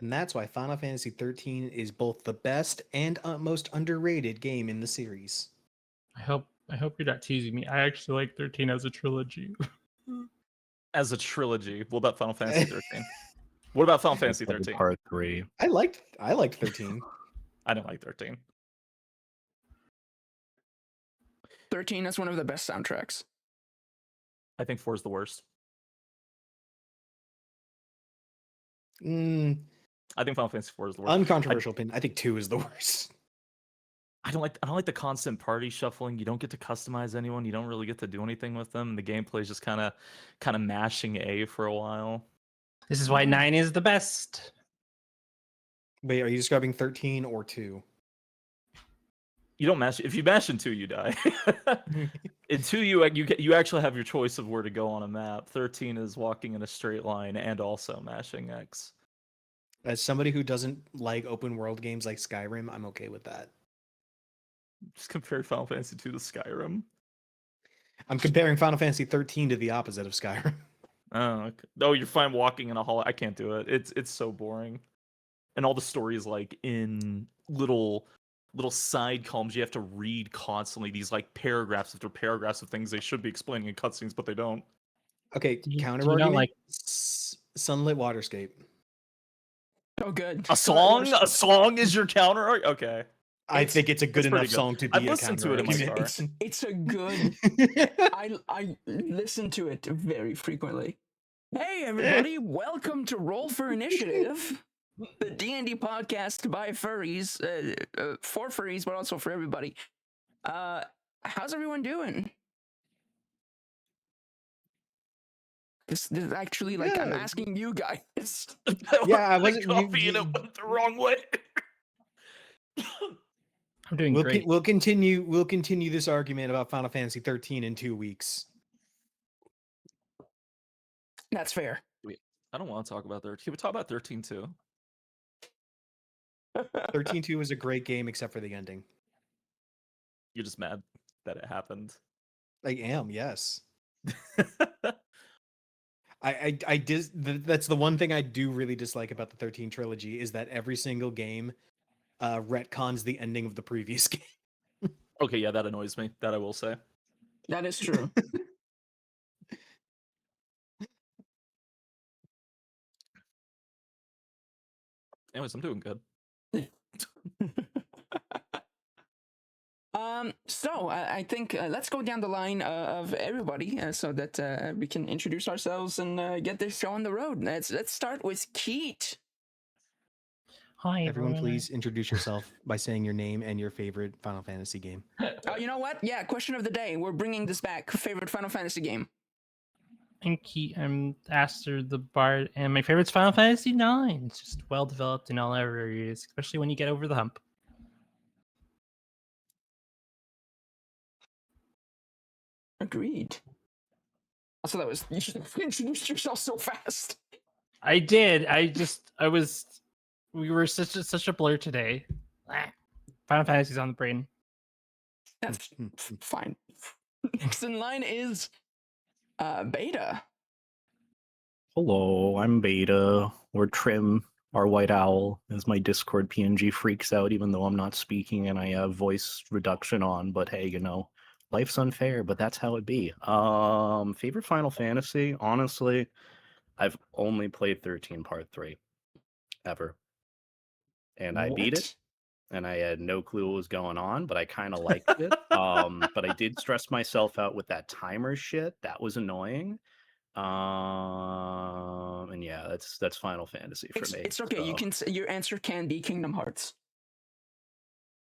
And that's why Final Fantasy 13 is both the best and most underrated game in the series. I hope you're not teasing me. I actually like 13 as a trilogy. As a trilogy. What about Final Fantasy 13? What about Final Fantasy 13? Part 3. I liked 13. I didn't like 13. 13 is one of the best soundtracks. I think 4 is the worst. I think Final Fantasy 4 is the worst. Uncontroversial opinion. I think 2 is the worst. I don't like the constant party shuffling. You don't get to customize anyone. You don't really get to do anything with them. The gameplay is just kind of mashing A for a while. This is why 9 is the best. Wait, are you describing 13 or 2? You don't mash. If you mash in 2, you die. In 2, you actually have your choice of where to go on a map. 13 is walking in a straight line and also mashing X. As somebody who doesn't like open world games like Skyrim, I'm okay with that. Just compare Final Fantasy 2 to Skyrim. I'm comparing Final Fantasy 13 to the opposite of Skyrim. Oh, okay. Oh, you're fine walking in a hall. I can't do it. It's so boring. And all the stories like in little side columns you have to read constantly, these like paragraphs after paragraphs of things they should be explaining in cutscenes, but they don't. Okay, counter you argument. like Sunlit Waterscape. Oh, good. A song? A song is your counter? Okay. I think it's a good enough song to be I've a listened to it in my counter car. It's a good. I listen to it very frequently. Hey everybody, welcome to Roll for Initiative, the D&D podcast by furries, for furries, but also for everybody. How's everyone doing? This is actually like I'm asking you guys. Yeah, I wasn't. Coffee and it went the wrong way. I'm doing great. We'll continue this argument about Final Fantasy 13 in 2 weeks. That's fair. I don't want to talk about 13. Can we talk about 13 too? 13-2 is a great game except for the ending. You're just mad that it happened. I am, yes. That's the one thing I do really dislike about the 13 trilogy is that every single game retcons the ending of the previous game. Okay, yeah, that annoys me. That I will say. That is true. Anyways, I'm doing good. So I think let's go down the line of everybody so that we can introduce ourselves and get this show on the road. Let's start with Keat. Hi, Everyone, please introduce yourself by saying your name and your favorite Final Fantasy game. Oh, you know what? Yeah, question of the day. We're bringing this back. Favorite Final Fantasy game? I'm Keat. I'm Aster the Bard, and my favorite's Final Fantasy 9. It's just well developed in all areas, especially when you get over the hump. Agreed. Also, that was you should have introduced yourself so fast. I did. We were such a blur today. Final Fantasy's on the brain. That's fine. Next in line is Beta. Hello, I'm Beta, or Trim, our white owl, as my Discord PNG freaks out even though I'm not speaking and I have voice reduction on, but hey, you know, life's unfair, but that's how it be. Favorite Final Fantasy? Honestly, I've only played 13 Part 3. Ever. And I beat it, and I had no clue what was going on, but I kind of liked it. But I did stress myself out with that timer shit. That was annoying. And yeah, that's Final Fantasy for me. It's okay. So. You can your answer can be Kingdom Hearts.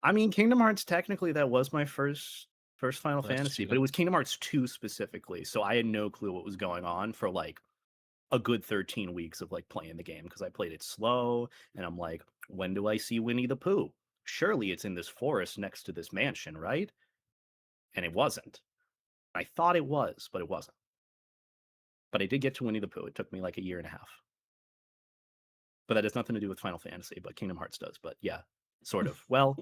I mean, Kingdom Hearts technically that was my first Final Fantasy, but it was Kingdom Hearts 2 specifically. So I had no clue what was going on for like a good 13 weeks of like playing the game because I played it slow and I'm like, when do I see Winnie the Pooh? Surely it's in this forest next to this mansion, right? And it wasn't. I thought it was, but it wasn't. But I did get to Winnie the Pooh. It took me like a year and a half. But that has nothing to do with Final Fantasy, but Kingdom Hearts does. But yeah, sort of. Well,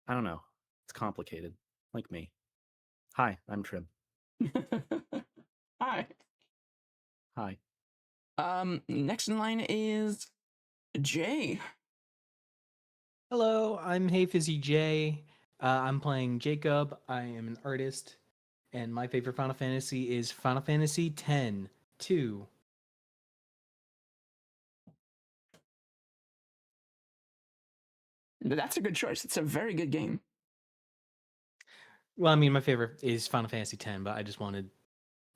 I don't know. It's complicated. Like me. Hi, I'm Trim. Hi. Hi. Next in line is Jay. Hello, I'm Hey Fizzy J. I'm playing Jacob. I am an artist, and my favorite Final Fantasy is Final Fantasy X-2. That's a good choice. It's a very good game. Well, I mean, my favorite is Final Fantasy X, but I just wanted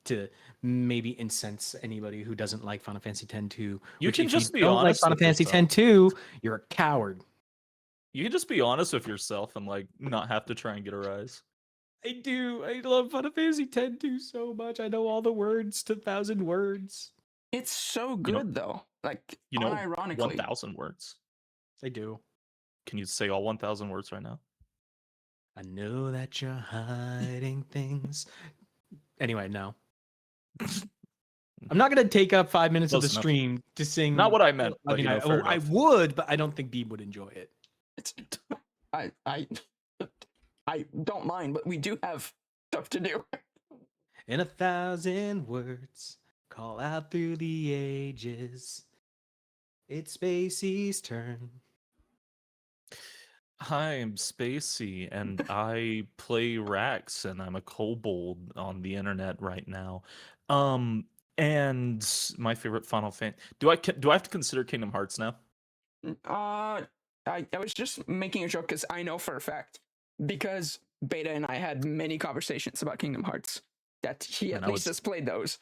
to maybe incense anybody who doesn't like Final Fantasy X-2. You which, can if just you be don't like honest Final with Fantasy yourself. X-2, you're a coward. You can just be honest with yourself and like not have to try and get a rise. I do. I love Final Fantasy X-2 so much. I know all the words to 1,000 words. It's so know- good though. Like, You know, unironically. 1,000 words. I do. Can you say all 1,000 words right now? I know that you're hiding things. Anyway, no. I'm not going to take up 5 minutes of the Close enough. stream to sing. Not what I meant, I but mean, you know, fair I enough. would, but I don't think Beeb would enjoy it. It's, I don't mind, but we do have stuff to do. In 1,000 words, call out through the ages. It's Spacey's turn. Hi, I'm Spacey, and I play Raks, and I'm a kobold on the internet right now. And my favorite Final Fantasy. Do I have to consider Kingdom Hearts now? I was just making a joke because I know for a fact, because Beta and I had many conversations about Kingdom Hearts, that he And at least has played those.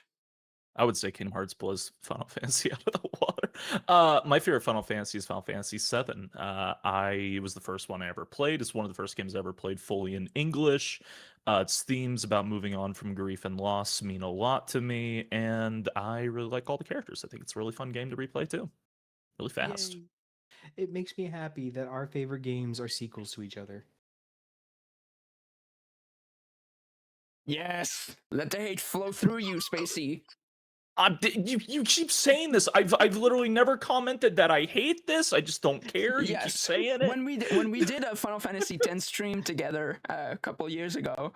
I would say Kingdom Hearts blows Final Fantasy out of the water. My favorite Final Fantasy is Final Fantasy VII. It was the first one I ever played. It's one of the first games I ever played fully in English. Its themes about moving on from grief and loss mean a lot to me, and I really like all the characters. I think it's a really fun game to replay too. Really fast. Yay. It makes me happy that our favorite games are sequels to each other. Yes, let the hate flow through you, Spacey. You keep saying this. I've literally never commented that I hate this. I just don't care. You keep Yes. saying it. When we did a Final Fantasy X stream together a couple years ago,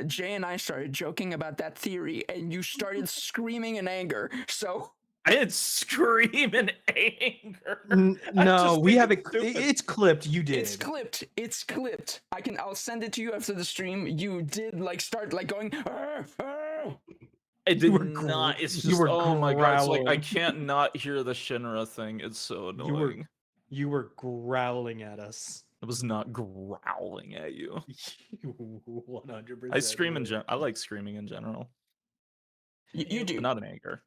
Jay and I started joking about that theory, and you started screaming in anger. So I didn't scream in anger. No, we have it. Stupid. It's clipped. You did. it's clipped. It's clipped. I'll send it to you after the stream. You did start going. "Arr, arr." I did were not. gr- It's you just were oh my god! It's like I growling. can't not hear the Shinra thing. It's so annoying. You were growling at us. I was not growling at you. 100%. I scream in general. I like screaming in general, You but do. not in anger.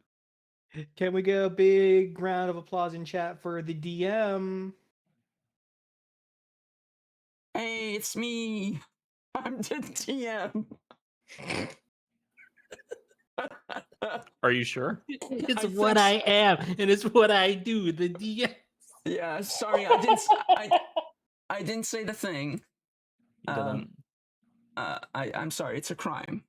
Can we get a big round of applause in chat for the DM? Hey, it's me. I'm the TM. Are you sure? It's I what think I am, and it's what I do. The DM. Yeah, sorry, I didn't say the thing. You didn't. I'm sorry, it's a crime.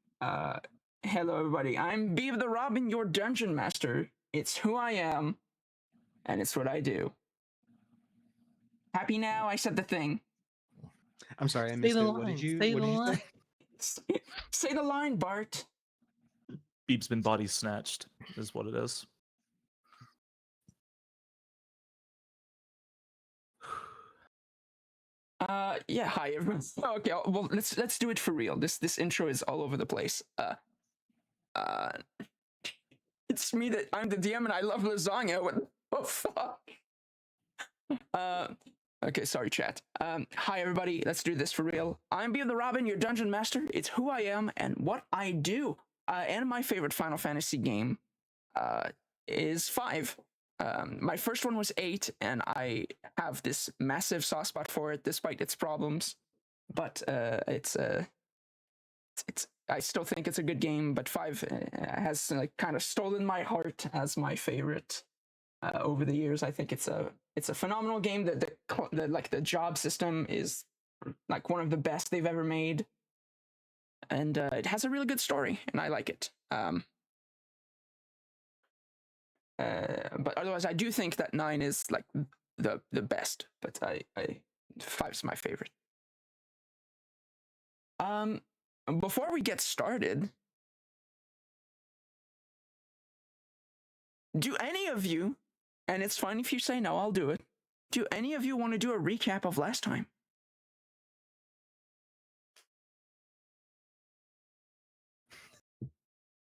Hello everybody, I'm Beav the Robin, your dungeon master. It's who I am, and it's what I do. Happy now? I said the thing. I'm sorry, I Say missed the it. What line, did you? say What the did you line. say? Say the line, Bart. Beeb's been body snatched, is what it is. Yeah, hi everyone. Okay, well let's do it for real. This intro is all over the place. It's me that I'm the DM and I love lasagna. What the fuck? Okay, sorry, chat. Hi everybody, let's do this for real. I'm Beav the Robin, your dungeon master. It's who I am and what I do. And my favorite Final Fantasy game is 5. My first one was 8, and I have this massive soft spot for it, despite its problems. But it's I still think it's a good game. But 5 has kind of stolen my heart as my favorite over the years. I think it's a phenomenal game. The job system is like one of the best they've ever made, and it has a really good story, and I like it. But otherwise, I do think that 9 is like the best. But 5's my favorite. Before we get started, do any of you and it's fine if you say no, I'll do it. Do any of you want to do a recap of last time?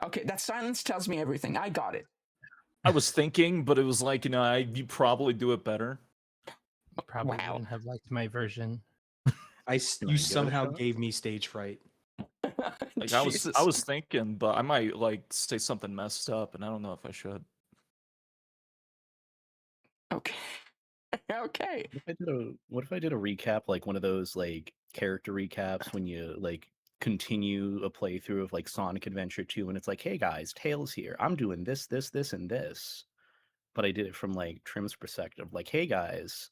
Okay, that silence tells me everything. I got it. I was thinking, but it was like, you probably do it better. Probably Wow. wouldn't have liked my version. You wanna give it a somehow shot? gave me stage fright. Like Jesus. I was thinking, but I might like say something messed up, and I don't know if I should. Okay. Okay. What if I did a recap, like one of those like character recaps when you like continue a playthrough of like Sonic Adventure 2 and it's like, hey guys, Tails here. I'm doing this, this, and this. But I did it from like Trim's perspective. Like, hey guys,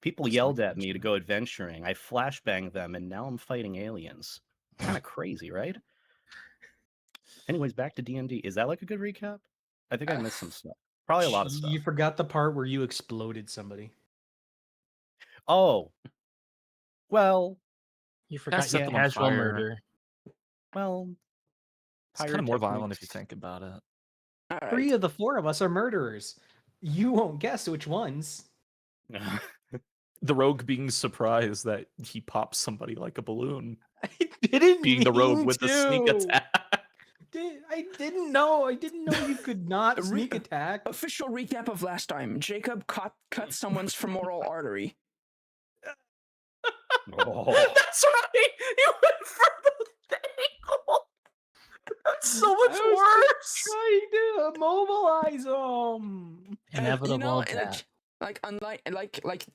people Sonic yelled at me to Adventure. go adventuring. I flashbanged them and now I'm fighting aliens. Kind of crazy, right? Anyways, back to D&D. Is that like a good recap? I think I missed some stuff. Probably a lot of stuff. You forgot the part where you exploded somebody. Oh. Well, You forgot set your them on casual fire. murder. well, It's kind of more violent if you think about it. All right. 3 of the 4 of us are murderers. You won't guess which ones. The rogue being surprised that he pops somebody like a balloon, I didn't being the rogue mean with the sneak to. attack. I didn't know. I didn't know you could not A sneak attack. Official recap of last time. Jacob cut someone's femoral artery. Oh. That's right. You went for the thing. That's so much I was worse. trying to immobilize them. Inevitable You know, death. like unlike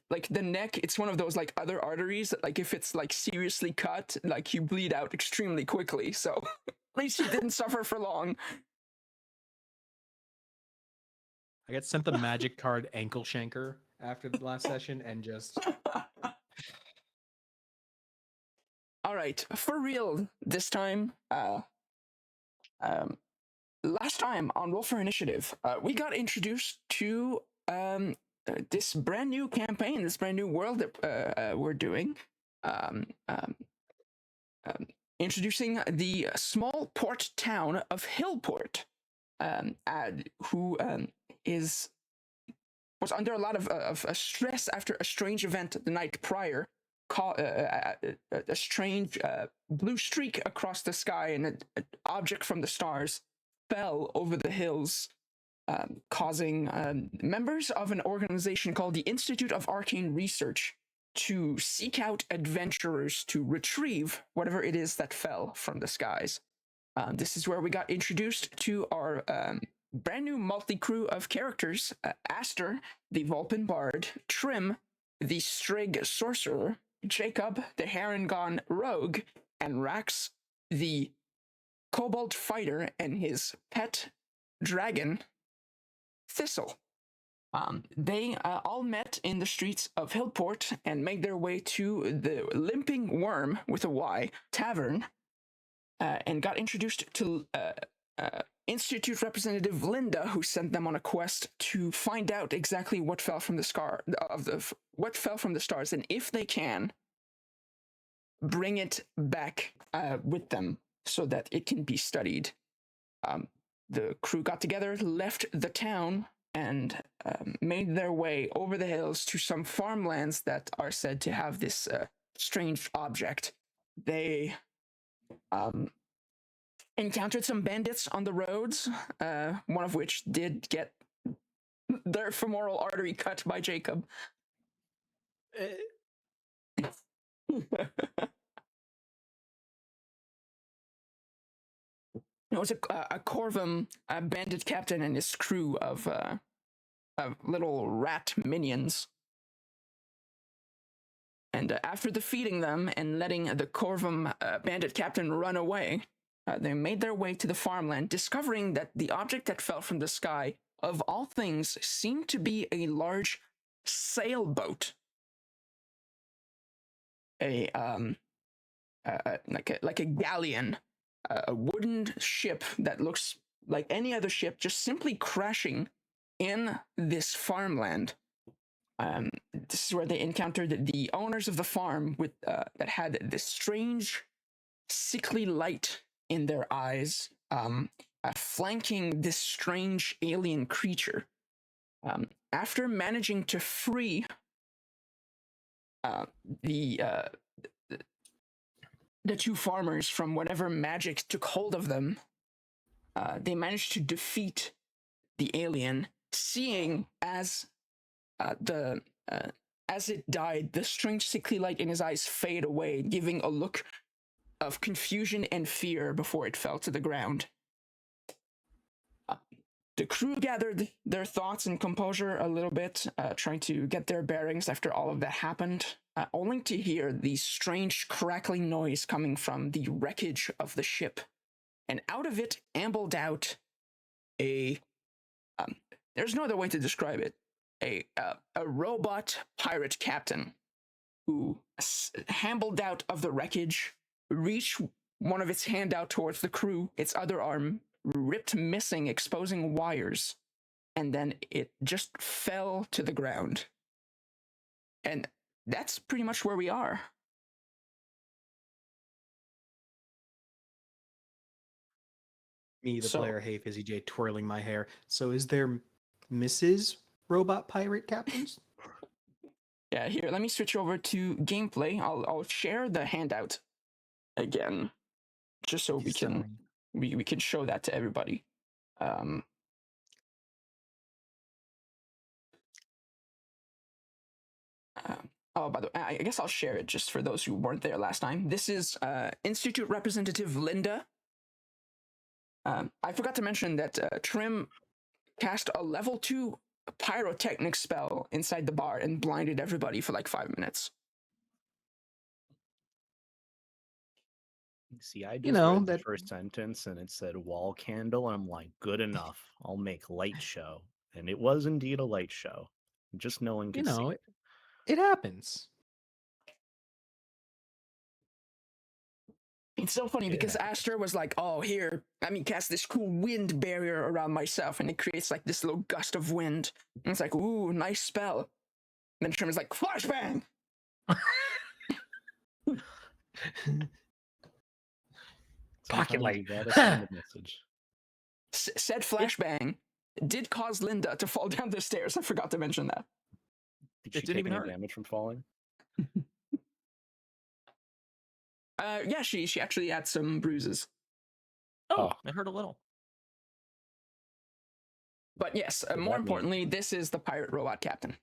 like the neck, it's one of those like other arteries that like if it's like seriously cut, like you bleed out extremely quickly. So at least you didn't suffer for long. I got sent the magic card ankle shanker after the last session and just All right, for real this time. Last time on Roll for Initiative, we got introduced to this brand new campaign, this brand new world that we're doing. Um, um, Introducing the small port town of Hillport, who was under a lot of stress after a strange event the night prior. A strange blue streak across the sky and an object from the stars fell over the hills, causing members of an organization called the Institute of Arcane Research to seek out adventurers to retrieve whatever it is that fell from the skies. This is where we got introduced to our brand new multi-crew of characters: Aster, the Vulpin Bard; Trim, the Strig Sorcerer; Jacob, the Harengon Rogue; and Raks, the Kobold Fighter, and his pet dragon, Thistle. They all met in the streets of Hillport and made their way to the Limping Worm with a Y tavern, and got introduced to Institute representative Linda, who sent them on a quest to find out exactly what fell from the what fell from the stars, and if they can, bring it back with them so that it can be studied. The crew got together, left the town, and made their way over the hills to some farmlands that are said to have this strange object. They encountered some bandits on the roads, one of which did get their femoral artery cut by Jacob. It was a Corvum bandit captain and his crew of little rat minions. And after defeating them and letting the Corvum bandit captain run away, they made their way to the farmland, discovering that the object that fell from the sky, of all things, seemed to be a large sailboat. Like a galleon, a wooden ship that looks like any other ship, just simply crashing in this farmland. This is where they encountered the owners of the farm with that had this strange, sickly light in their eyes, flanking this strange alien creature. after managing to free the two farmers from whatever magic took hold of them, they managed to defeat the alien, seeing as as it died, the strange sickly light in his eyes fade away, giving a look of confusion and fear before it fell to the ground. The crew gathered their thoughts and composure a little bit, trying to get their bearings after all of that happened, only to hear the strange crackling noise coming from the wreckage of the ship. And out of it ambled out a... there's no other way to describe it. A robot pirate captain who ambled out of the wreckage, reached one of its hand out towards the crew, its other arm ripped missing, exposing wires, and then it just fell to the ground. And that's pretty much where we are. Me, the So- player, hey Fizzy J, twirling my hair. So is there Mrs. Robot Pirate Captains? Yeah, here, let me switch over to gameplay. I'll share the handout again, just so we can show that to everybody. Oh, by the way, I guess I'll share it just for those who weren't there last time. This is Institute Representative Linda. I forgot to mention that Trim cast a level 2 pyrotechnic spell inside the bar and blinded everybody for like 5 minutes. See, I just know, read the that- first sentence and it said wall candle, and I'm like, good enough. I'll make light show. And it was indeed a light show. Just no one You could know, see. it happens. It's so funny because Aster was like, oh, here, let me cast this cool wind barrier around myself, and it creates like this little gust of wind. And it's like, ooh, nice spell. And then Trim is like, flashbang! Pocket light. You gotta send a message. Said flashbang did cause Linda to fall down the stairs. I forgot to mention that. Did It she didn't take even any hurt. damage from falling? Yeah, she actually had some bruises. Oh, it hurt a little. But yes, What more that mean? importantly, this is the pirate robot captain.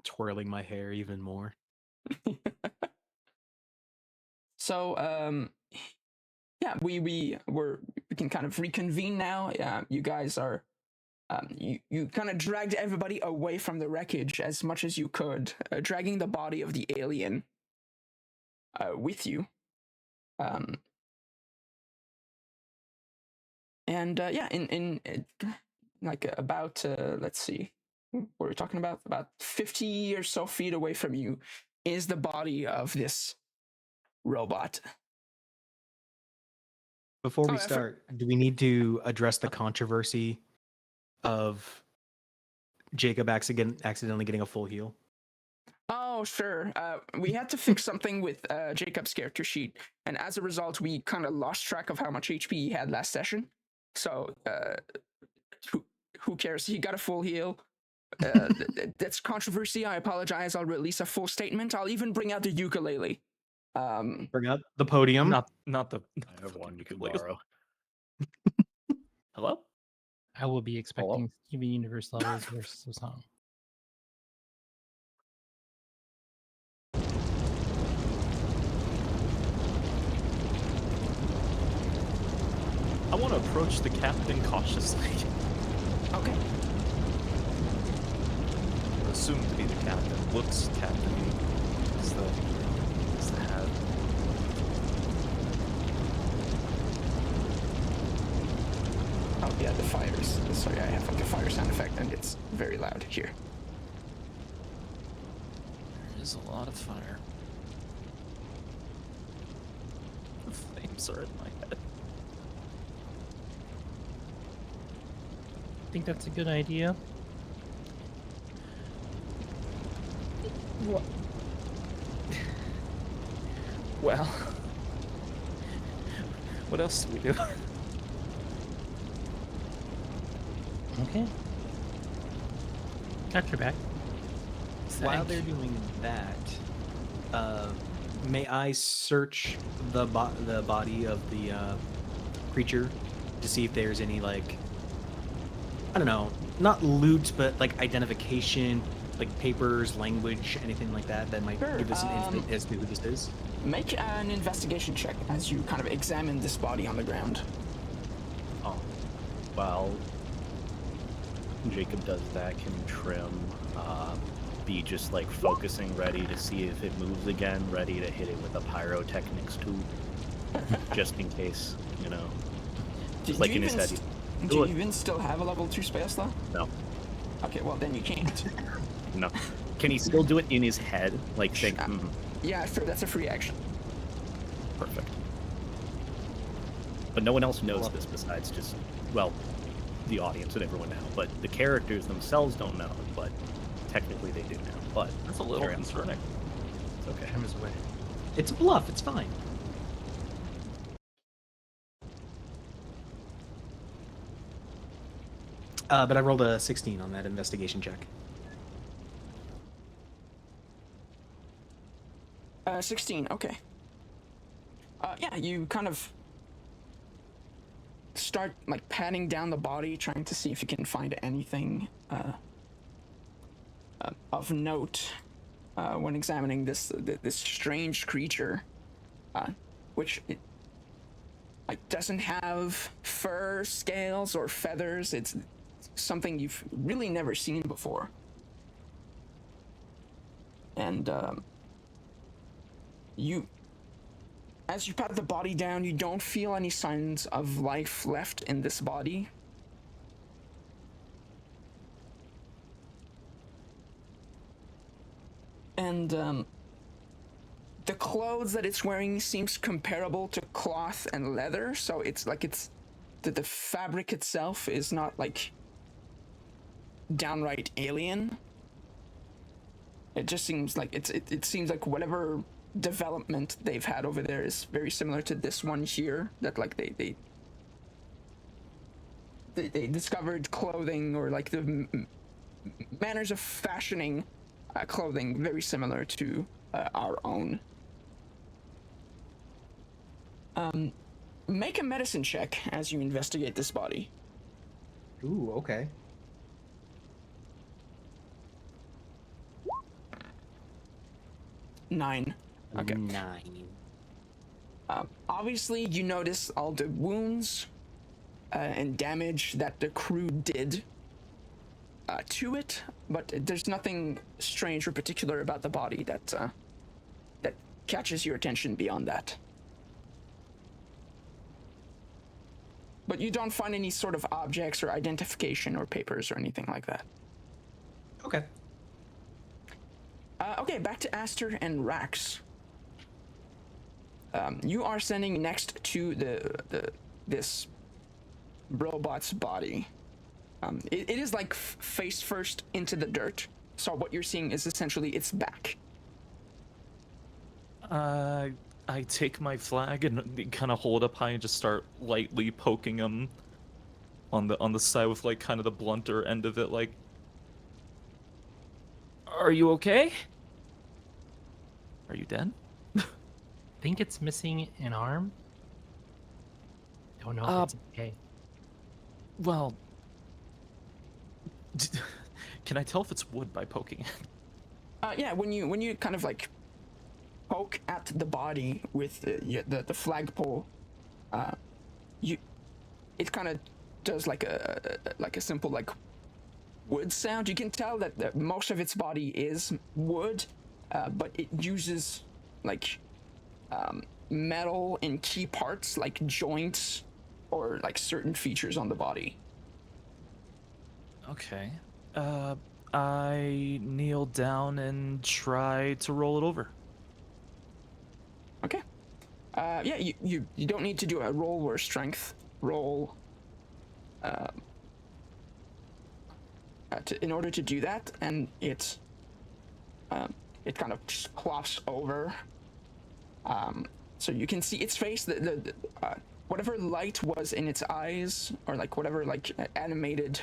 Twirling my hair even more. So, yeah, we can kind of reconvene now. You guys are, you kind of dragged everybody away from the wreckage as much as you could, dragging the body of the alien with you. And yeah, in like about let's see, what are we talking about? About 50 or so feet away from you is the body of this robot. Before Oh, we I for- start, do we need to address the controversy of Jacob accidentally getting a full heal? Oh, sure. We had to fix something with Jacob's character sheet, and as a result, we kind of lost track of how much HP he had last session. So, who cares? He got a full heal. That's controversy. I apologize. I'll release a full statement. I'll even bring out the ukulele. Bring up the podium. Not the. I have one you can Like- borrow. Hello? I will be expecting Steven Universe levels versus a song. I want to approach the captain cautiously. Okay. Assumed to be the captain. Looks captain-y. Is the hat. Oh yeah, the fires. Sorry, I have like a fire sound effect, and it's very loud here. There is a lot of fire. The flames are in my head. Think that's a good idea. What? Well, what else do we do? Okay. Got your back. While Thank they're you. doing that, may I search the body of the creature to see if there's any, like, I don't know, not loot, but like identification, like papers, language, anything like that that might Sure, give us an insight as to who this is? Make an investigation check as you kind of examine this body on the ground. Oh, well, Jacob does that. Can Trim be just like focusing, ready to see if it moves again, ready to hit it with a pyrotechnics tube, just in case, you know. Just like in his head. Do you even still have a level 2 spell slot? No, Okay, well then you can't. no. Can he still do it in his head? Like think, Yeah, sure, that's a free action. perfect. But no one else knows this besides just, well, the audience and everyone now. But the characters themselves don't know, but technically they do now. But That's a little carry on. concerning. It's okay. Trim is away. It's a bluff. It's fine. But I rolled a 16 on that investigation check. 16, okay. Yeah, you kind of start like patting down the body, trying to see if you can find anything of note when examining this strange creature, which it like doesn't have fur, scales, or feathers. It's something you've really never seen before, and as you pat the body down, you don't feel any signs of life left in this body. And the clothes that it's wearing seems comparable to cloth and leather, so it's like the fabric itself is not like downright alien. It just seems like it seems like whatever development they've had over there is very similar to this one here, that like they discovered clothing, or like the manners of fashioning clothing very similar to our own. Make a medicine check as you investigate this body. Ooh, okay. Nine. Okay. 9. Obviously, you notice all the wounds and damage that the crew did to it, but there's nothing strange or particular about the body that catches your attention beyond that. But you don't find any sort of objects or identification or papers or anything like that. Okay. Okay, back to Aster and Raks. You are standing next to this robot's body. It is like face first into the dirt, so what you're seeing is essentially its back. I take my flag and kind of hold up high and just start lightly poking him on the side with like kind of the blunter end of it, like, "Are you okay? Are you dead?" I think it's missing an arm. Don't know if it's okay. Well, can I tell if it's wood by poking it? Yeah, when you kind of like poke at the body with the flagpole, it kind of does like a simple like wood sound. You can tell that most of its body is wood, but it uses like metal in key parts like joints or like certain features on the body. Okay. I kneel down and try to roll it over. Okay. Yeah, you don't need to do a roll or strength roll in order to do that, and it kind of just clops over, so you can see its face. The whatever light was in its eyes, or like whatever like animated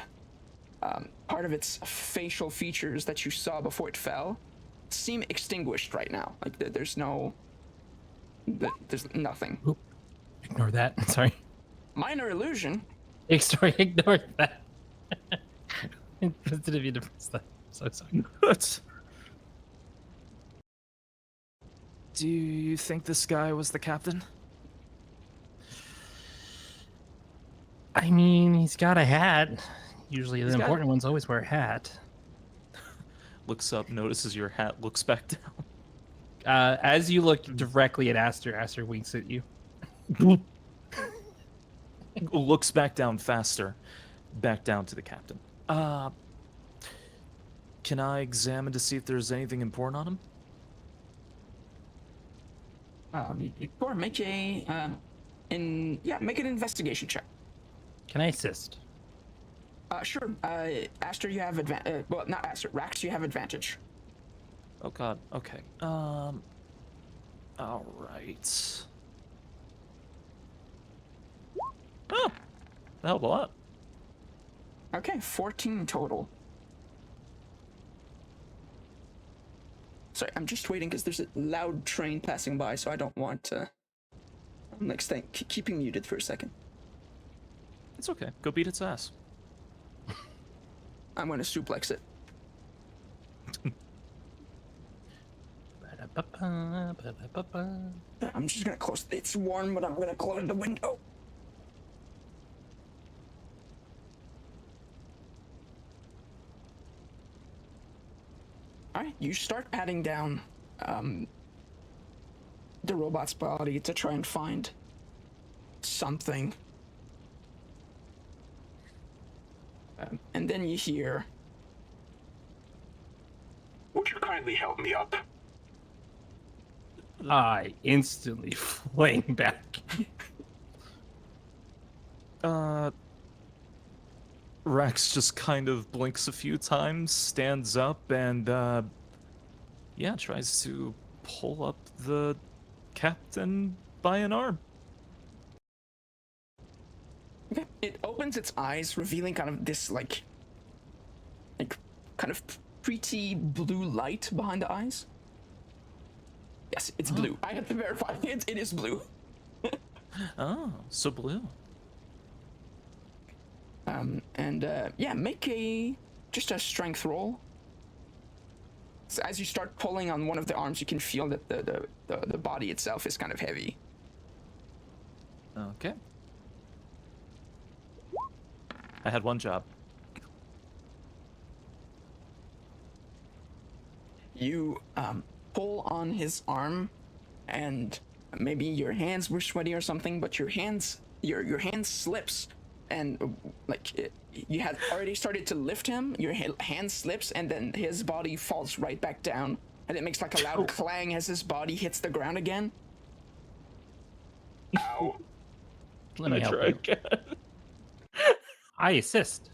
part of its facial features that you saw before it fell seem extinguished right now. Like there's nothing. Oop. Ignore that. Sorry. Minor illusion. Ignore that. Interested if you depressed that. So sorry. What? Do you think this guy was the captain? I mean, he's got a hat. Usually the He's got- important ones always wear a hat. Looks up, notices your hat, looks back down. As you look directly at Aster, Aster winks at you. Looks back down faster. Back down to the captain. Can I examine to see if there's anything important on him? Or make make an investigation check. Can I assist? Sure. Aster, you have advantage. Well, not Aster. Raks, you have advantage. Oh god, okay. Alright. Oh! That helped a lot. Okay, 14 total. Sorry, I'm just waiting because there's a loud train passing by, so I don't want to. Next thing, keeping muted for a second. It's okay. Go beat its ass. I'm going to suplex it. I'm just going to close. It's warm, but I'm going to close the window. All right, you start patting down the robot's body to try and find something. And then you hear, "Would you kindly help me up?" I instantly fling back. Rex just kind of blinks a few times, stands up, and, tries to pull up the captain by an arm. Okay. It opens its eyes, revealing kind of this like kind of pretty blue light behind the eyes. Yes, it's blue. I have to verify. It is blue. Oh, so blue. Make just a strength roll. So as you start pulling on one of the arms, you can feel that the body itself is kind of heavy. Okay. I had one job. You pull on his arm, and maybe your hands were sweaty or something, but your hand slips, and you had already started to lift him. Your hand slips, and then his body falls right back down, and it makes like a loud clang as his body hits the ground again. Ow! Let me help try you. again. I assist.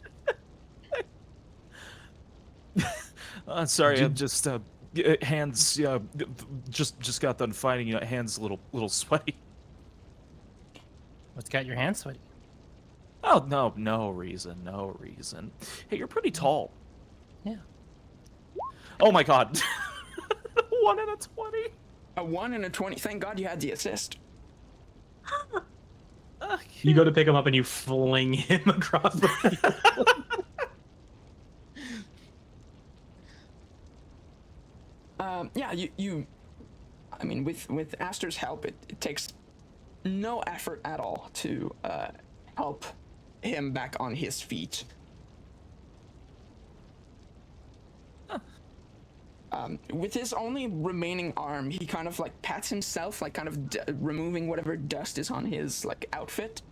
Sorry, I'm just hands. Just got done fighting. Hands a little sweaty. What's got your hands sweaty? Oh no reason. Hey, you're pretty tall. Yeah. Oh my god. 1 in a 20. A 1 in a 20. Thank God you had the assist. You go to pick him up and you fling him across the field. I mean, with Aster's help, it takes no effort at all to help him back on his feet. With his only remaining arm, he kind of like pats himself, like kind of removing whatever dust is on his like outfit.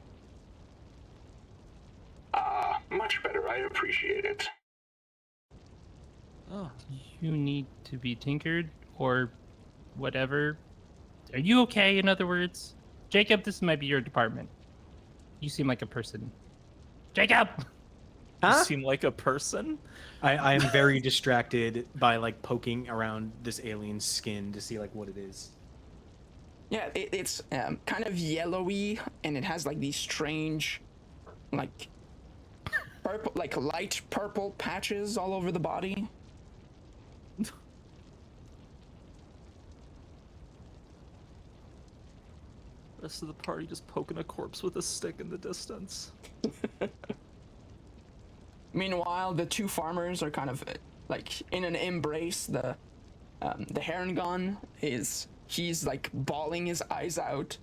Much better. I appreciate it. Oh. You need to be tinkered or whatever. Are you okay, in other words? Jacob, this might be your department. You seem like a person. Jacob! You Huh? seem like a person? I am very distracted by like poking around this alien's skin to see like what it is. Yeah, it's kind of yellowy, and it has like these strange, like purple, like light purple patches all over the body. Rest of the party just poking a corpse with a stick in the distance. Meanwhile, the two farmers are kind of like in an embrace. The Herringon he's like bawling his eyes out.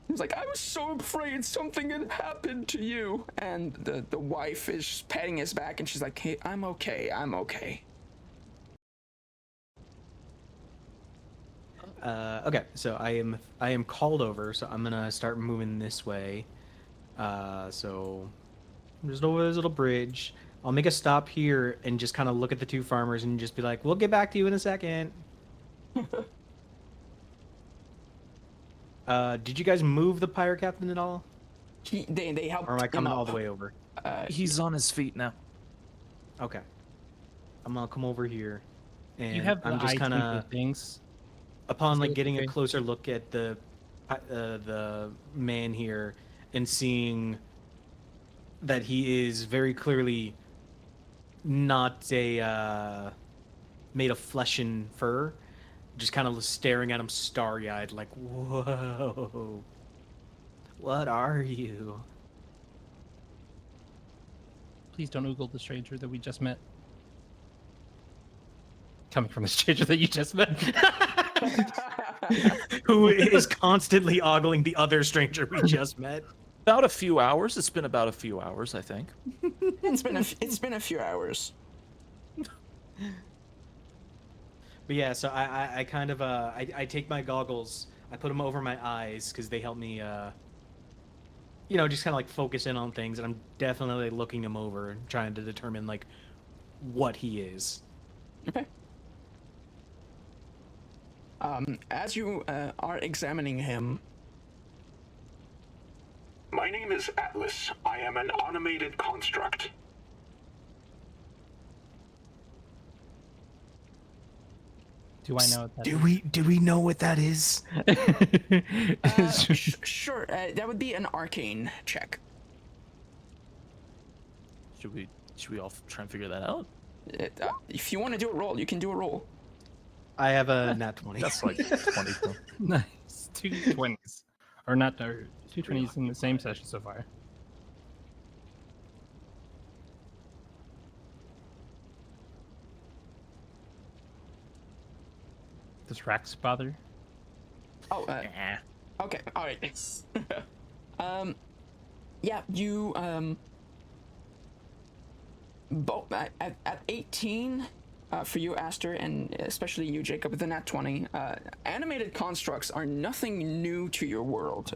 He's like, I was so afraid something had happened to you. And the wife is patting his back and she's like, hey, I'm okay, I'm okay. Okay, so I am called over, so I'm gonna start moving this way. So I'm just over this little bridge. I'll make a stop here and just kind of look at the two farmers and just be like, "We'll get back to you in a second." Did you guys move the pirate captain at all? They helped. Or am I him coming up. all the way over? He's on his feet now. Okay. I'm gonna come over here, and You have I'm the just eye kind tinker of things. upon like So getting a okay. closer look at the man here and seeing that he is very clearly not a made of flesh and fur. Just kind of staring at him starry-eyed, like, whoa, what are you? Please don't oogle the stranger that we just met. Coming from the stranger that you just met. Who is constantly ogling the other stranger we just met? About a few hours. It's been about a few hours, I think. It's been a few hours. But yeah, so I kind of I take my goggles, I put them over my eyes because they help me just kind of like focus in on things, and I'm definitely looking him over and trying to determine like what he is. Okay. As you are examining him, My name is Atlas. I am an automated construct. Do I know what that Do we know what that is? sure, that would be an arcane check. Should we all try and figure that out? If you want to do a roll, you can do a roll. I have a nat 20. That's like 20. Nice. 2 20s. Or not, or 2 20s in the same session so far. Does Raks bother? Oh, okay, all right. Yeah, you both at 18. For you, Aster, and especially you, Jacob, with the nat 20, animated constructs are nothing new to your world.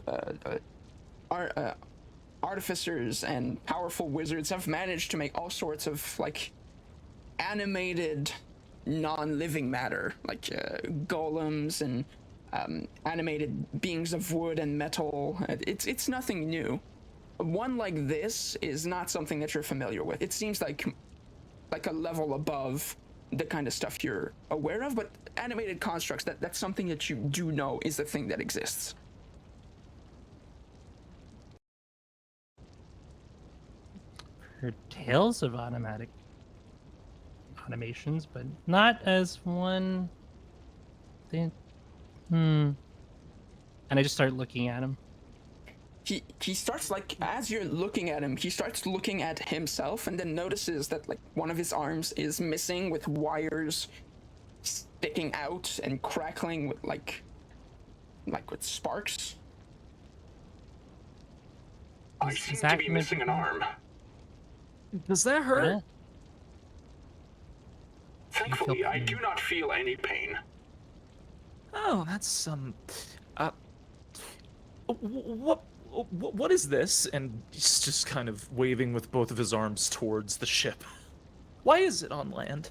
Artificers and powerful wizards have managed to make all sorts of, like, animated non-living matter, like golems and animated beings of wood and metal. It's nothing new. One like this is not something that you're familiar with. It seems like a level above the kind of stuff you're aware of, but animated constructs, that's something that you do know is a thing that exists. Heard tales of automatic automations, but not as one thing. And I just start looking at him. He starts, like, as you're looking at him, he starts looking at himself and then notices that, like, one of his arms is missing with wires sticking out and crackling with, like with sparks. I Is seem to that be missing an arm. Does that hurt? Yeah. Thankfully, I do not feel any pain. Oh, that's what is this? And he's just kind of waving with both of his arms towards the ship. Why is it on land?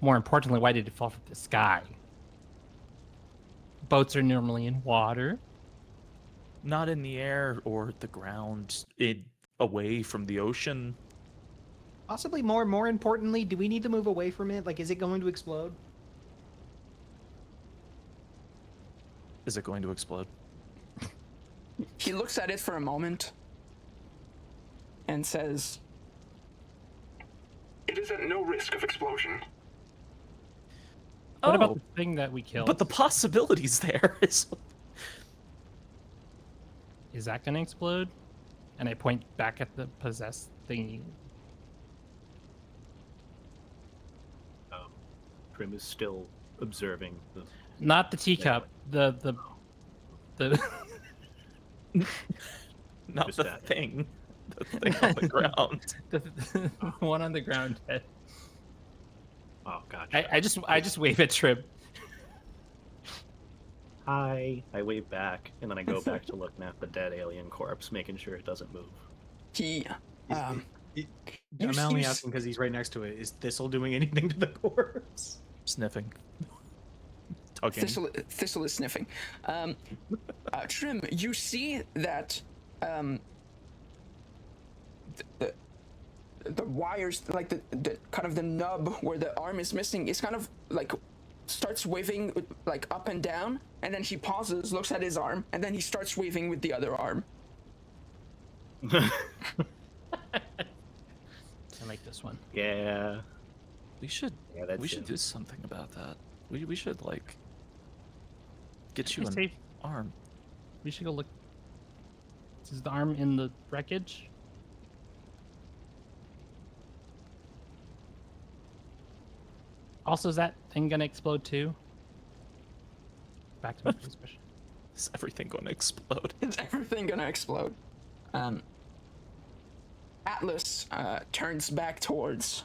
More importantly, why did it fall from the sky? Boats are normally in water. Not in the air or the ground. Away from the ocean. Possibly more importantly, do we need to move away from it? Like, is it going to explode? Is it going to explode? He looks at it for a moment. and says, It is at no risk of explosion. What about the thing that we killed? But the possibilities there is. Is that gonna explode? And I point back at the possessed thingy. Prim is still observing the. Not the teacup. The Not Just the that. thing. The thing on the ground. the one on the ground. Oh, gotcha. I just wave at Trib. Hi. I wave back, and then I go back to looking at the dead alien corpse, making sure it doesn't move. he, I'm You only s- asking because he's right next to it. Is Thistle doing anything to the corpse? Sniffing. Tugging. Thistle is sniffing. Trim, you see that the wires, like the kind of the nub where the arm is missing, is kind of like starts waving like up and down, and then he pauses, looks at his arm, and then he starts waving with the other arm. I like this one. Yeah. We should that's we should it. do something about that. We should like get you Hey, an Safe. arm. We should go look. Is the arm in the wreckage? Also, is that thing gonna explode too? Back to my first question. Is everything going to explode? Is everything gonna explode? Atlas turns back towards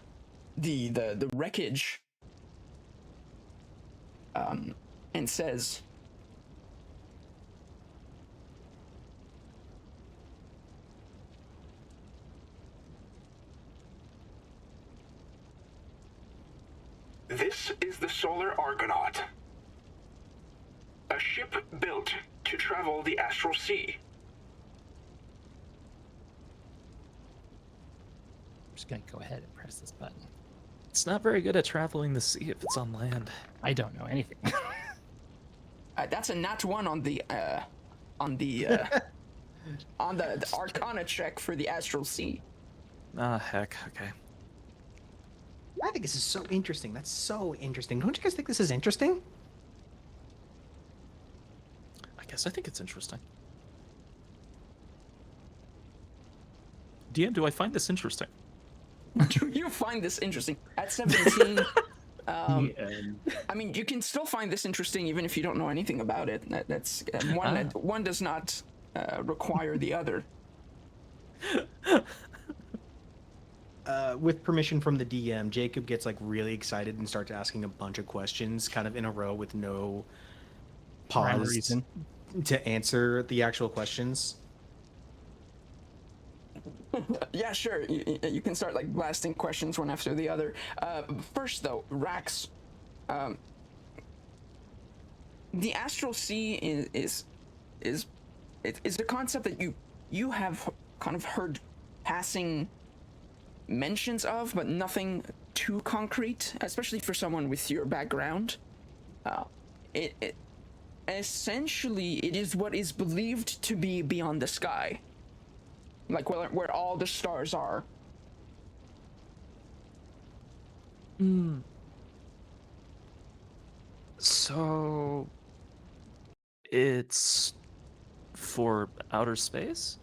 the wreckage and says, This is the Solar Argonaut. A ship built to travel the astral sea. I'm just gonna go ahead and press this button. It's not very good at traveling the sea if it's on land. I don't know anything. that's a nat 1 on the Arcana check for the astral sea. Ah, heck. Okay. I think this is so interesting. That's so interesting. Don't you guys think this is interesting? I guess I think it's interesting. DM, do I find this interesting? Do you find this interesting? At 17, And I mean, you can still find this interesting even if you don't know anything about it. That's one does not require the other. With permission from the DM, Jacob gets like really excited and starts asking a bunch of questions kind of in a row with no Rhyme or pause reason. to answer the actual questions. Yeah, sure. You can start like blasting questions one after the other. First, though, Raks, the astral sea is a concept that you have kind of heard passing mentions of, but nothing too concrete, especially for someone with your background. It essentially it is what is believed to be beyond the sky. Like where all the stars are. So it's for outer space?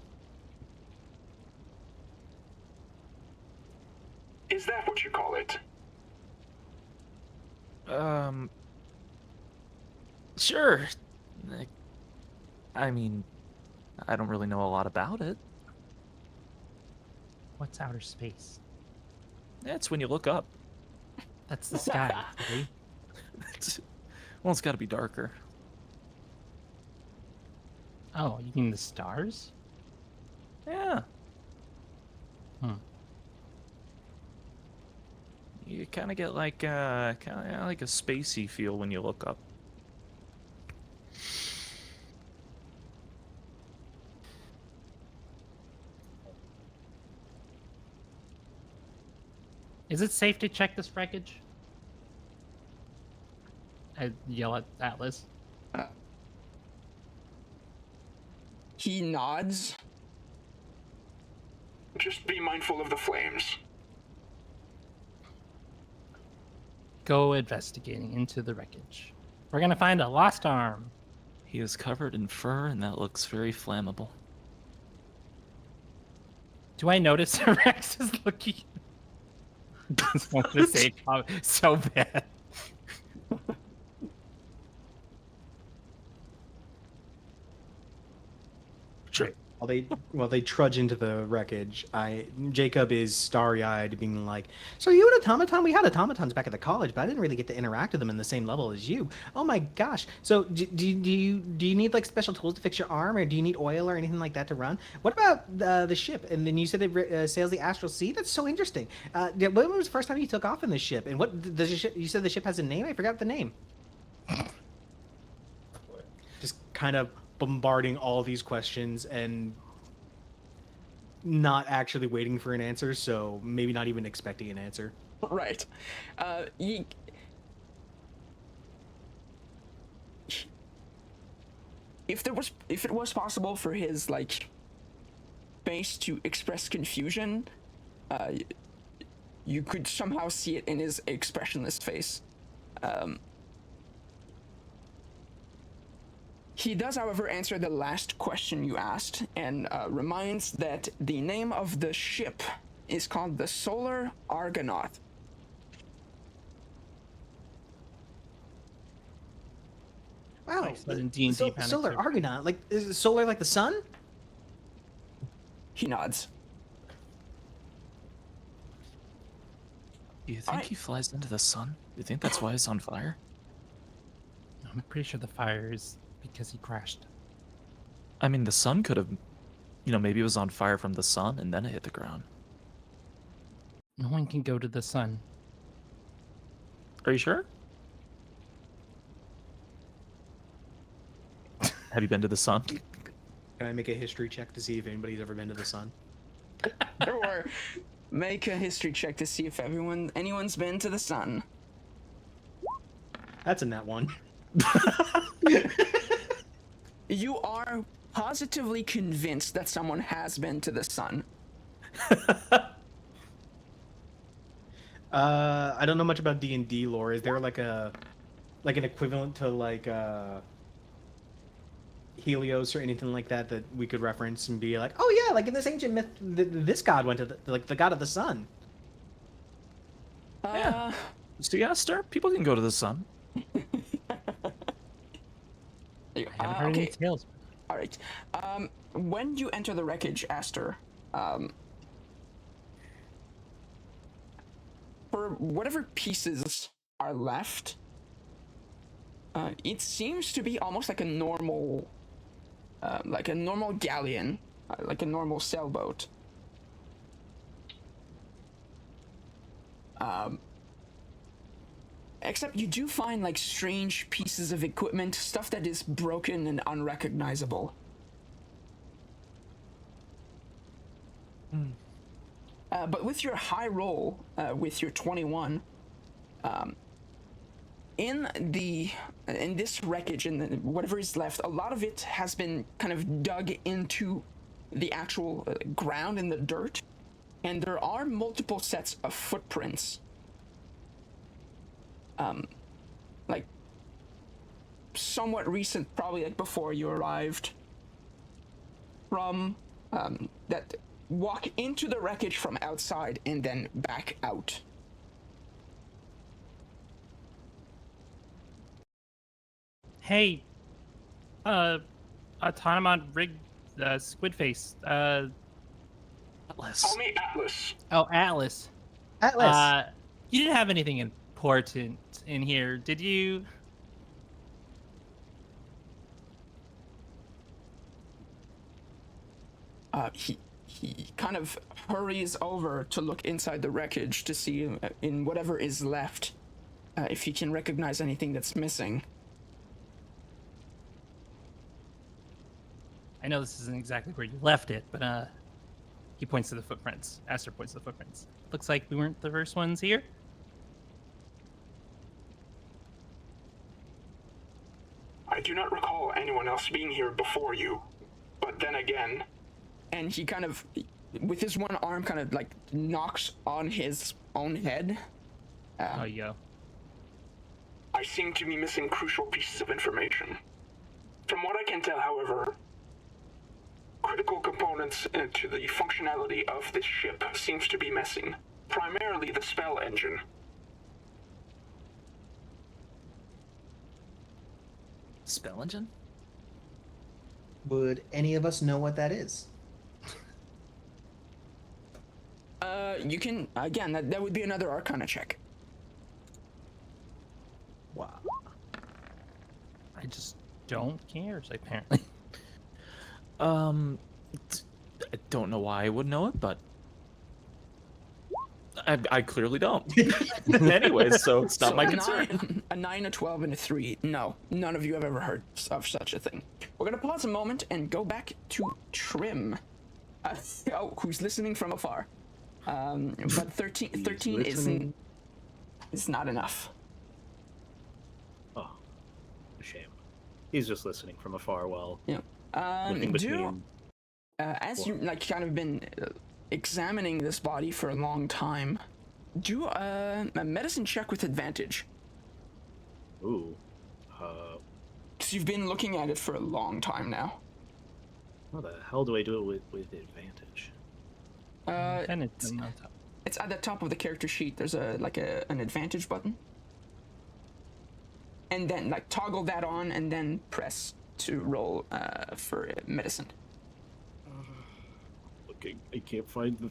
Is that what you call it? Sure. I mean, I don't really know a lot about it. What's outer space? It's when you look up. That's the sky. Buddy. Well, it's got to be darker. Oh, you mean the stars? Yeah. Hmm. You kind of get like kind of like a spacey feel when you look up. Is it safe to check this wreckage? I yell at Atlas. He nods. Just be mindful of the flames. Go investigating into the wreckage. We're gonna find a lost arm. He is covered in fur, and that looks very flammable. Do I notice Rex is looking? Just want to say it so bad. Sure. While they trudge into the wreckage, Jacob is starry-eyed, being like, "So you an automaton? We had automatons back at the college, but I didn't really get to interact with them in the same level as you. Oh my gosh! So do you need like special tools to fix your arm, or do you need oil or anything like that to run? What about the ship? And then you said it sails the Astral Sea. That's so interesting. When was the first time you took off in this ship? And what does the ship? You said the ship has a name. I forgot the name. Just kind of bombarding all these questions and not actually waiting for an answer, so maybe not even expecting an answer. Right. If it was possible for his like face to express confusion, you could somehow see it in his expressionless face. He does, however, answer the last question you asked, and reminds that the name of the ship is called the Solar Argonaut. Wow, Nice. In D&D panic solar too. Argonaut, like is it solar like the sun? He nods. Do you think he flies into the sun? Do you think that's why it's on fire? I'm pretty sure the fire is because he crashed. I mean, the sun could have, maybe it was on fire from the sun and then it hit the ground. No one can go to the sun. Are you sure? Have you been to the sun? Can I make a history check to see if anybody's ever been to the sun? Or make a history check to see if anyone's been to the sun. That's a nat one. You are positively convinced that someone has been to the sun. I don't know much about D&D lore. Is there like an equivalent to like Helios or anything like that that we could reference and be like, oh yeah, like in this ancient myth, this god went to the god of the sun. Yeah. See, Aster, people can go to the sun. I haven't heard any Okay. tales. All right. When you enter the wreckage, Aster, for whatever pieces are left, it seems to be almost like a normal galleon, like a normal sailboat. Except you do find like strange pieces of equipment, stuff that is broken and unrecognizable. But with your high roll, with your 21, in this wreckage and whatever is left, a lot of it has been kind of dug into the actual ground in the dirt, and there are multiple sets of footprints. Like somewhat recent, probably like before you arrived, from that walk into the wreckage from outside and then back out. Hey, autonomon rig, squid face. Atlas. Call me Atlas. Oh, Atlas. Atlas. You didn't have anything important in here, did you? He kind of hurries over to look inside the wreckage to see in whatever is left if he can recognize anything that's missing. I know this isn't exactly where you left it, but he points to the footprints. Aster points to the footprints. Looks like we weren't the first ones here. I do not recall anyone else being here before you. But then again, And he kind of with his one arm, kind of like knocks on his own head. Oh, yo. I seem to be missing crucial pieces of information. From what I can tell, however, critical components to the functionality of this ship seems to be missing. Primarily the spell engine. Spell engine? Would any of us know what that is? You can, again, that would be another Arcana check. Wow. I just don't care, apparently. I don't know why I would know it, but I clearly don't. Anyways, so it's not my concern. A 9, a 12, and a 3. No, none of you have ever heard of such a thing. We're gonna pause a moment and go back to Trim. Who's listening from afar. But 13 is not enough. Oh, a shame. He's just listening from afar while Yeah. looking between. As you like kind of been examining this body for a long time, do a medicine check with advantage. Ooh. Because you've been looking at it for a long time now. How the hell do I do it with advantage? And it's on top. It's at the top of the character sheet. There's an advantage button. And then like toggle that on and then press to roll for medicine. Okay, I can't find the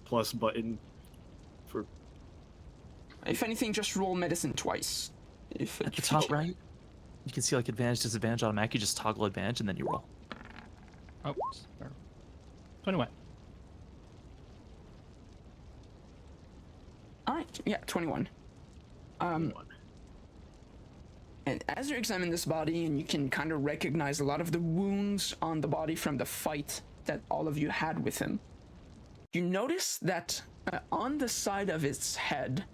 plus button for. If anything, just roll medicine twice. At the top right, you can see like advantage, disadvantage automatic. You just toggle advantage and then you roll. Oh, 21. Alright, yeah, 21. And as you examine this body, and you can kind of recognize a lot of the wounds on the body from the fight that all of you had with him, you notice that on the side of its head,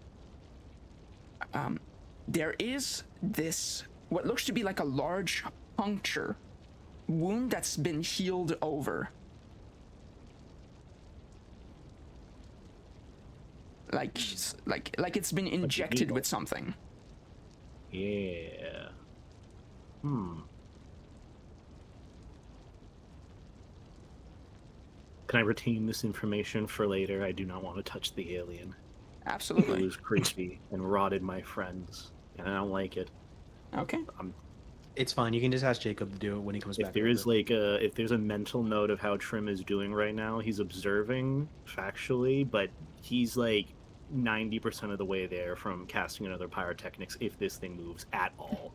there is this, what looks to be like a large puncture wound that's been healed over. Like it's been injected with something. Yeah. Can I retain this information for later? I do not want to touch the alien. Absolutely. It was creepy and rotted my friends, and I don't like it. Okay. It's fine. You can just ask Jacob to do it when he comes back. If there is if there's a mental note of how Trim is doing right now, he's observing factually, but he's like 90% of the way there from casting another pyrotechnics if this thing moves at all.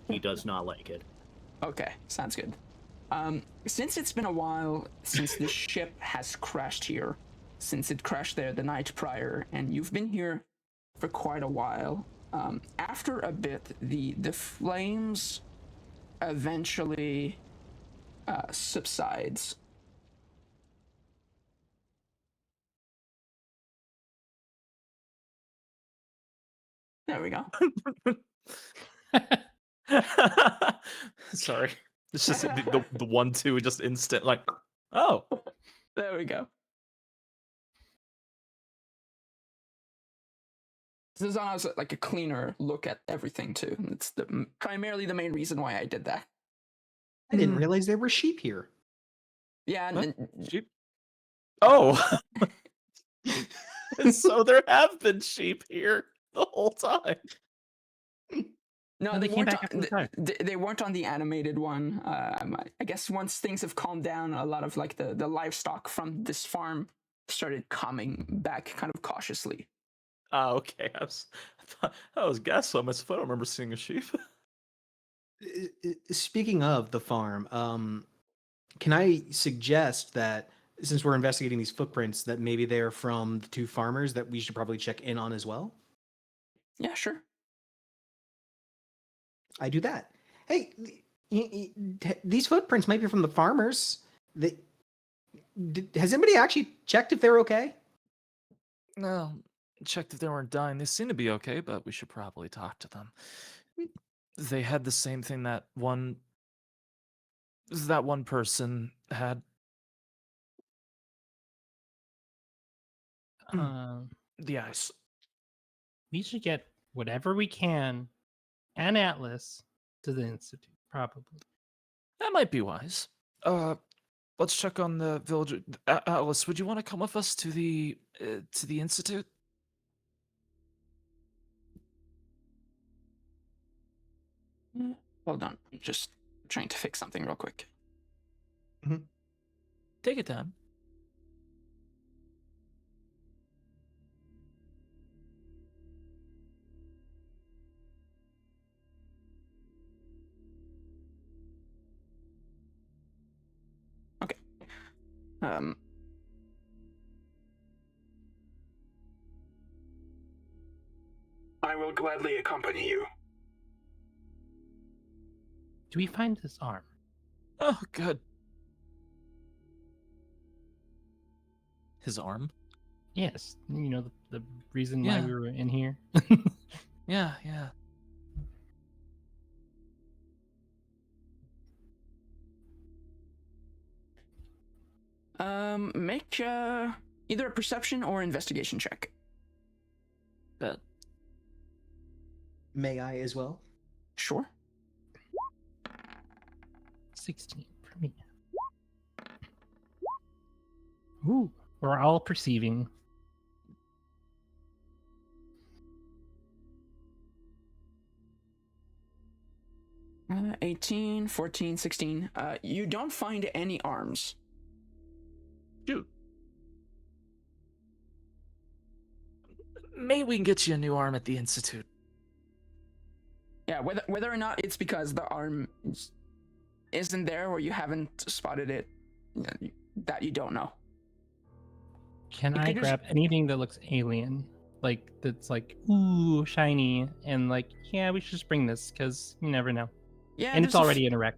He does not like it. Okay, sounds good. Since it's been a while since the ship has crashed here, since it crashed there the night prior, and you've been here for quite a while, after a bit, the flames eventually subsides. There we go. Sorry. It's just the 1-2 just instant like, oh. There we go. This is almost like a cleaner look at everything too. It's primarily the main reason why I did that. I didn't realize there were sheep here. Yeah, What? Sheep? Oh. So there have been sheep here the whole time. No, they came back after the fire. They weren't on the animated one. I guess once things have calmed down, a lot of like the livestock from this farm started coming back kind of cautiously. Oh, okay. I was guessing. I don't remember seeing a sheep. Speaking of the farm, can I suggest that since we're investigating these footprints, that maybe they're from the two farmers that we should probably check in on as well? Yeah, sure. I do that. Hey, these footprints might be from the farmers. Has anybody actually checked if they're okay? No, checked if they weren't dying. They seem to be okay, but we should probably talk to them. They had the same thing that one person had. The ice. We should get whatever we can and Atlas to the Institute, probably. That might be wise. Let's check on the villager. Alice, would you want to come with us to the institute? Hold on, I'm just trying to fix something real quick. Take it down. Okay. I will gladly accompany you. Do we find this arm? Oh, good. His arm? Yes. You know, the reason why Yeah. we were in here? Yeah. Make either a perception or investigation check. Bet. May I as well? Sure. 16 for me. Ooh, we're all perceiving. Uh, 18, 14, 16. You don't find any arms. Shoot. Maybe we can get you a new arm at the institute. Yeah, whether or not it's because the arm isn't there or you haven't spotted it, that you don't know. Can You I could just- grab anything that looks alien? Like, that's like, ooh, shiny, and like, yeah, we should just bring this, because you never know. Yeah, And it's there's a already in a wreck.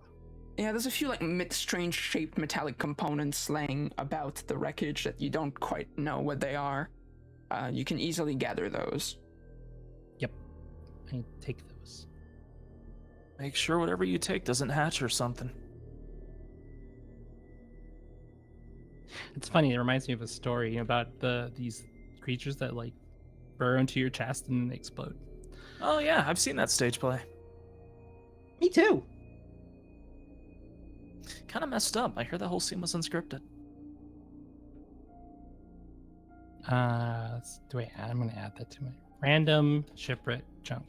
Yeah, there's a few like strange shaped metallic components laying about the wreckage that you don't quite know what they are. You can easily gather those. Yep. I take those. Make sure whatever you take doesn't hatch or something. It's funny, it reminds me of a story about these creatures that like burrow into your chest and explode. Oh yeah, I've seen that stage play. Me too. Kind of messed up. I heard that whole scene was unscripted. I'm gonna add that to my random shipwreck junk.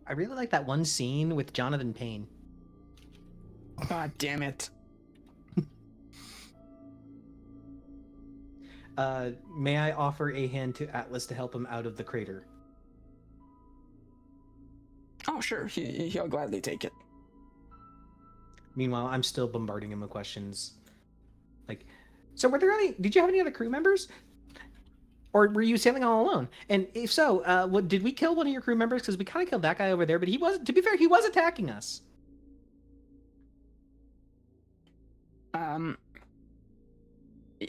I really like that one scene with Jonathan Payne. God damn it. May I offer a hand to Atlas to help him out of the crater? Oh, sure. He'll gladly take it. Meanwhile, I'm still bombarding him with questions. Like, so did you have any other crew members? Or were you sailing all alone? And if so, did we kill one of your crew members? Because we kind of killed that guy over there, but to be fair, he was attacking us.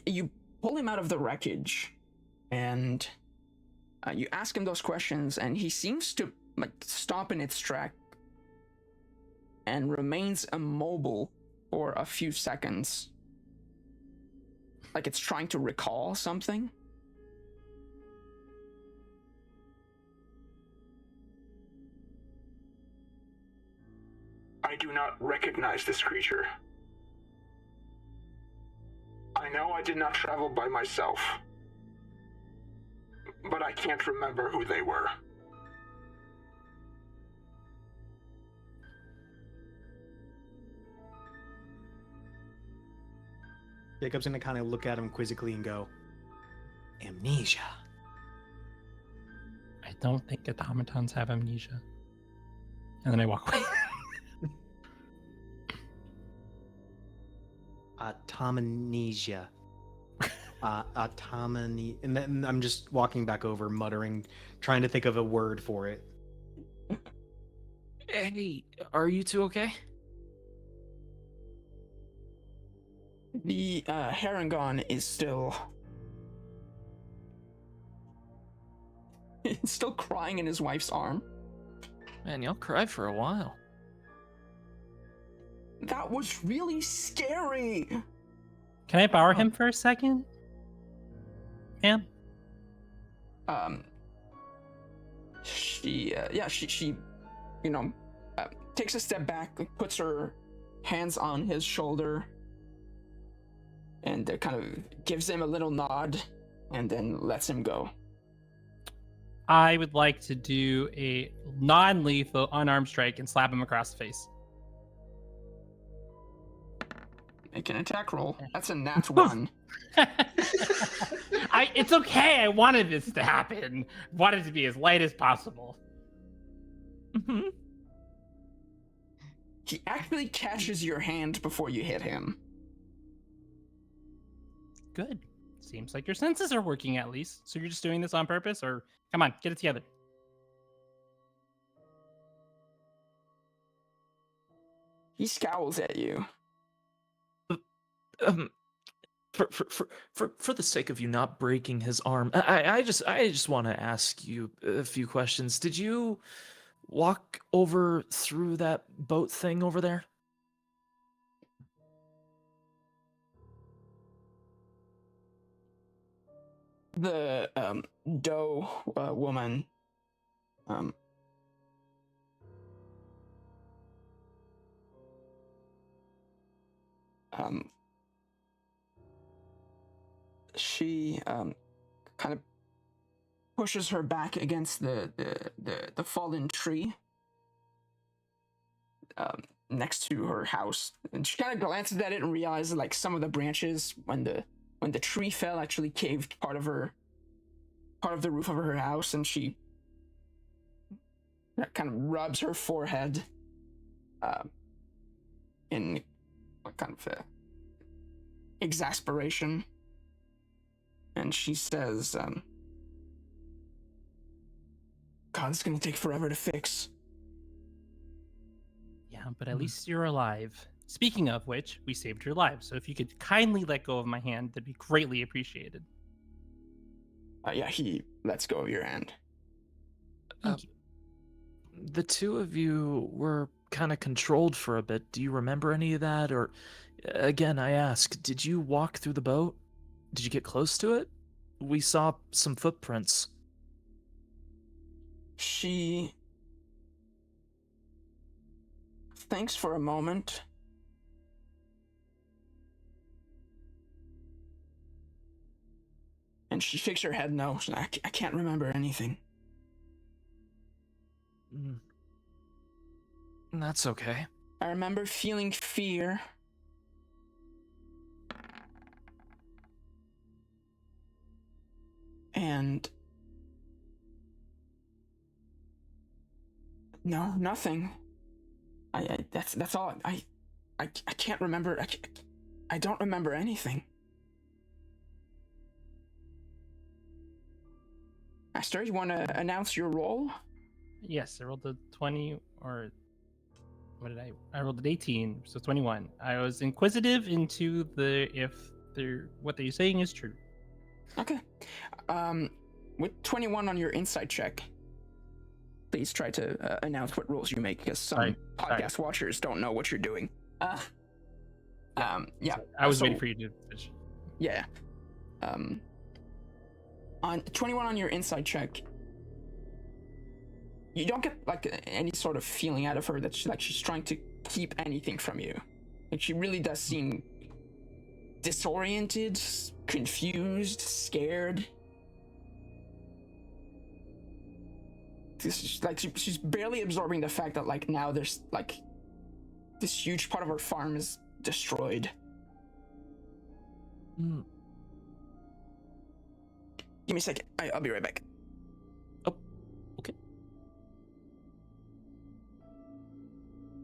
You pull him out of the wreckage, and you ask him those questions, and he seems to like stop in its track and remains immobile for a few seconds, like it's trying to recall something. I do not recognize this creature. I know I did not travel by myself, but I can't remember who they were. Jacob's gonna kind of look at him quizzically and go, amnesia. I don't think automatons have amnesia. And then I walk away. Automamnesia. And then I'm just walking back over, muttering, trying to think of a word for it. Hey, are you two okay? The Harangon is still still crying in his wife's arm. Man, y'all cried for a while. That was really scary. Can I borrow him for a second? Pam? She you know, takes a step back, like, puts her hands on his shoulder, and kind of gives him a little nod, and then lets him go. I would like to do a non-lethal unarmed strike and slap him across the face. Make an attack roll. That's a nat 1. It's okay. I wanted this to happen. Wanted it to be as light as possible. Mm-hmm. He actually catches your hand before you hit him. Good. Seems like your senses are working at least. So you're just doing this on purpose, or come on, get it together. He scowls at you. For the sake of you not breaking his arm, I just want to ask you a few questions. Did you walk over through that boat thing over there? The doe woman she kind of pushes her back against the fallen tree next to her house, and she kind of glances at it and realizes like some of the branches when the tree fell actually caved part of the roof of her house, and she kind of rubs her forehead in kind of exasperation, and she says, God, it's gonna take forever to fix. Yeah, but at least you're alive. Speaking of which, we saved your lives, so if you could kindly let go of my hand, that'd be greatly appreciated. Yeah, he lets go of your hand. Thank you. The two of you were kind of controlled for a bit. Do you remember any of that? Or, again, I ask, did you walk through the boat? Did you get close to it? We saw some footprints. She thinks for a moment. And she shakes her head no. I can't remember anything. That's okay. I remember feeling fear. And no, nothing. That's all. I can't remember. I don't remember anything. Aster, you want to announce your role? Yes, I rolled a 20, or what did I rolled an 18, so 21. I was inquisitive into what they're saying is true. Okay. With 21 on your insight check, please try to announce what rules you make, because some podcast watchers don't know what you're doing. Yeah. I was waiting for you to finish. Yeah. On 21 on your insight check, you don't get like any sort of feeling out of her that she's trying to keep anything from you. Like, she really does seem disoriented, confused, scared. She's barely absorbing the fact that like now there's like this huge part of her farm is destroyed. Give me a second. I'll be right back. Oh, okay.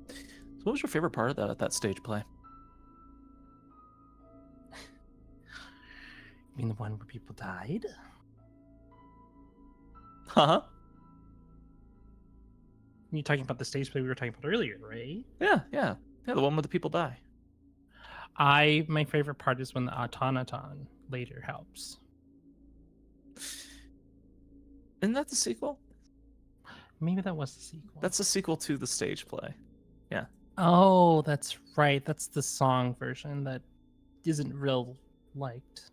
So what was your favorite part of that stage play? You mean the one where people died? Huh? You're talking about the stage play we were talking about earlier, right? Yeah, the one where the people die. My favorite part is when the automaton later helps. Isn't that the sequel? Maybe that was the sequel. That's the sequel to the stage play. Yeah. Oh, that's right. That's the song version that isn't real liked.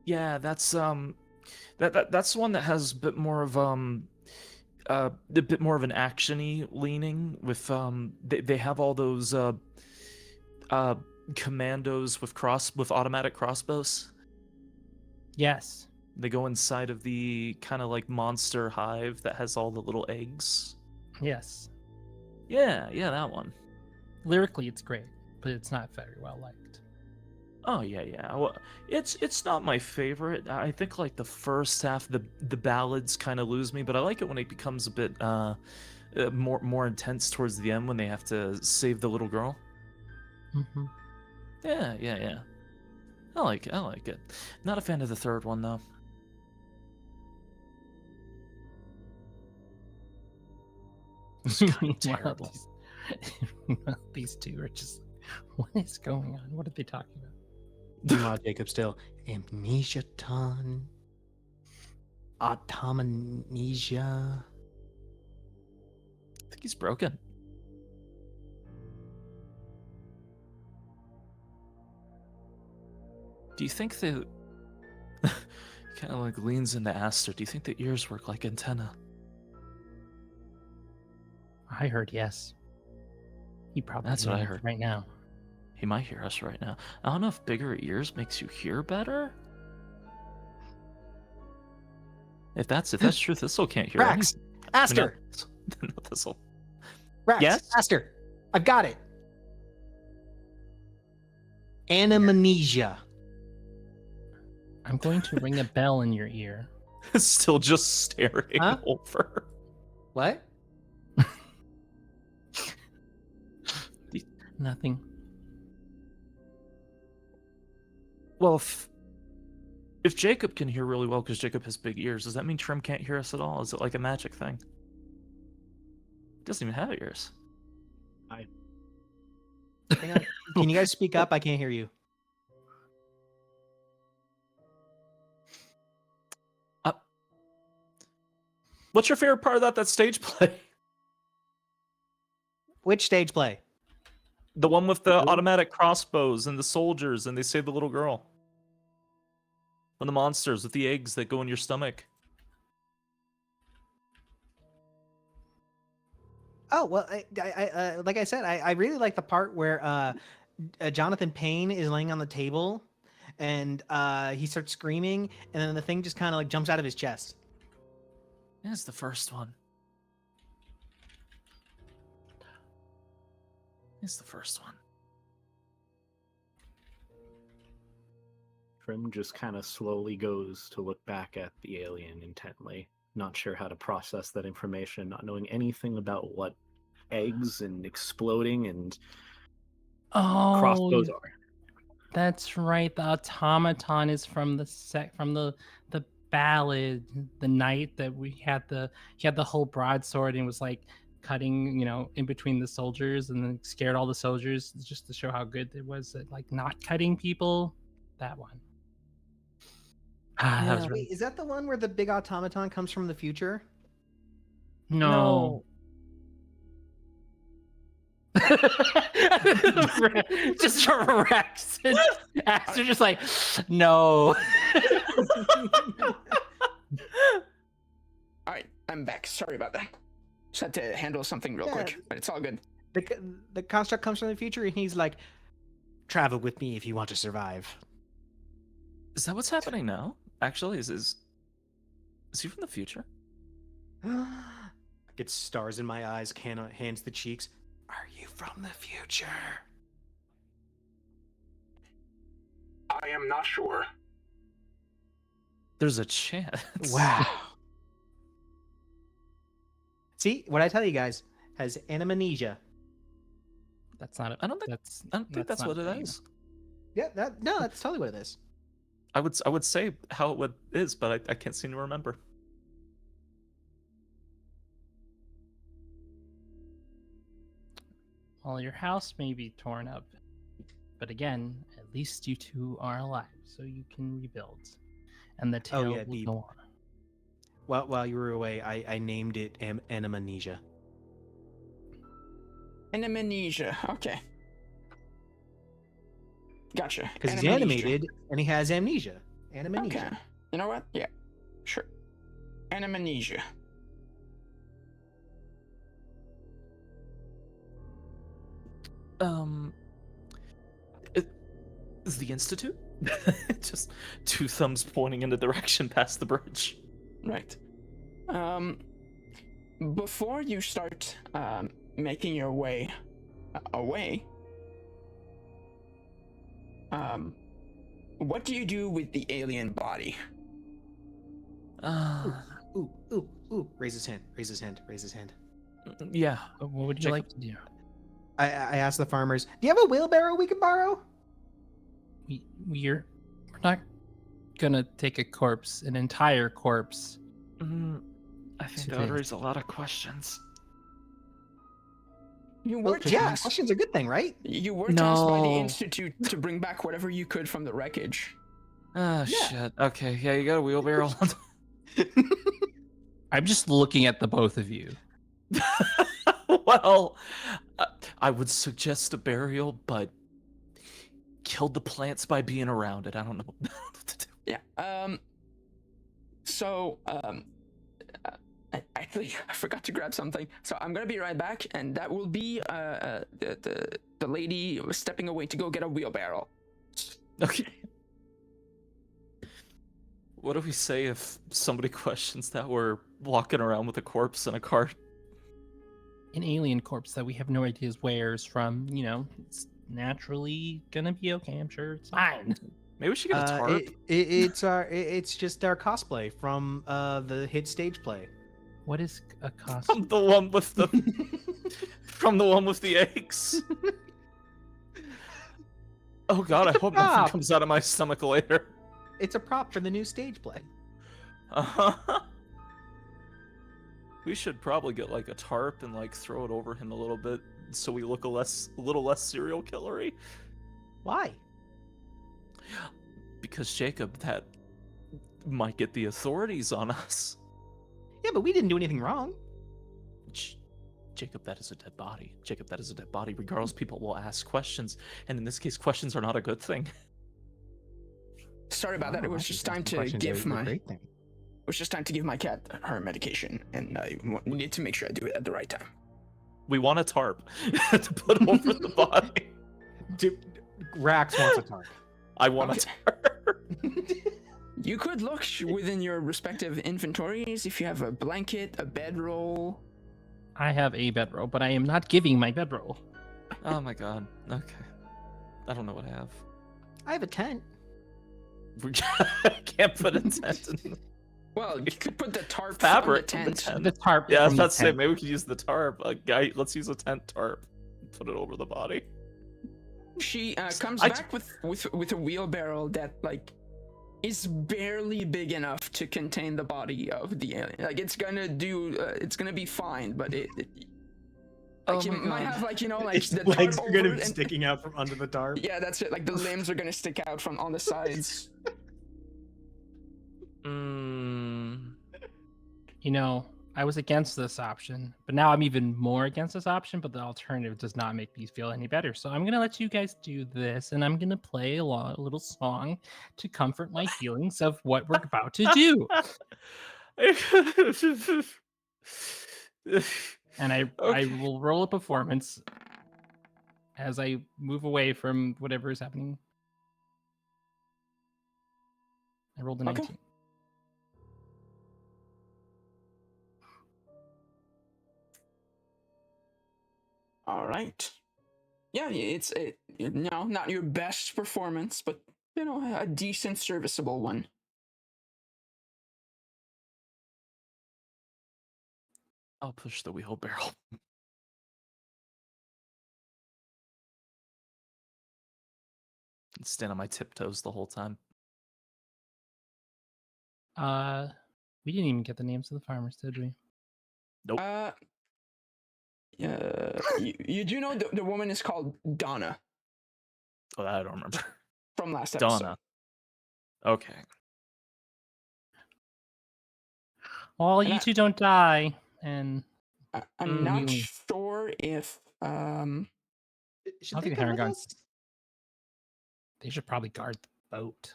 Yeah, that's that's one that has a bit more of a bit more of an actiony leaning with they have all those commandos with automatic crossbows. Yes. They go inside of the kind of like monster hive that has all the little eggs. Yes. Yeah, that one. Lyrically, it's great, but it's not very well liked. Oh yeah. Well, it's not my favorite. I think like the first half, the ballads kind of lose me, but I like it when it becomes a bit more intense towards the end when they have to save the little girl. Mm-hmm. Yeah. I like it. Not a fan of the third one though. It's kind of terrible. These two are just. What is going on? What are they talking about? Meanwhile, Jacob still amnesia ton, automnesia. I think he's broken. Do you think that kind of like leans into Aster? Do you think the ears work like antenna? I heard yes. He probably That's what I is heard. right now. He might hear us right now. I don't know if bigger ears makes you hear better. If that's true, Thistle can't hear Raks, anything. Aster, No, Thistle. Raks, Yes? Aster, I've got it. Animamnesia. I'm going to ring a bell in your ear. Still just staring Huh? over. What? Nothing. Well, if Jacob can hear really well because Jacob has big ears, does that mean Trim can't hear us at all? Is it like a magic thing? He doesn't even have ears. Hang on. Can you guys speak up? I can't hear you. What's your favorite part of that stage play? Which stage play? The one with the automatic crossbows and the soldiers, and they save the little girl. And the monsters with the eggs that go in your stomach. Oh well, I like I said, I really like the part where Jonathan Payne is laying on the table, and he starts screaming, and then the thing just kind of like jumps out of his chest. That's the first one. It's the first one. Trim just kind of slowly goes to look back at the alien intently, not sure how to process that information, not knowing anything about what eggs and exploding and crossbows are. That's right. The automaton is from the ballad, the night that he had the whole broadsword and was like cutting, in between the soldiers and then scared all the soldiers just to show how good it was at like not cutting people. That one. That was really... Wait, is that the one where the big automaton comes from the future? No. Just Raks and Aster just like, no. All right, I'm back. Sorry about that. Just had to handle something real quick, but it's all good. The construct comes from the future, and he's like, "Travel with me if you want to survive." Is that what's happening now? Actually, is he from the future? I get stars in my eyes, hands to the cheeks. Are you from the future? I am not sure. There's a chance. Wow. See, what I tell you guys has animamnesia. That's not it. I don't think that's what it is. Yeah, that's totally what it is. I would say how it is, but I can't seem to remember. Well, your house may be torn up, but again, at least you two are alive, so you can rebuild. And the tale will go on. Well, while you were away, I named it animamnesia. Animamnesia. Okay. Gotcha. Because he's Animamnesia. animated and he has amnesia. Animamnesia. Okay. You know what? Yeah. Sure. Animamnesia. It is the Institute? Just two thumbs pointing in the direction past the bridge. Right. Before you start making your way away, what do you do with the alien body? Ooh. Raise his hand. Yeah. What would you Jacob. like to do? I asked the farmers, do you have a wheelbarrow we can borrow? We're not gonna take a corpse, an entire corpse. I think To that would this. raise a lot of questions. You Well, were yeah, tasked. questions are a good thing, right? You were tasked by the No. Institute to bring back whatever you could from the wreckage. Oh, shit. Okay, yeah, you got a wheelbarrow. I'm just looking at the both of you. Well, I would suggest a burial, but killed the plants by being around it. I don't know what to do. Yeah. Actually, I forgot to grab something. So I'm gonna be right back, and that will be the lady stepping away to go get a wheelbarrow. Okay. What do we say if somebody questions that we're walking around with a corpse in a cart? An alien corpse that we have no idea where is from. You know, it's naturally gonna be okay. I'm sure it's fine. Maybe we should get a tarp. It's just our cosplay from the hit stage play. What is a cost? From the one with the from the one with the eggs. Oh god, I hope nothing Stop. comes out of my stomach later. It's a prop for the new stage play. We should probably get like a tarp and like throw it over him a little bit so we look a little less serial killery. Why? Because Jacob, that might get the authorities on us. Yeah, but we didn't do anything wrong. Jacob, that is a dead body. Jacob, that is a dead body. Regardless, people will ask questions, and in this case, questions are not a good thing. Sorry about that. It was just time to give my. It was just time to give my cat her medication, and I need to make sure I do it at the right time. We want a tarp to put over the body. Raks wants a tarp. I want a tarp. You could look within your respective inventories if you have a blanket, a bedroll. I have a bedroll, but I am not giving my bedroll. Oh my god. Okay. I don't know what I have. I have a tent. We can't put a tent in Well, you could put the tarp fabric on in the the tent. tent. The tarp. Yeah, I was from the about to say tent. maybe we could use the tarp. Guy, let's use a tent tarp. Put it over the body. She comes I- back with a wheelbarrow that like is barely big enough to contain the body of the alien. Like it's gonna do, it's gonna be fine, but it like Oh it my might God. have like like Its the legs tarp are gonna over be it and- sticking out from under the tarp. Yeah, that's it. Like the limbs are gonna stick out from on the sides. You know, I was against this option, but now I'm even more against this option, but the alternative does not make me feel any better. So I'm going to let you guys do this, and I'm going to play a little song to comfort my feelings of what we're about to do. And I Okay. will roll a performance as I move away from whatever is happening. I rolled a Okay. 19. All right. Yeah, it's not your best performance, but you know, a decent, serviceable one. I'll push the wheelbarrow. Stand on my tiptoes the whole time. We didn't even get the names of the farmers, did we? Nope. You do know the woman is called Donna Oh, that I don't remember. from last episode. Donna. Okay. Well, And you I- two don't die, and I'm not really. sure if Should I they think come the with Haragons- us? they should probably guard the boat.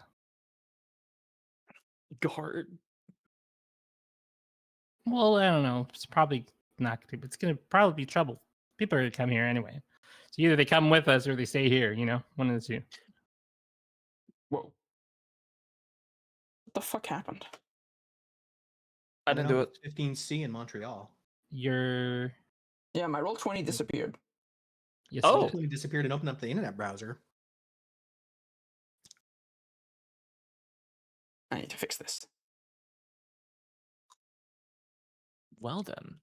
Guard. Well, I don't know. It's probably not going to. It's going to probably be trouble. People are going to come here anyway. So either they come with us or they stay here. You know, one of the two. Whoa. What the fuck happened? I didn't do it. 15C in Montreal. You're. Yeah, my roll 20 disappeared. Yes, Oh. it is. It disappeared and opened up the internet browser. I need to fix this. Well then.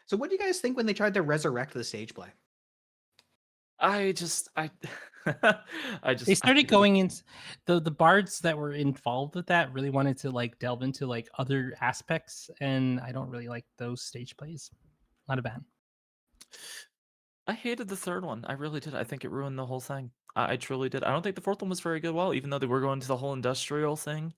So what do you guys think when they tried to resurrect the stage play? I just They started going in. The bards that were involved with that really wanted to like delve into like other aspects, and I don't really like those stage plays. Not a fan. I hated the third one. I really did. I think it ruined the whole thing. I truly did. I don't think the fourth one was very good. Well, even though they were going to the whole industrial thing.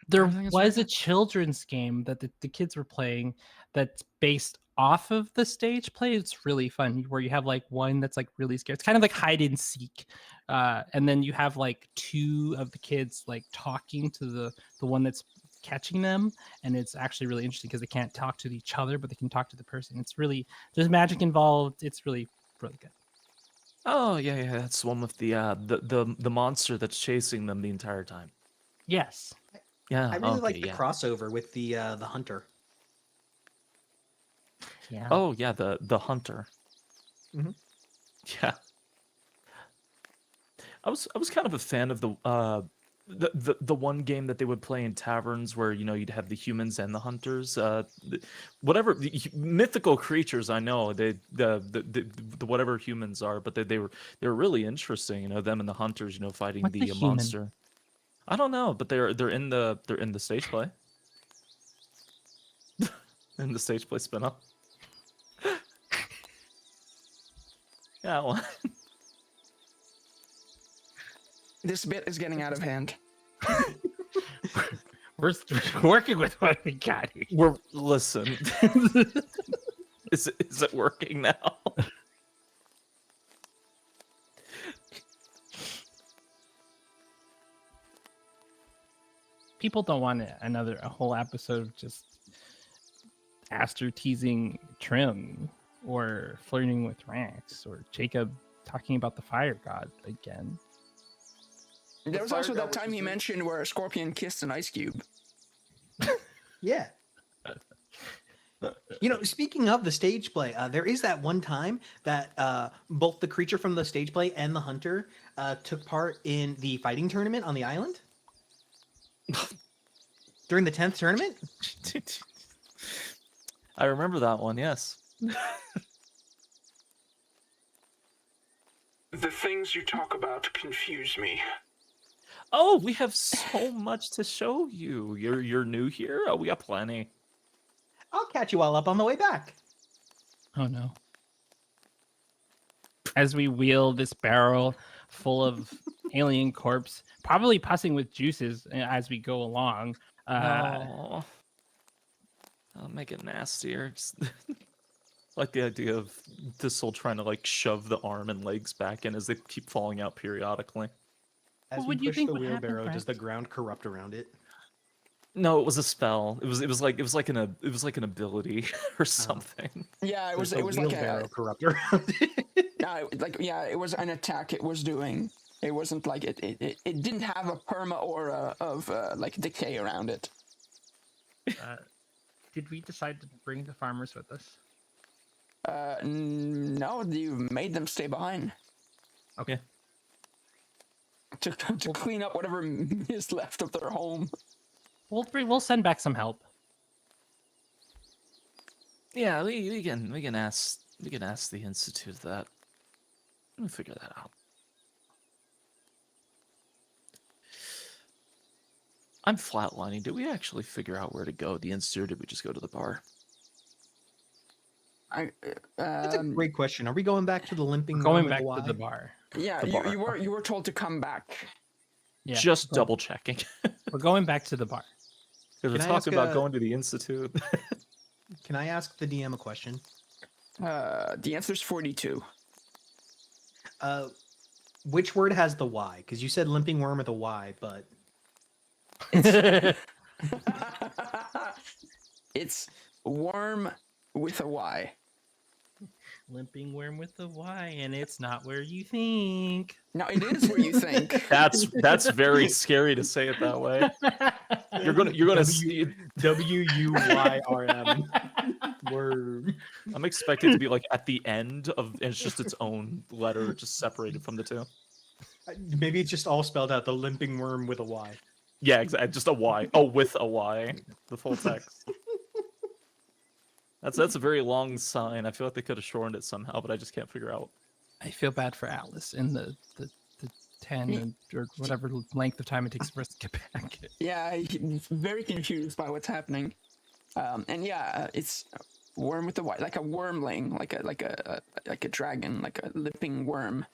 There Everything is was very a children's game that the kids were playing that's based off of the stage play. It's really fun where you have like one that's like really scared. It's kind of like hide and seek. And then you have like two of the kids like talking to the one that's catching them. And it's actually really interesting because they can't talk to each other, but they can talk to the person. It's really, there's magic involved. It's really, really good. Oh yeah, that's the one with the monster that's chasing them the entire time. Yes. Yeah, I really okay, like the yeah. crossover with the hunter. Yeah. Oh yeah, the hunter. Mhm. Yeah. I was kind of a fan of the one game that they would play in taverns where you'd have the humans and the hunters. Whatever mythical creatures I know, the whatever humans are, but they were really interesting. Them and the hunters, fighting What's the a human? monster. I don't know, but they're in the stage play. In the stage play spin-off. Yeah, well, This bit is getting out of hand. We're working with what we got here. listen. Is it working now? People don't want a whole episode of just Aster teasing Trim or flirting with Raks or Jacob talking about the fire god again. There was also that time he mentioned where a scorpion kissed an ice cube. Yeah. Speaking of the stage play, there is that one time that both the creature from the stage play and the hunter took part in the fighting tournament on the island. During the 10th tournament? I remember that one, yes. The things you talk about confuse me. Oh, we have so much to show you. You're new here? Oh, we got plenty. I'll catch you all up on the way back. Oh no. As we wheel this barrel full of alien corpse, probably pussing with juices as we go along. No. I'll make it nastier. Just like the idea of this soul trying to shove the arm and legs back in as they keep falling out periodically. As What we would you push think the would happen, wheelbarrow, does the Raks? ground corrupt around it? No, it was a spell. It was like an ability or something. Yeah, it was Does the like wheelbarrow a corrupt around it? it was an attack it was doing. It wasn't like it didn't have a perma aura of decay around it. Did we decide to bring the farmers with us? No, you made them stay behind Okay. to clean up whatever is left of their home. We'll send back some help. Yeah, we can ask the Institute that. We'll figure that out. I'm flatlining. Did we actually figure out where to go? The Institute, or did we just go to the bar? That's a great question. Are we going back to the limping? Going Gnome back with to the Y? bar. Yeah, The bar. you were told to come back. Yeah, Just we're double checking. We're going back to the bar. Because we're Can I ask talking about a- going to the Institute. Can I ask the DM a question? The answer's 42. which word has the Y? Because you said limping worm with a Y, but It's worm with a Y. Limping worm with the Y, and it's not where you think. Now it is where you think. That's very scary to say it that way. You're gonna see. WUYRM worm. I'm expecting it to be like at the end of, and it's just its own letter, just separated from the two. Maybe it's just all spelled out. The limping worm with a Y. Yeah, exactly. Just a Y. Oh, with a Y. The full text. That's a very long sign. I feel like they could have shortened it somehow, but I just can't figure out. I feel bad for Atlas in the 10 or whatever length of time it takes for us to get back. Yeah, I'm very confused by what's happening. And yeah, it's worm with a Y, like a wormling, like a dragon, like a limping worm.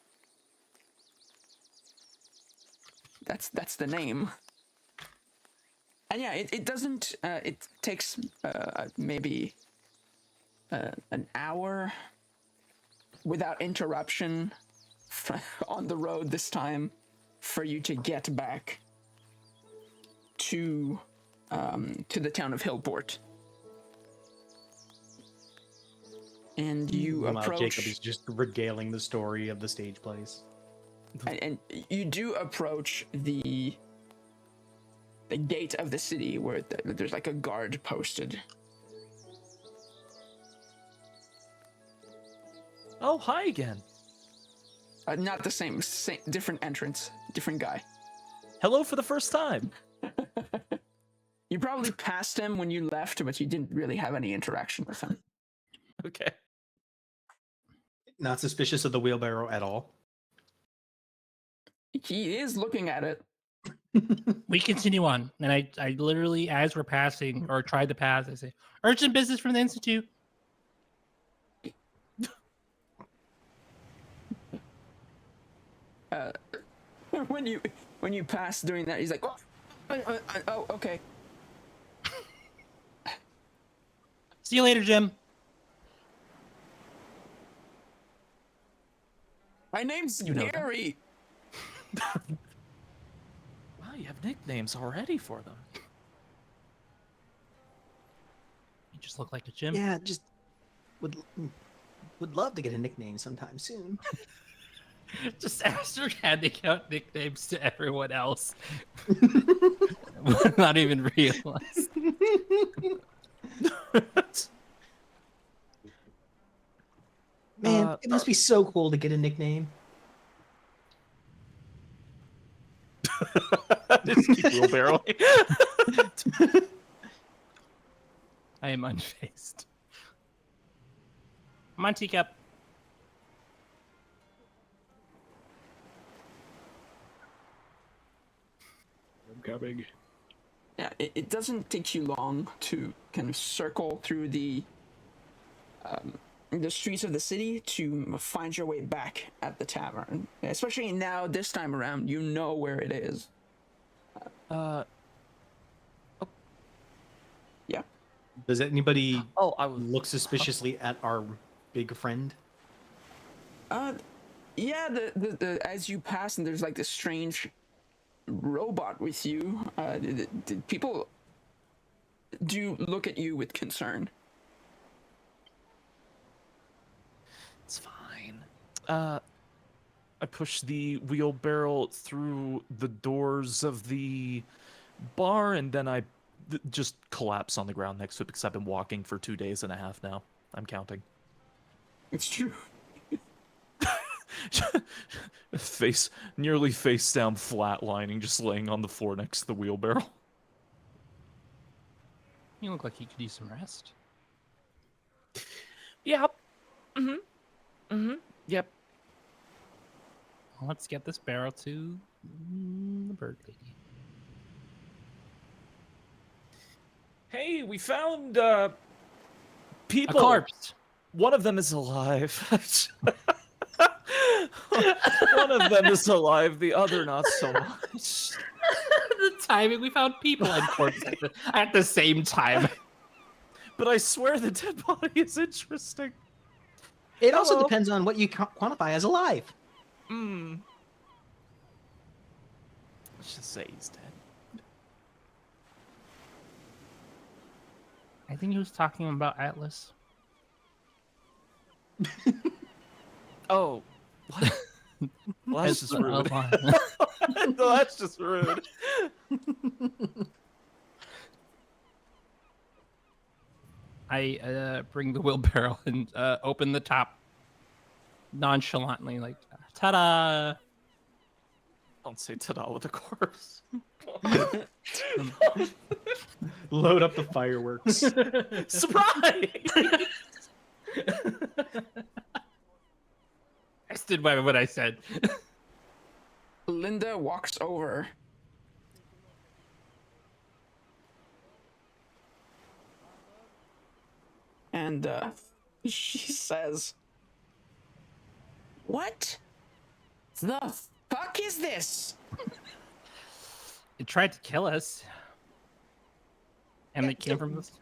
That's the name. And yeah, it doesn't. It takes maybe an hour without interruption on the road this time for you to get back to the town of Hillport. And you Meanwhile, approach. Jacob is just regaling the story of the stage plays. And you do approach the gate of the city where there's like a guard posted. Oh, hi again. Not the same, different entrance, different guy. Hello for the first time. You probably passed him when you left, but you didn't really have any interaction with him. Okay. Not suspicious of the wheelbarrow at all. He is looking at it. We continue on, and I literally, as we're passing or tried to pass, I say, "Urgent business from the Institute." When you pass during that, he's like, "Oh, okay." See you later, Jim. My name's You know that. Gary. Wow, you have nicknames already for them. You just look like a Jim. Yeah, just would love to get a nickname sometime soon. Just Aster handing out nicknames to everyone else. Not even realize. Man, it must be so cool to get a nickname. Just keep wheelbarrowing. I am unfazed. Come on, teacup. I'm coming. Yeah, it doesn't take you long to kind of circle through the streets of the city to find your way back at the tavern. Especially now, this time around, you know where it is. Yeah. Does anybody Oh, I was. look suspiciously at our big friend? Yeah, the as you pass and there's like this strange robot with you, the people do look at you with concern. It's fine. I push the wheelbarrow through the doors of the bar, and then I just collapse on the ground next to it because I've been walking for 2 days and a half now. I'm counting. It's true. Nearly face down, flatlining, just laying on the floor next to the wheelbarrow. You look like you could use some rest. Yep. Yep. Well, let's get this barrel to the bird lady. Hey, we found people. A corpse. One of them is alive. One of them is alive, the other not so much. The timing, we found people and corpse at the same time. But I swear the dead body is interesting. It also Hello. depends on what you quantify as alive. Let's just say he's dead. I think he was talking about Atlas. Oh, what? Well, that's just rude. No, that's just rude. I bring the wheelbarrow and open the top nonchalantly, like, ta-da! Don't say ta-da with a corpse. Load up the fireworks. Surprise! I stood by what I said. Linda walks over. And she says, "What the fuck is this?" It tried to kill us. And Yeah, they came from this.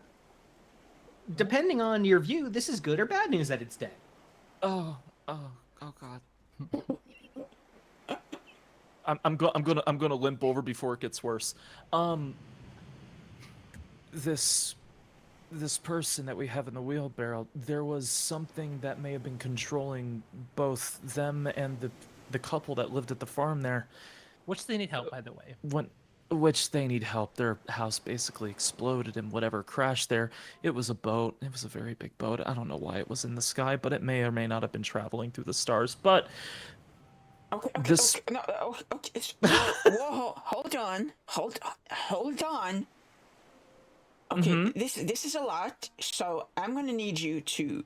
Depending on your view, this is good or bad news that it's dead. Oh God. I'm gonna limp over before it gets worse. This person that we have in the wheelbarrow, there was something that may have been controlling both them and the couple that lived at the farm there. Which they need help, by the way. Which they need help. Their house basically exploded and whatever crashed there. It was a boat. It was a very big boat. I don't know why it was in the sky, but it may or may not have been traveling through the stars. But Okay, this... okay, no, okay. Whoa, hold on. Okay, this is a lot, so I'm gonna need you to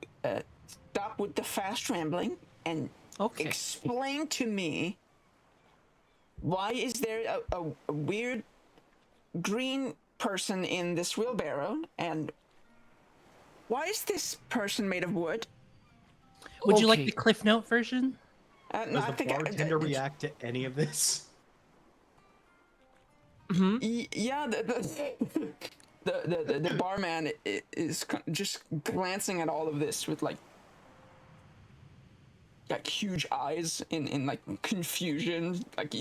stop with the fast rambling and explain to me why is there a weird green person in this wheelbarrow, and why is this person made of wood? Would you like the Cliff Note version? No, Does I the think bartender react to any of this? Yeah, the barman is just glancing at all of this with like huge eyes in like confusion. Like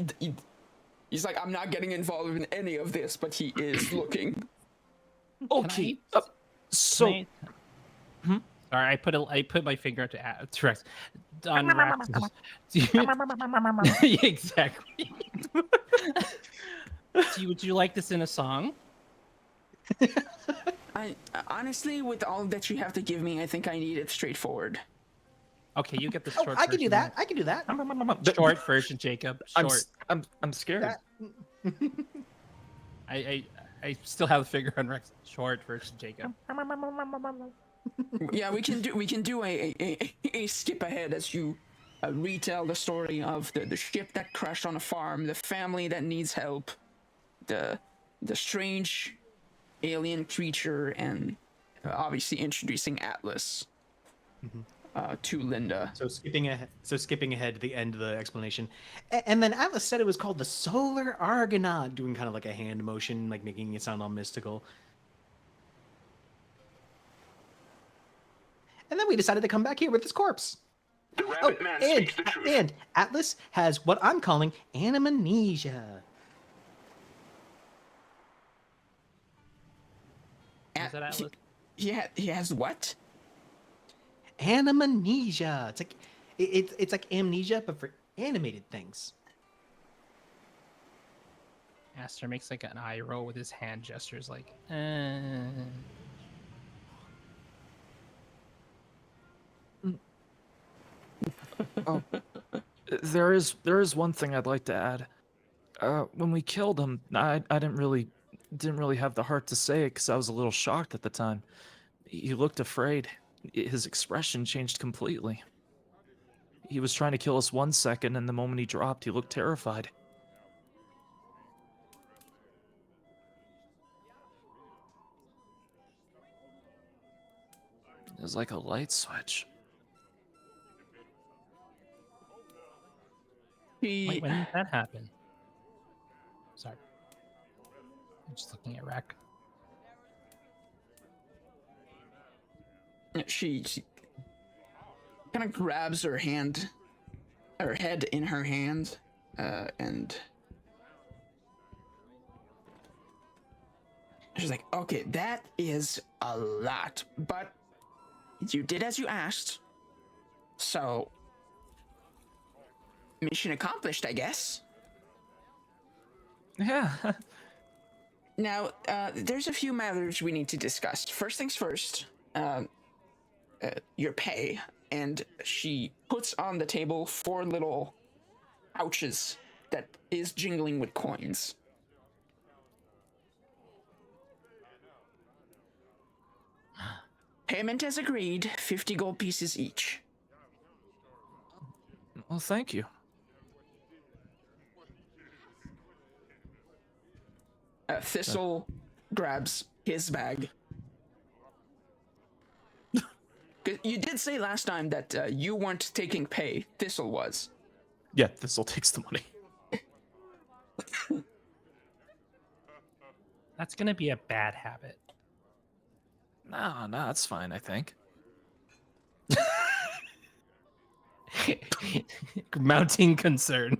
he's like, I'm not getting involved in any of this, but he is looking. Okay. Sorry, I put my finger to Rex. On Rex. Exactly. Would you like this in a song? I honestly, with all that you have to give me, I think I need it straightforward. Okay, you get the short version. I can do that. I can do that. Short version, Jacob. Short. I'm scared. I still have the finger on Rex. Short version, Jacob. Yeah, we can do a skip ahead as you retell the story of the ship that crashed on a farm, the family that needs help, the strange alien creature, and obviously introducing Atlas to Linda. So skipping ahead to the end of the explanation, and then Atlas said it was called the Solar Argonaut, doing kind of like a hand motion, like making it sound all mystical. And then we decided to come back here with this corpse. The rabbit man speaks the truth. And Atlas has what I'm calling animamnesia. Is that Atlas? He has what? Animamnesia. It's like it's like amnesia, but for animated things. Aster makes like an eye roll with his hand gestures, like. Oh, there is one thing I'd like to add. When we killed him, I didn't really have the heart to say it because I was a little shocked at the time. He looked afraid. His expression changed completely. He was trying to kill us 1 second, and the moment he dropped, he looked terrified. It was like a light switch. Wait, when did that happen? Sorry. I'm just looking at Rack. She kind of grabs her head in her hand, and She's like, okay, that is a lot, but you did as you asked. So, mission accomplished, I guess. Yeah. Now, there's a few matters we need to discuss. First things first, your pay. And she puts on the table 4 little pouches that is jingling with coins. Payment as agreed, 50 gold pieces each. Well, thank you. Thistle grabs his bag. You did say last time that you weren't taking pay. Thistle was. Yeah, this'll takes the money. That's gonna be a bad habit. No, that's fine, I think. Mounting concern.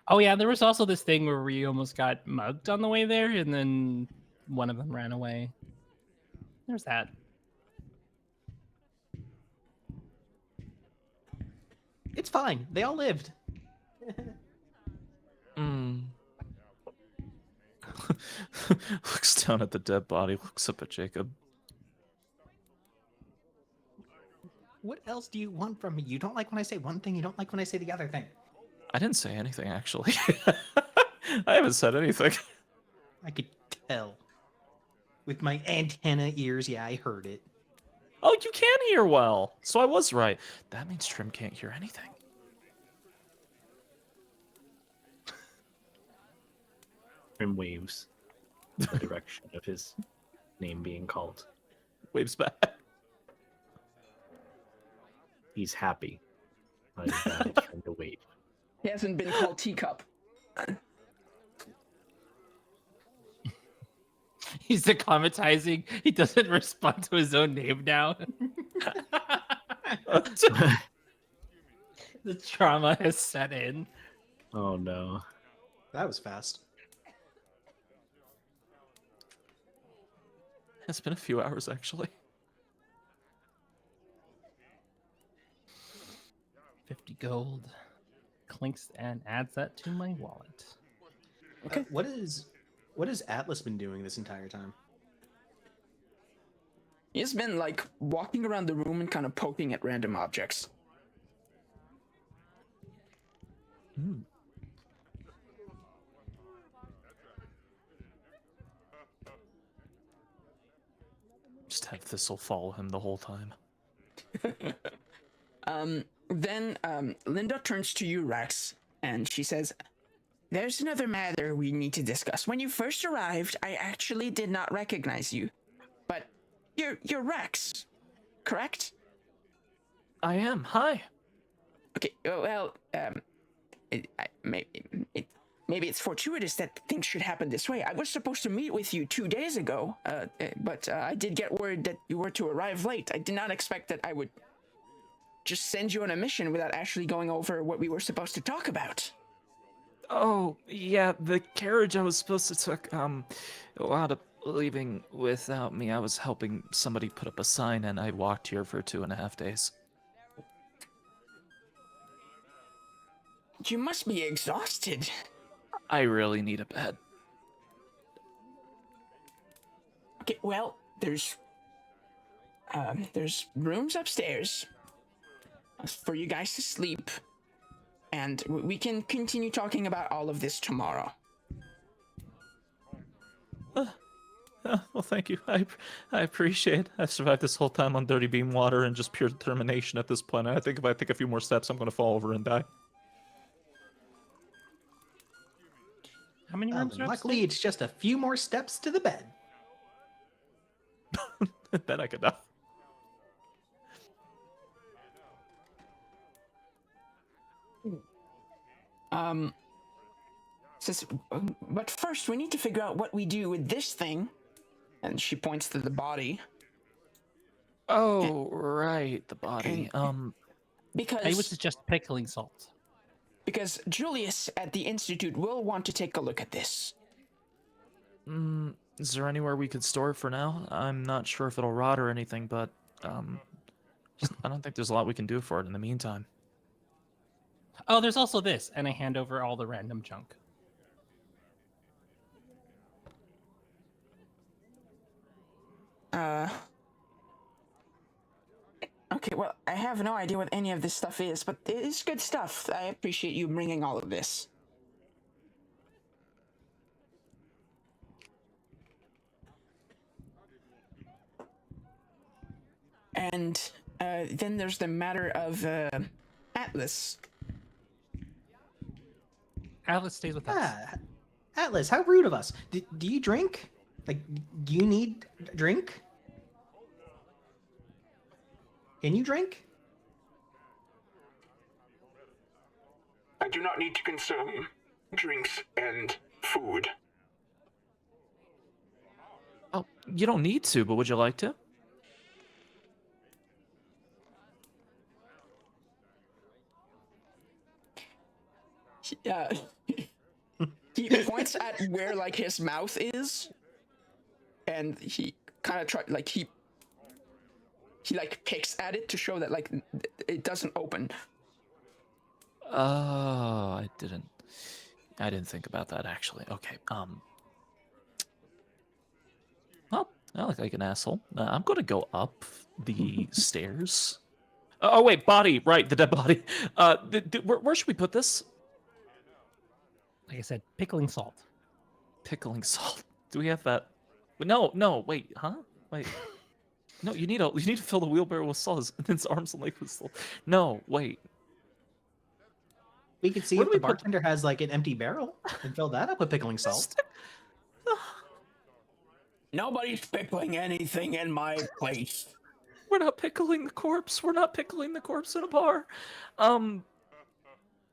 Oh yeah, there was also this thing where we almost got mugged on the way there, and then one of them ran away. There's that. It's fine. They all lived. Looks down at the dead body, looks up at Jacob. What else do you want from me? You don't like when I say one thing, you don't like when I say the other thing. I didn't say anything, actually. I haven't said anything. I could tell. With my antenna ears, yeah, I heard it. Oh, you can hear well. So I was right. That means Trim can't hear anything. Trim waves in the direction of his name being called. Waves back. He's happy. But his dad is trying to wait. He hasn't been called Teacup. He's acclimatizing. He doesn't respond to his own name now. The trauma has set in. Oh no. That was fast. It's been a few hours, actually. 50 gold. Clinks and adds that to my wallet. Okay. What has Atlas been doing this entire time? He's been like walking around the room and kind of poking at random objects. Just have Thistle follow him the whole time. Then Linda turns to you, Raks, and she says, "There's another matter we need to discuss. When you first arrived, I actually did not recognize you, but you're Raks, correct?" I am. Hi. Okay. Well, maybe it's fortuitous that things should happen this way. I was supposed to meet with you 2 days ago, but I did get word that you were to arrive late. I did not expect that I would just send you on a mission without actually going over what we were supposed to talk about. Oh, yeah, the carriage I was supposed to took, wound up leaving without me. I was helping somebody put up a sign, and I walked here for 2.5 days. You must be exhausted. I really need a bed. Okay, well, there's rooms upstairs for you guys to sleep, and we can continue talking about all of this tomorrow. Well, thank you. I appreciate it. I've survived this whole time on dirty beam water and just pure determination at this point. I think if I take a few more steps, I'm going to fall over and die. How many rooms are Luckily, it's just a few more steps to the bed. Then I could die. Says, but first we need to figure out what we do with this thing. And she points to the body. Oh, right, the body. Because I was just pickling salt. because Julius at the Institute will want to take a look at this. Is there anywhere we could store it for now? I'm not sure if it'll rot or anything, but I don't think there's a lot we can do for it in the meantime. Oh, there's also this, and I hand over all the random junk. Okay, well, I have no idea what any of this stuff is, but it is good stuff. I appreciate you bringing all of this. And then there's the matter of Atlas. Atlas stays with us. Yeah. Atlas, how rude of us. Do you drink? Like, do you need a drink? Can you drink? I do not need to consume drinks and food. Oh, you don't need to, but would you like to? He points at where like his mouth is, and he kind of he like picks at it to show that like it doesn't open. Oh, I didn't think about that actually. Okay. Well, I look like an asshole. I'm gonna go up the stairs. Oh wait, body. Right, the dead body. Where should we put this? Like I said, pickling salt. Pickling salt. Do we have that? No. Wait, huh? Wait. No, you need to fill the wheelbarrow with salt. And its arms and legs with salt. No, wait. We could see Where if do the we put- bartender has like an empty barrel and fill that up with pickling salt. Nobody's pickling anything in my place. We're not pickling the corpse. We're not pickling the corpse in a bar. You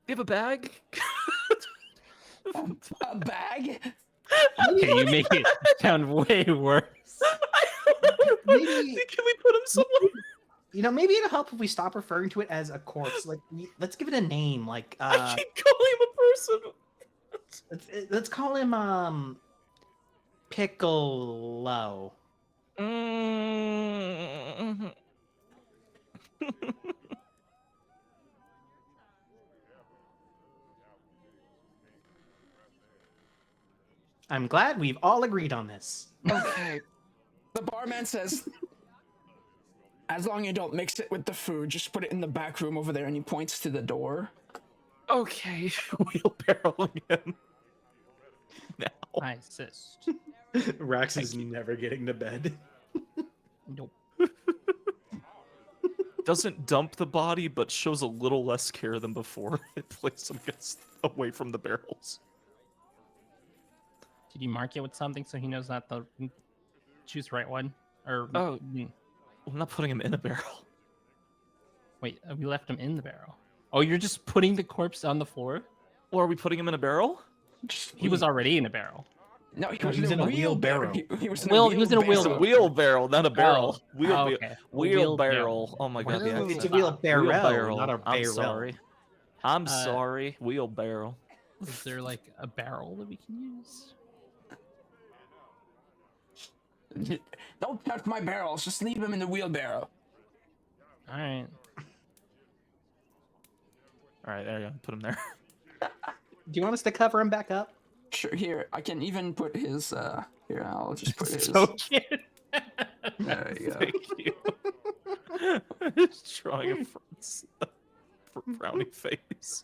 have a bag? A bag? Okay, you make it sound way worse. Maybe, Can we put him somewhere? maybe it'll help if we stop referring to it as a corpse. Like, let's give it a name. Like, I keep calling him a person. let's call him Piccolo. Mm. I'm glad we've all agreed on this. Okay. The barman says, as long as you don't mix it with the food, just put it in the back room over there, and he points to the door. Okay, wheelbarrowing him. Now. I insist. Raks is never getting to bed. Nope. Doesn't dump the body, but shows a little less care than before. It places him away from the barrels. Did you mark it with something so he knows not to choose the right one? Or I'm not putting him in a barrel. wait, we left him in the barrel. Oh, you're just putting the corpse on the floor? Or are we putting him in a barrel? He was already in a barrel. No, he No, was he was in a wheelbarrow. He was in Well, a he was in a wheelbarrow. It's a wheelbarrow, not a barrel. Okay. Wheelbarrow. Oh my god, Why yeah. is It's a wheelbarrow, Wheelbarrow. not a I'm barrel. sorry. I'm sorry. Wheelbarrow. Is there like a barrel that we can use? Don't touch my barrels. Just leave him in the wheelbarrow. All right. All right, there you go. Put him there. Do you want us to cover him back up? Sure, here, I can even put his, here, I'll just put his, So cute. there you go. Thank you. Just drawing a frowny face.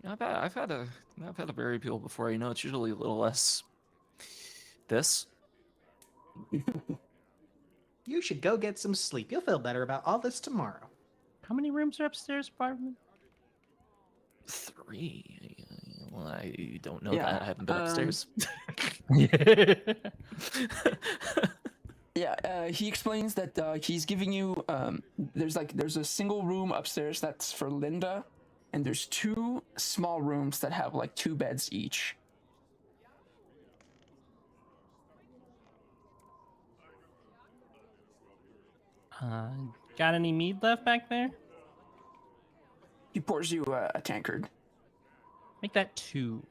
I've had a berry peel before. It's usually a little less. This. You should go get some sleep. You'll feel better about all this tomorrow. How many rooms are upstairs, apartment? 3. Well, I don't know Yeah, that. I haven't been upstairs. Yeah, he explains that he's giving you there's a single room upstairs that's for Linda, and there's 2 small rooms that have like 2 beds each. Got any mead left back there? He pours you a tankard. Make that 2.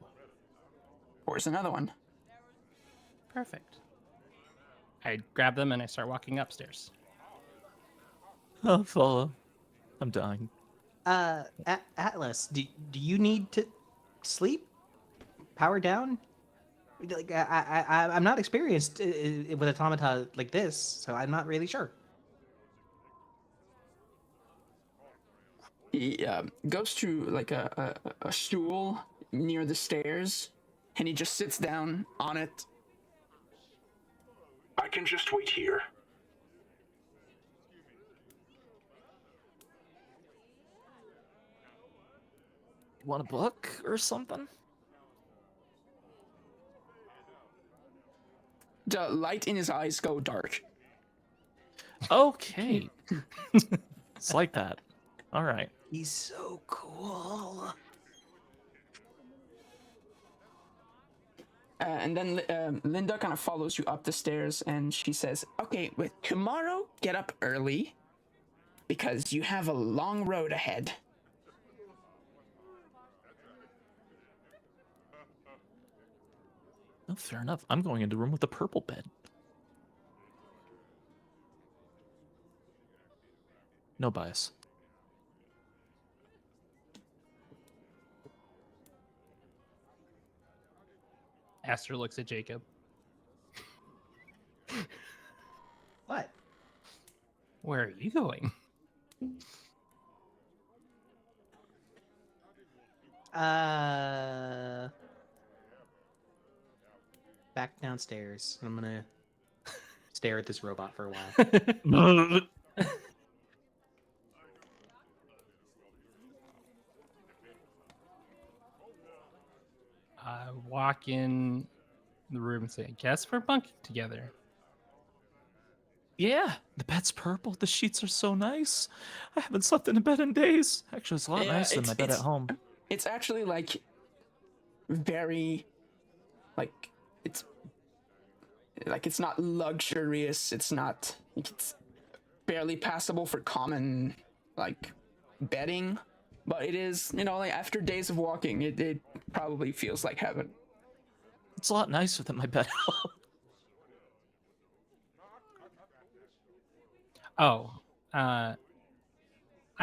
Pours another one. Perfect. I grab them and I start walking upstairs. Oh, follow. I'm dying. Atlas, do you need to sleep? Power down? Like I'm not experienced with automata like this, so I'm not really sure. He goes to like a stool near the stairs, and he just sits down on it. I can just wait here. You want a book or something? The light in his eyes go dark. Okay. It's like that. All right. He's so cool. And then Linda kind of follows you up the stairs, and she says, "Okay, but tomorrow get up early, because you have a long road ahead." Oh, fair enough. I'm going into a room with a purple bed. No bias. Aster looks at Jacob. What? Where are you going? Back downstairs. I'm gonna stare at this robot for a while. I walk in the room and say, I guess we're bunking together. Yeah, the bed's purple. The sheets are so nice. I haven't slept in a bed in days. Actually, it's a lot Yeah, nicer than my bed at home. It's actually like very, like it's not luxurious. It's not. It's barely passable for common like bedding, but it is. Like after days of walking, it probably feels like heaven. It's a lot nicer than my bed at home. Oh, I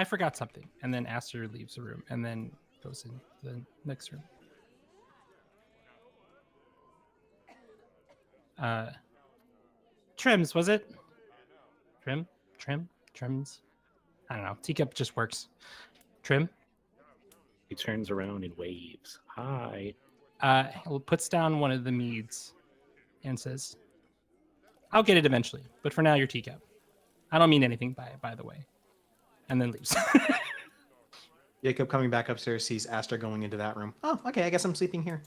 forgot something. And then Aster leaves the room and then goes in the next room. Trims, was it? Trims? I don't know. Teacup just works. Trim? He turns around and waves. Hi. Puts down one of the meads and says, I'll get it eventually, but for now, your teacup. I don't mean anything by it, by the way. And then leaves. Jacob coming back upstairs sees Aster going into that room. Oh, okay, I guess I'm sleeping here.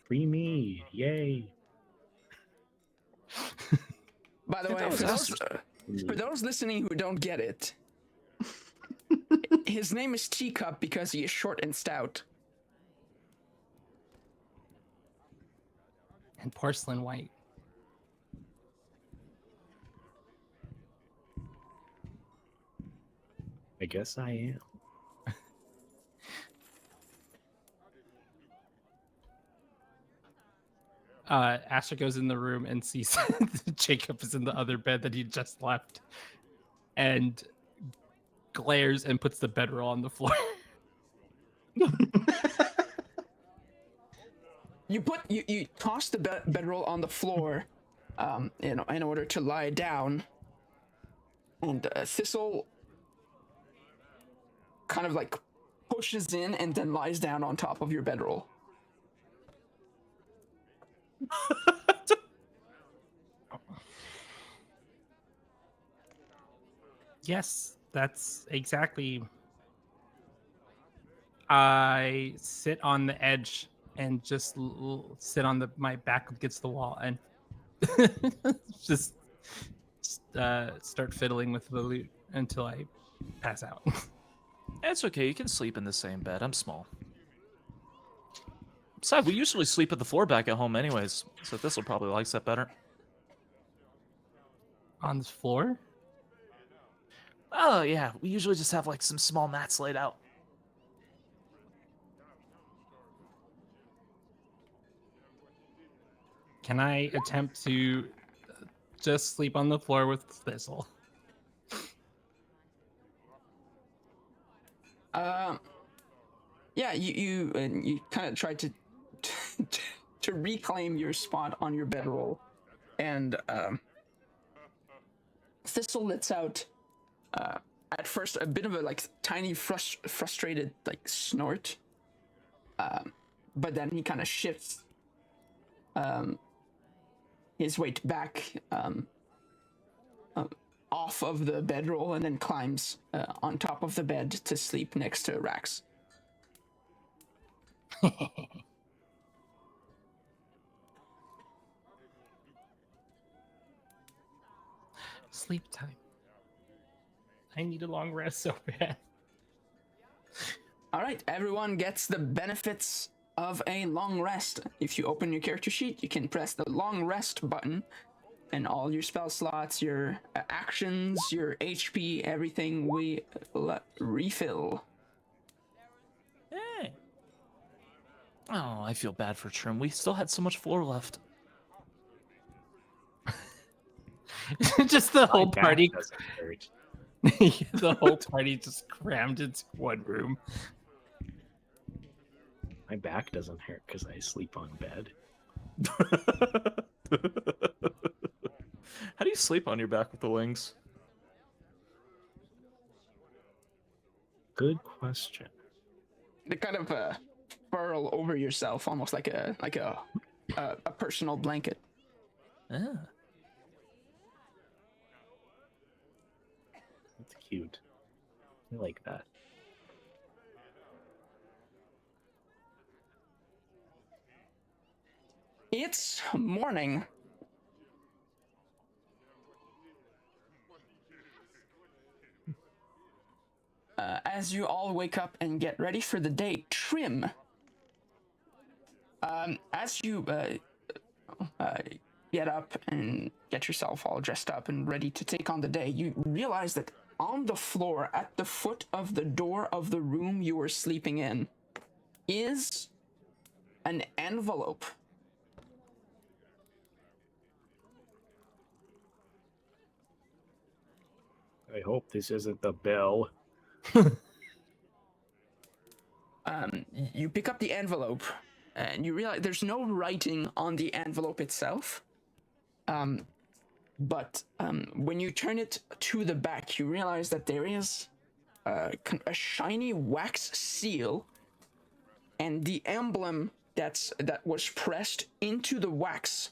Free me. Yay. By the way, for those listening who don't get it, his name is Teacup because he is short and stout. And porcelain white. I guess I am. Aster goes in the room and sees Jacob is in the other bed that he just left, and glares and puts the bedroll on the floor. You toss the bedroll on the floor, in order to lie down, and Thistle kind of like pushes in and then lies down on top of your bedroll. Yes, that's exactly. I sit on the edge and just sit on my back against the wall and just start fiddling with the lute until I pass out. It's okay. You can sleep in the same bed. I'm small. Besides, we usually sleep at the floor back at home anyways, so this will probably likes that better. On the floor? Oh yeah, we usually just have like some small mats laid out. Can I attempt to just sleep on the floor with Thistle? Yeah, you kind of try to to reclaim your spot on your bedroll, and Thistle lets out at first a bit of a like tiny frustrated like snort, but then he kind of shifts his weight back off of the bedroll and then climbs on top of the bed to sleep next to Raks. Sleep time. I need a long rest so bad. All right, everyone gets the benefits of a long rest. If you open your character sheet, you can press the long rest button, and all your spell slots, your actions, your HP, everything will refill. Hey. Oh, I feel bad for Trim. We still had so much floor left. Just the whole My back party. doesn't hurt. The whole party just crammed into one room. My back doesn't hurt because I sleep on bed. How do you sleep on your back with the wings? Good question. They kind of furl over yourself, almost like a personal blanket. Yeah. That's cute. I like that. It's morning. As you all wake up and get ready for the day, Trim. As you get up and get yourself all dressed up and ready to take on the day, you realize that on the floor at the foot of the door of the room you were sleeping in is an envelope. I hope this isn't the bill. You pick up the envelope and you realize there's no writing on the envelope itself. But when you turn it to the back, you realize that there is a shiny wax seal, and the emblem that was pressed into the wax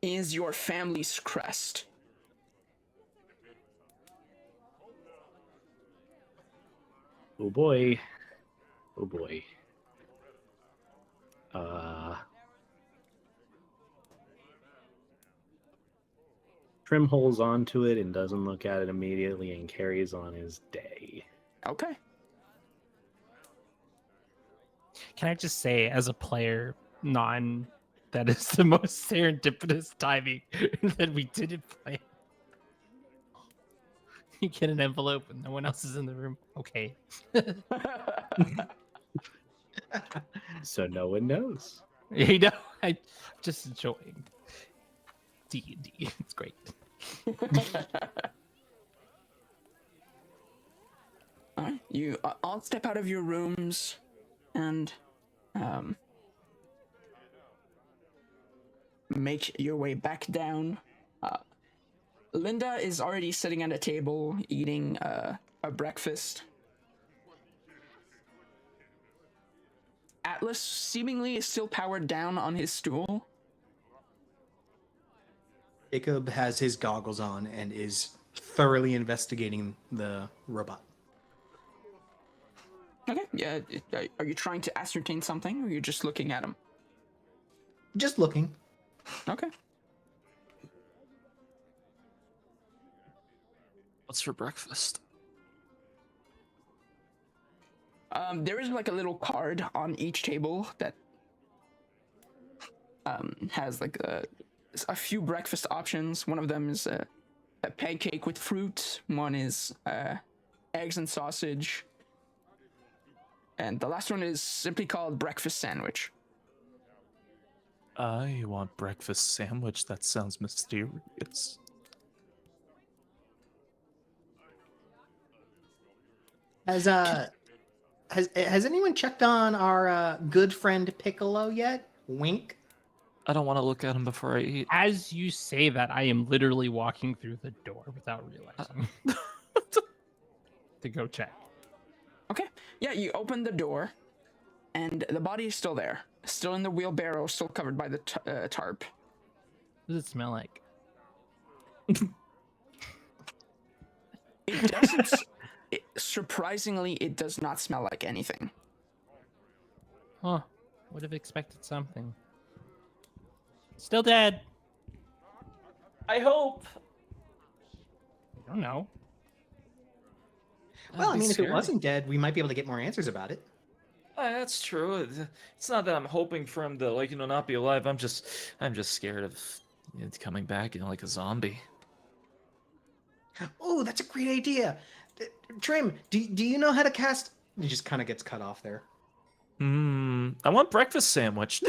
is your family's crest. Oh boy. Oh boy. Trim holds onto it and doesn't look at it immediately and carries on his day. Okay. Can I just say, as a player, that is the most serendipitous timing that we didn't play. You get an envelope and no one else is in the room. Okay. So no one knows. You know, I'm just enjoying D&D. It's great. All right, you all step out of your rooms and make your way back down. Linda is already sitting at a table eating a breakfast. Atlas seemingly is still powered down on his stool. Jacob has his goggles on and is thoroughly investigating the robot. Okay, yeah. Are you trying to ascertain something, or are you just looking at him? Just looking. Okay. What's for breakfast? There is like a little card on each table that has like a few breakfast options. One of them is a pancake with fruit. One is eggs and sausage. And the last one is simply called breakfast sandwich. I want breakfast sandwich. That sounds mysterious. Has anyone checked on our good friend Piccolo yet? Wink. I don't want to look at him before I eat. As you say that, I am literally walking through the door without realizing to go check. Okay. Yeah, you open the door, and the body is still there. Still in the wheelbarrow, still covered by the tarp. What does it smell like? It doesn't... surprisingly, it does not smell like anything. Huh. Would have expected something. Still dead. I hope. I don't know. Well, I That'd be mean, if it scary. wasn't dead, we might be able to get more answers about it. That's true. It's not that I'm hoping for him to, like, not be alive. I'm just scared of it coming back, like a zombie. Oh, that's a great idea. Trim, do you know how to cast? He just kind of gets cut off there. I want breakfast sandwich.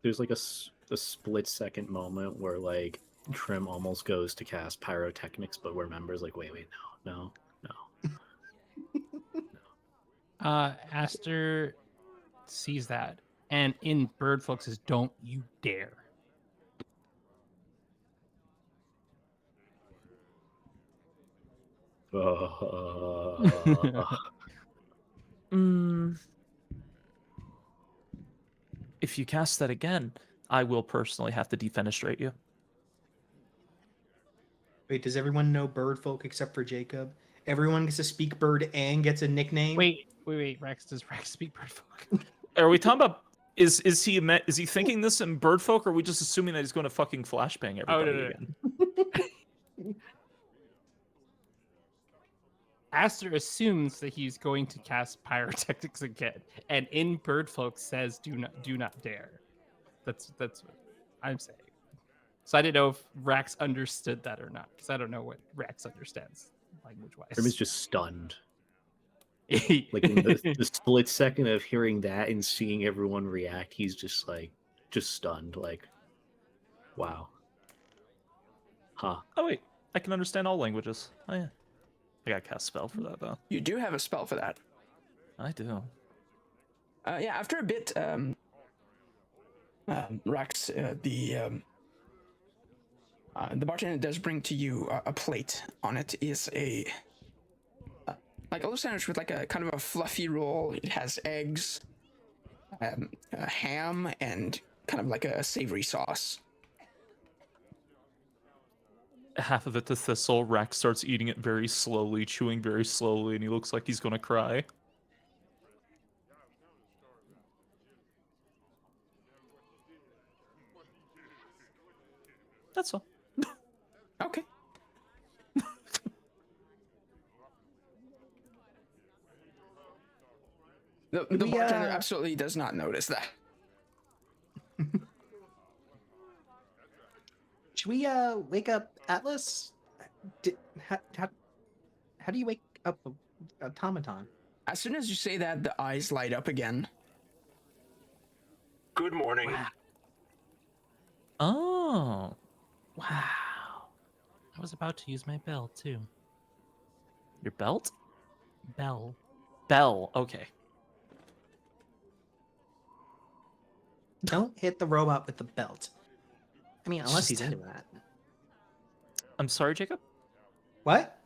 There's like a split-second moment where like Trim almost goes to cast pyrotechnics, but remembers like, wait, no. Aster sees that, and in bird folk says, "Don't you dare." If you cast that again, I will personally have to defenestrate you. Wait, does everyone know bird folk except for Jacob? Everyone gets to speak bird and gets a nickname. Wait. Raks, does Raks speak bird folk? Are we talking about? Is he thinking this in bird folk, or are we just assuming that he's going to fucking flashbang everybody no. again? Aster assumes that he's going to cast pyrotechnics again, and in bird folk says, "Do not dare." That's what I'm saying. So I didn't know if Rax understood that or not, because I don't know what Rax understands language-wise. Trim is just stunned. Like in the split second of hearing that and seeing everyone react, he's just stunned. Like, wow. Huh. Oh wait, I can understand all languages. Oh yeah, I got to cast spell for that though. You do have a spell for that. I do. Yeah, after a bit, Rax, the bartender does bring to you a plate. On it is a like a little sandwich with like a kind of a fluffy roll. It has eggs, ham, and kind of like a savory sauce. Half of it to Thistle. Rex starts eating it very slowly, chewing very slowly, and he looks like he's gonna cry. That's all. Okay. The bartender absolutely does not notice that. Should we wake up Atlas? How do you wake up a automaton? As soon as you say that, the eyes light up again. Good morning. Wow. Oh. Wow. I was about to use my bell too. Your belt? Bell. Bell. Okay. Don't hit the robot with the belt. I mean, unless he's Just- into that. I'm sorry, Jacob? What?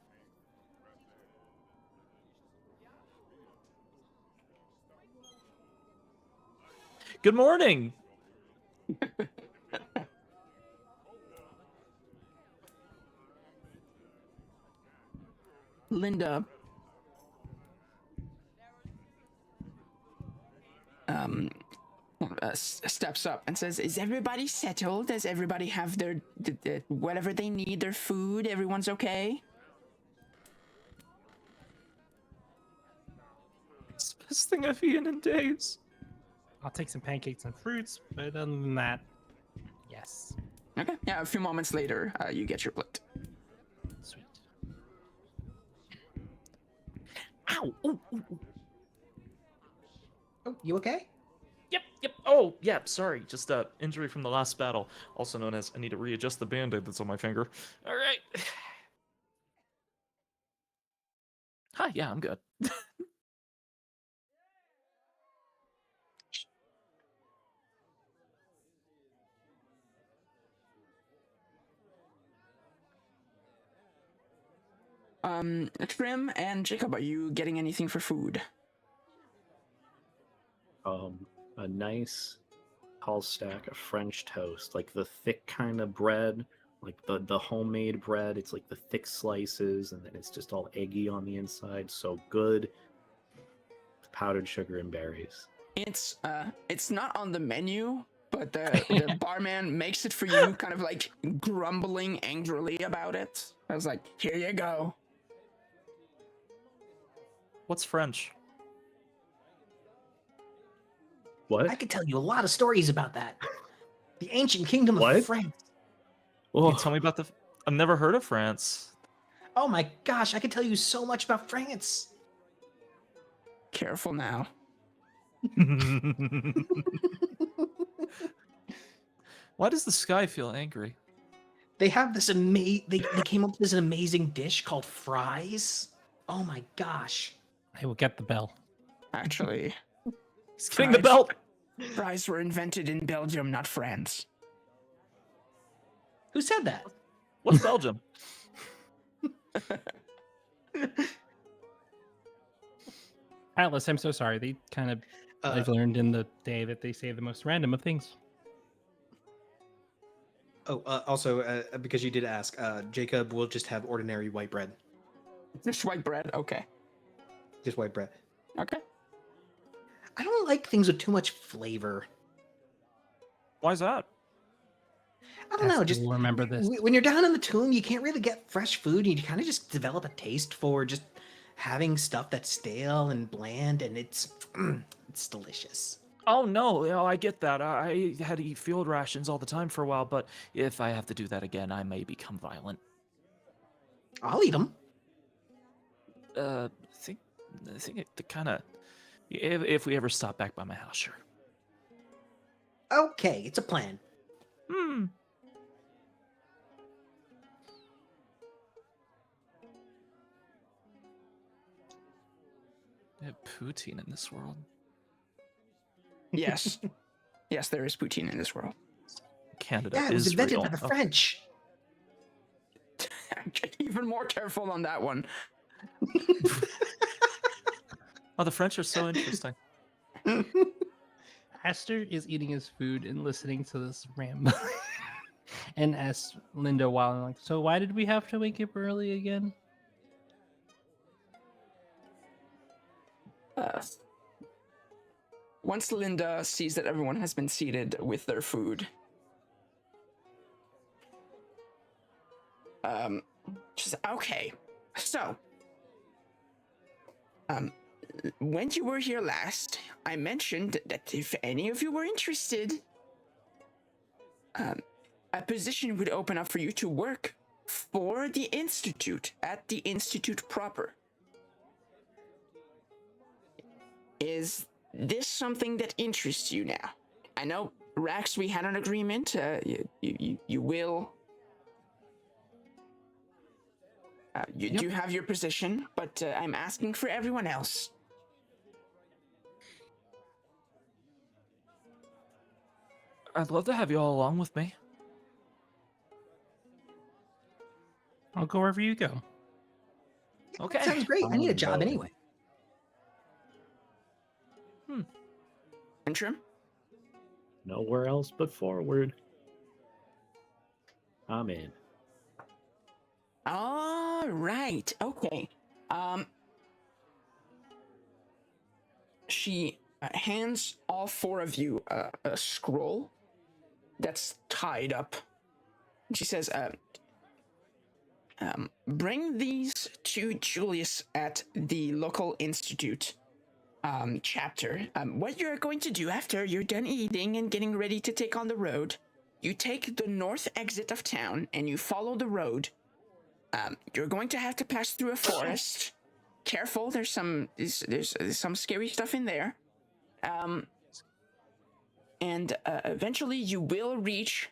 Good morning. Linda steps up and says, "Is everybody settled? Does everybody have their whatever they need, their food? Everyone's okay?" It's the best thing I've eaten in days. I'll take some pancakes and fruits, but other than that, yes. Okay. Yeah, a few moments later, you get your plate. Sweet. Ow! Ooh, ooh, ooh. Oh, you okay? Yep. Oh, yeah, sorry. Just injury from the last battle, also known as I need to readjust the band-aid that's on my finger. All right. Hi, yeah, I'm good. Trim and Jacob, are you getting anything for food? A nice tall stack of French toast, like the thick kind of bread, like the homemade bread. It's like the thick slices, and then it's just all eggy on the inside. So good. Powdered sugar and berries. It's not on the menu, but the barman makes it for you, kind of like grumbling angrily about it. I was like, here you go. What's French? What? I could tell you a lot of stories about that. The ancient kingdom What? of France. Can Oh, you tell me about the? I've never heard of France. Oh my gosh, I could tell you so much about France. Careful now. Why does the sky feel angry? They have this they came up with this amazing dish called fries. Oh my gosh. I will get the bell. Actually, He's getting the Fries. belt. fries were invented in Belgium, not France. Who said that? What's Belgium? Atlas, I'm so sorry. They kind of I've learned in the day that they say the most random of things. Also, because you did ask, Jacob will just have ordinary white bread. Just white bread. Okay. Just white bread. Okay. I don't like things with too much flavor. Why is that? I don't know. Aster Just will remember this. when you're down in the tomb, you can't really get fresh food. You kind of just develop a taste for just having stuff that's stale and bland, and it's delicious. Oh no, I get that. I had to eat field rations all the time for a while, but if I have to do that again, I may become violent. I'll eat them. I think it kind of. If we ever stop back by my house, sure. Okay, it's a plan. Hmm. They have poutine in this world. Yes. Yes, there is poutine in this world. Canada Yeah, it was is invented real. by the Oh, French. Even more careful on that one. oh, the French are so interesting. Aster is eating his food and listening to this ramble. And asks Linda while I'm like, so why did we have to wake up early again? Once Linda sees that everyone has been seated with their food, she says, okay, so, when you were here last, I mentioned that if any of you were interested, a position would open up for you to work for the Institute, at the Institute proper. Is this something that interests you now? I know, Raks, we had an agreement. You will. You do have your position, but I'm asking for everyone else. I'd love to have you all along with me. I'll go wherever you go. Okay. Sounds great. I need a job Voting. anyway. Intrim? Nowhere else but forward. I'm in. All right. Okay. She hands all four of you a scroll that's tied up. She says, bring these to Julius at the local institute chapter. What you're going to do after you're done eating and getting ready to take on the road you take the north exit of town and you follow the road. You're going to have to pass through a forest. Careful, there's some scary stuff in there. And eventually you will reach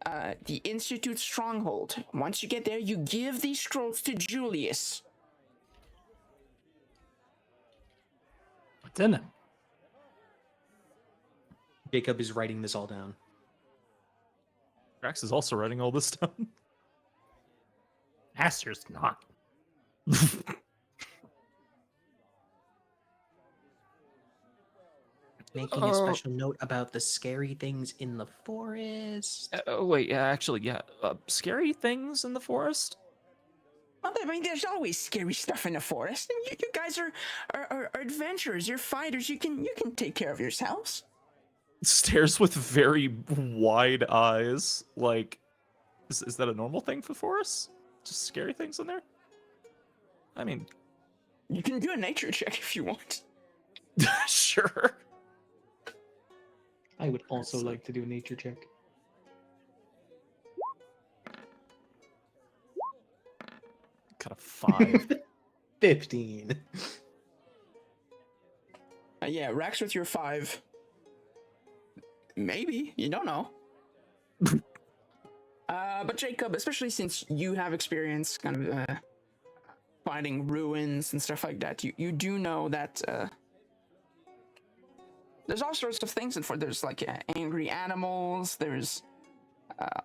the Institute stronghold. Once you get there, you give these scrolls to Julius. What's in them? Jacob is writing this all down. Raks is also writing all this down. Aster's not. Making a special note about the scary things in the forest. Oh wait, yeah, actually, yeah. Scary things in the forest. Well, I mean, there's always scary stuff in the forest, and you guys are adventurers. You're fighters. You can take care of yourselves. Stares with very wide eyes. Like, is that a normal thing for forests? Just scary things in there? I mean, You can do a nature check if you want. sure. I would also like to do a nature check. Got a 5. 15. Yeah, Raks with your 5. Maybe, you don't know. But Jacob, especially since you have experience kind of finding ruins and stuff like that, you do know that there's all sorts of things, and there's like angry animals, there's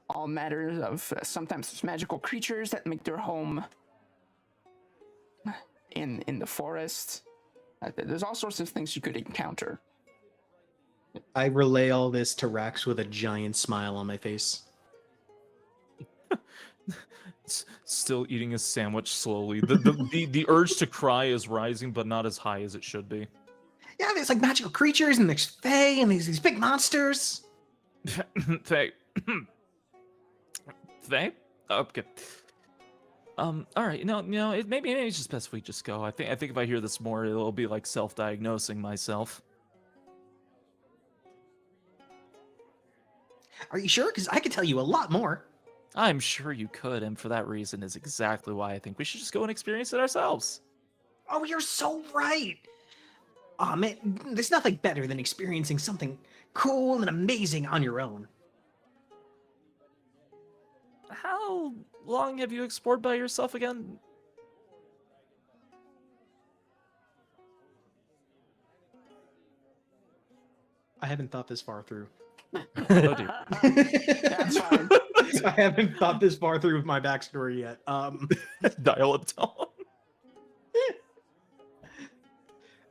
all matters of sometimes there's magical creatures that make their home in the forest. There's all sorts of things you could encounter. I relay all this to Rax with a giant smile on my face. Still eating a sandwich slowly. The urge to cry is rising, but not as high as it should be. Yeah, there's like magical creatures and there's fae and these big monsters. Faye. Faye? Okay. All right. No. Maybe it's just best if we just go. I think if I hear this more, it'll be like self-diagnosing myself. Are you sure? Because I could tell you a lot more. I'm sure you could, and for that reason is exactly why I think we should just go and experience it ourselves. Oh, you're so right. Oh man, there's nothing better than experiencing something cool and amazing on your own. How long have you explored by yourself again? I haven't thought this far through. Oh dear. That's fine. I haven't thought this far through with my backstory yet. Dial it down.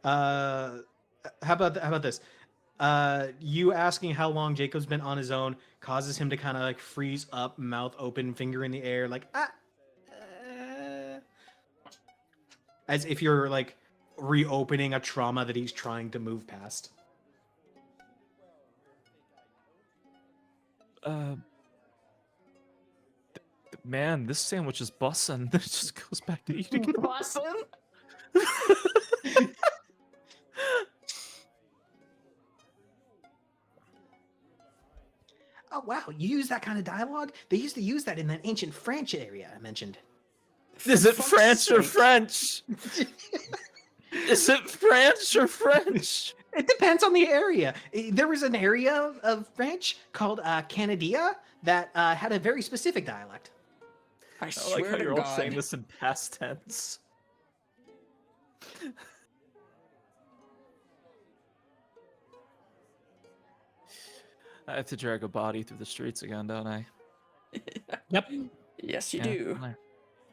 How about this? You asking how long Jacob's been on his own causes him to kind of like freeze up, mouth open, finger in the air, like as if you're like reopening a trauma that he's trying to move past. Man, this sandwich is bussin'. It just goes back to eating. Awesome. Oh wow, you use that kind of dialogue? They used to use that in that ancient French area I mentioned. Is it fuck's French or sake. French? Is it French or French? It depends on the area. There was an area of French called Canadia that had a very specific dialect. I I swear like how to you're all God. saying this in past tense. I have to drag a body through the streets again, don't I? Yep. Yes, you Yeah, do. I-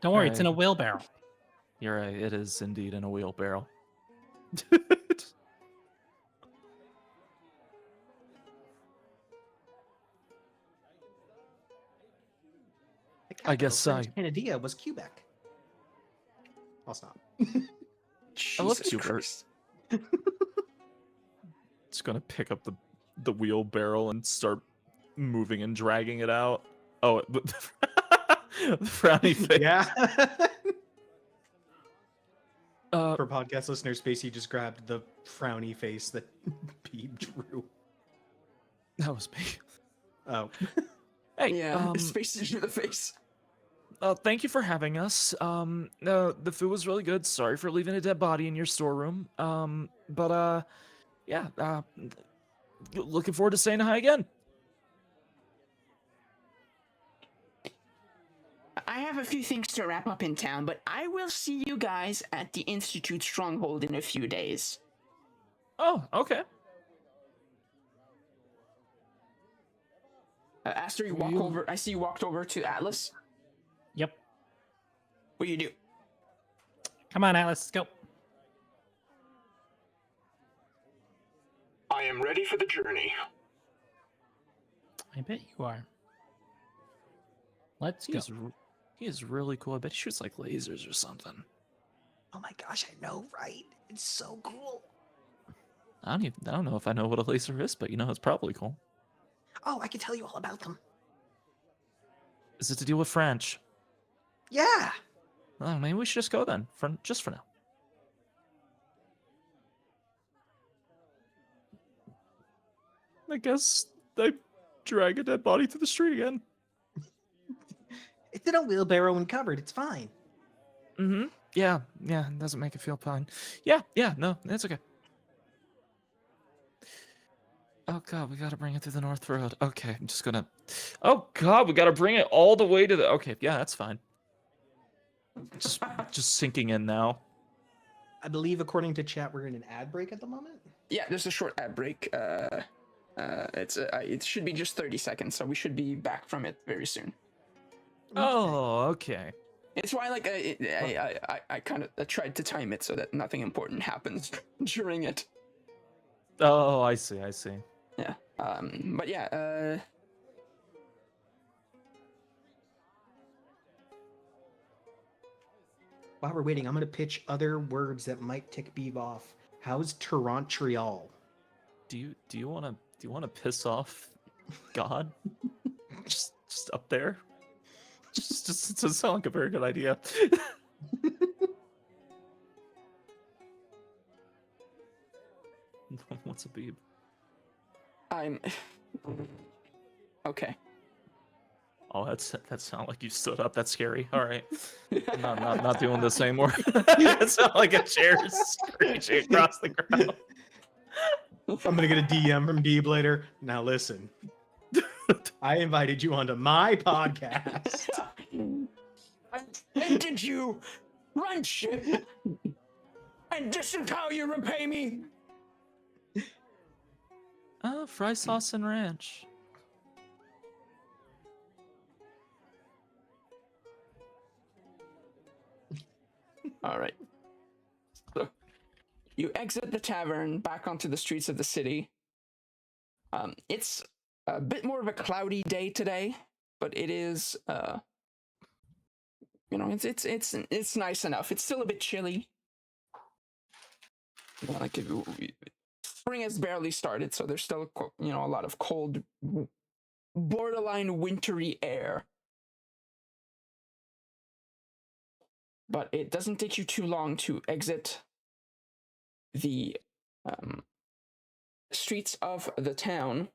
Don't worry, it's in a Alright. wheelbarrow. You're right. It is indeed in a wheelbarrow. I guess French Canadia was Quebec. I'll stop. I love Jesus Hubert. Christ. Just gonna pick up the wheelbarrow and start moving and dragging it out. Oh, the frowny face. Yeah. Uh, For podcast listeners, Spacey just grabbed the frowny face that Pete drew. that was me. Oh. Hey, Yeah, space into the face. thank you for having us. The food was really good. Sorry for leaving a dead body in your storeroom. Yeah, looking forward to saying hi again. I have a few things to wrap up in town, but I will see you guys at the Institute Stronghold in a few days. Oh, okay. Aster, you walk over. I see you walked over to Atlas. Yep. What do you do? Come on, Atlas, let's go. I am ready for the journey. I bet you are. Let's go. He is really cool. I bet he shoots like lasers or something. Oh my gosh, I know, right? It's so cool. I don't know if I know what a laser is, but it's probably cool. Oh, I can tell you all about them. Is it to deal with French? Yeah. Oh, maybe we should just go then, just for now. I guess they drag a dead body through the street again. It's in a wheelbarrow and covered. It's fine. Mm-hmm. Yeah, it doesn't make it feel fine. Yeah, no, that's okay. Oh god, we gotta bring it through the North Road. Okay, I'm just gonna... Oh god, we gotta bring it all the way to the... Okay, yeah, that's fine. Just sinking in now. I believe, according to chat, we're in an ad break at the moment. Yeah, there's a short ad break. It should be just 30 seconds, so we should be back from it very soon. Oh, okay. It's why, like, I kind of tried to time it so that nothing important happens during it. Oh, I see. Yeah. But yeah. While we're waiting, I'm going to pitch other words that might tick Beeve off. How's Torontriol? Do you want to piss off God? just up there? Just doesn't sound like a very good idea. What's a beeb? Okay. Oh, that sounded like you stood up. That's scary. All right, I'm not doing this anymore. It sounded like a chair screeching across the ground. I'm gonna get a DM from Beeb later. Now listen, I invited you onto my podcast. And did you run shit? And this is how you repay me? Fry sauce and ranch. All right. So you exit the tavern back onto the streets of the city. It's a bit more of a cloudy day today, but it is it's nice enough. It's still a bit chilly. Like spring has barely started, so there's still a lot of cold, borderline wintry air. But it doesn't take you too long to exit the streets of the town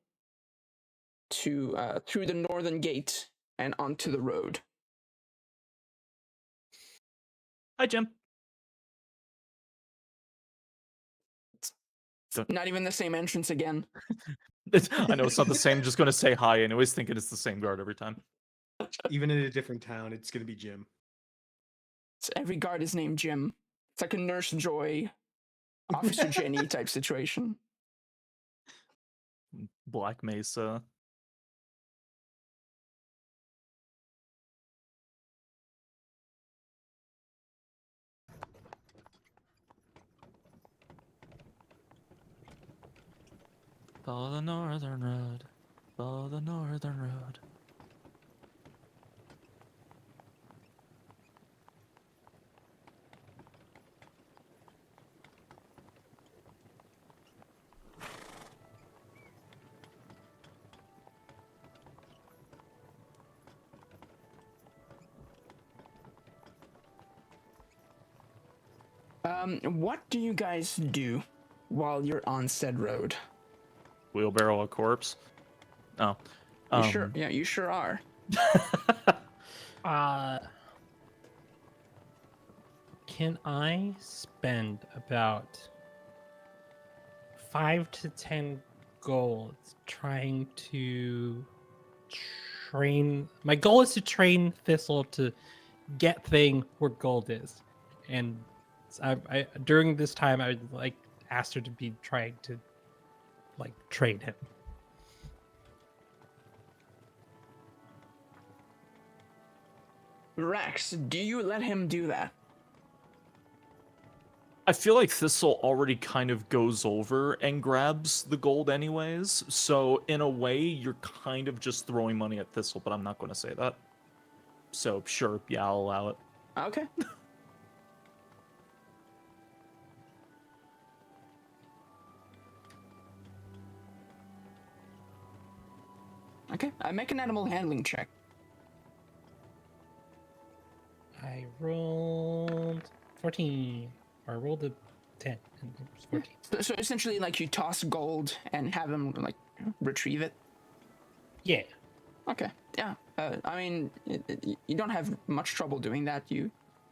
to through the northern gate and onto the road. Hi, Jim. Not even the same entrance again. I know it's not the same. Just going to say hi and always thinking it's the same guard every time. Even in a different town, it's gonna be Jim. So every guard is named Jim. It's like a Nurse Joy, Officer Jenny type situation. Black Mesa. Follow the northern road. Follow the northern road. What do you guys do while you're on said road? Wheelbarrow a corpse. Oh. You sure? Yeah, you sure are. Can I spend about 5 to 10 gold trying to train? My goal is to train Thistle to get thing where gold is, and I during this time I would like Aster to be trying to like train him. Raks, do you let him do that? I feel like Thistle already kind of goes over and grabs the gold anyways, so in a way, you're kind of just throwing money at Thistle, but I'm not going to say that. So, sure, yeah, I'll allow it. Okay. Okay, I make an animal handling check. I rolled 14. Or I rolled a 10 and it was 14. So essentially, like, you toss gold and have him, like, retrieve it? Yeah. Okay, yeah. I mean, you don't have much trouble doing that. You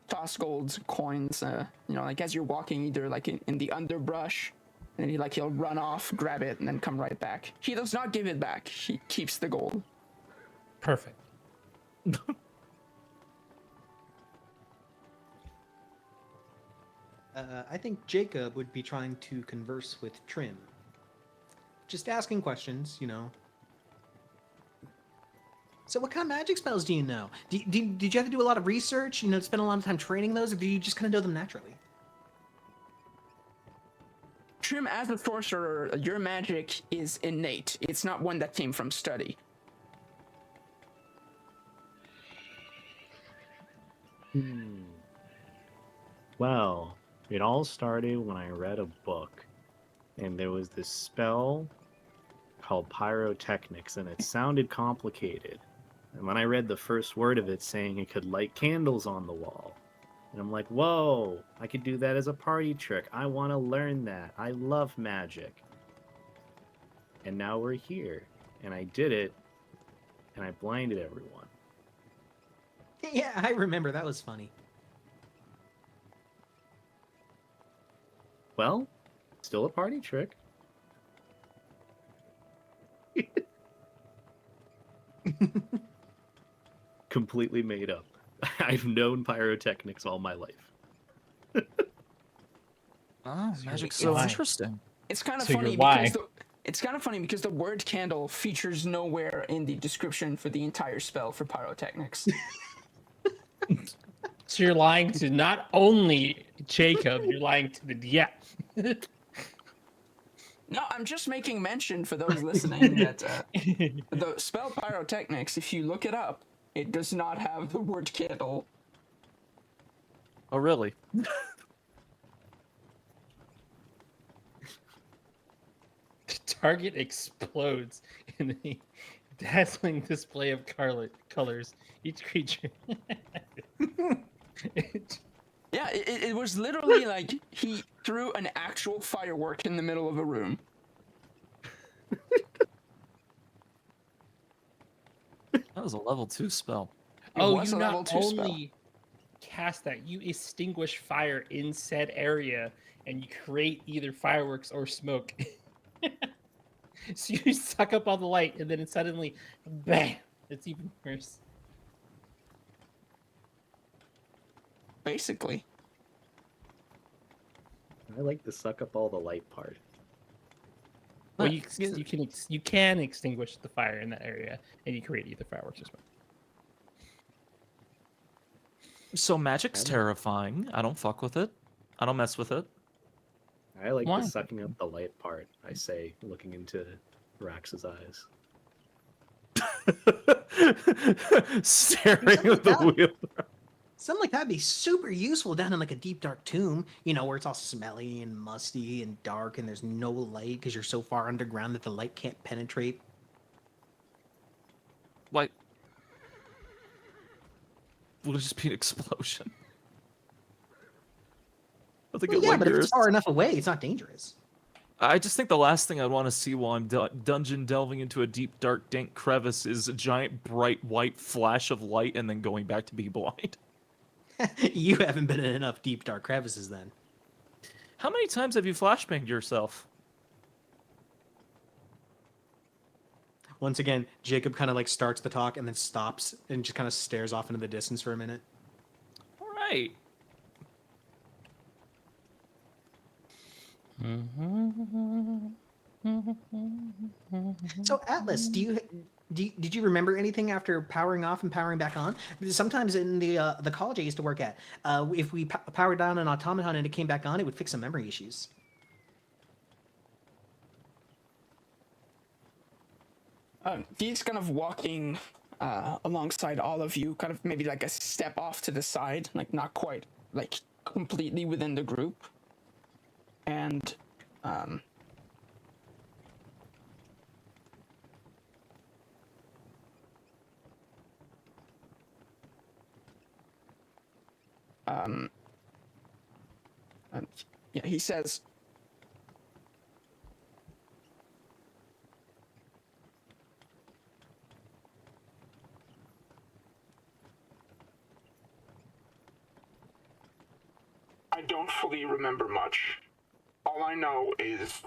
toss gold, coins, you know, like, as you're walking, either, like, in the underbrush, and he'll run off, grab it, and then come right back. He does not give it back. He keeps the gold. Perfect. I think Jacob would be trying to converse with Trim. Just asking questions, you know. So what kind of magic spells do you know? Did you have to do a lot of research, you know, spend a lot of time training those, or do you just kind of know them naturally? Trim, as a sorcerer, your magic is innate. It's not one that came from study. Well, it all started when I read a book, and there was this spell called pyrotechnics, and it sounded complicated. And when I read the first word of it saying it could light candles on the wall, and I'm like, whoa, I could do that as a party trick. I want to learn that. I love magic. And now we're here, and I did it, and I blinded everyone. Yeah, I remember. That was funny. Well, still a party trick. Completely made up. I've known pyrotechnics all my life. Oh, So magic's you're so lying. interesting. It's kind of So funny you're why? because it's kind of funny because the word candle features nowhere in the description for the entire spell for pyrotechnics. So you're lying to not only Jacob, you're lying to the DM. No, I'm just making mention for those listening that the spell pyrotechnics, if you look it up, it does not have the word candle. Oh, really? The target explodes in a dazzling display of colors. Each creature. Yeah, it was literally like he threw an actual firework in the middle of a room. That was a level 2 spell. It Oh, was you a level not 2 spell. only cast that, you extinguish fire in said area, and you create either fireworks or smoke. So you suck up all the light, and then it suddenly, bam! It's even worse. Basically. I like to suck up all the light part. Well, you can extinguish the fire in that area, and you create either fireworks or smoke. So magic's terrifying. I don't fuck with it. I don't mess with it. I like Why? the sucking up the light part, I say, looking into Rax's eyes. Staring at the wheel. Something like that'd be super useful down in like a deep dark tomb, you know, where it's all smelly and musty and dark and there's no light because you're so far underground that the light can't penetrate. Like, will it just be an explosion? I think Well, it yeah, but if lingers. it's far enough away, it's not dangerous. I just think the last thing I'd want to see while I'm dungeon delving into a deep, dark, dank crevice is a giant, bright, white flash of light and then going back to be blind. You haven't been in enough deep, dark crevices then. How many times have you flashbanged yourself? Once again, Jacob kind of like starts the talk and then stops and just kind of stares off into the distance for a minute. All right. So Atlas, did you remember anything after powering off and powering back on? Because sometimes in the college I used to work at, if we powered down an automaton and it came back on, it would fix some memory issues. He's kind of walking alongside all of you, kind of maybe like a step off to the side, like not quite like completely within the group. And yeah, he says, I don't fully remember much. All I know is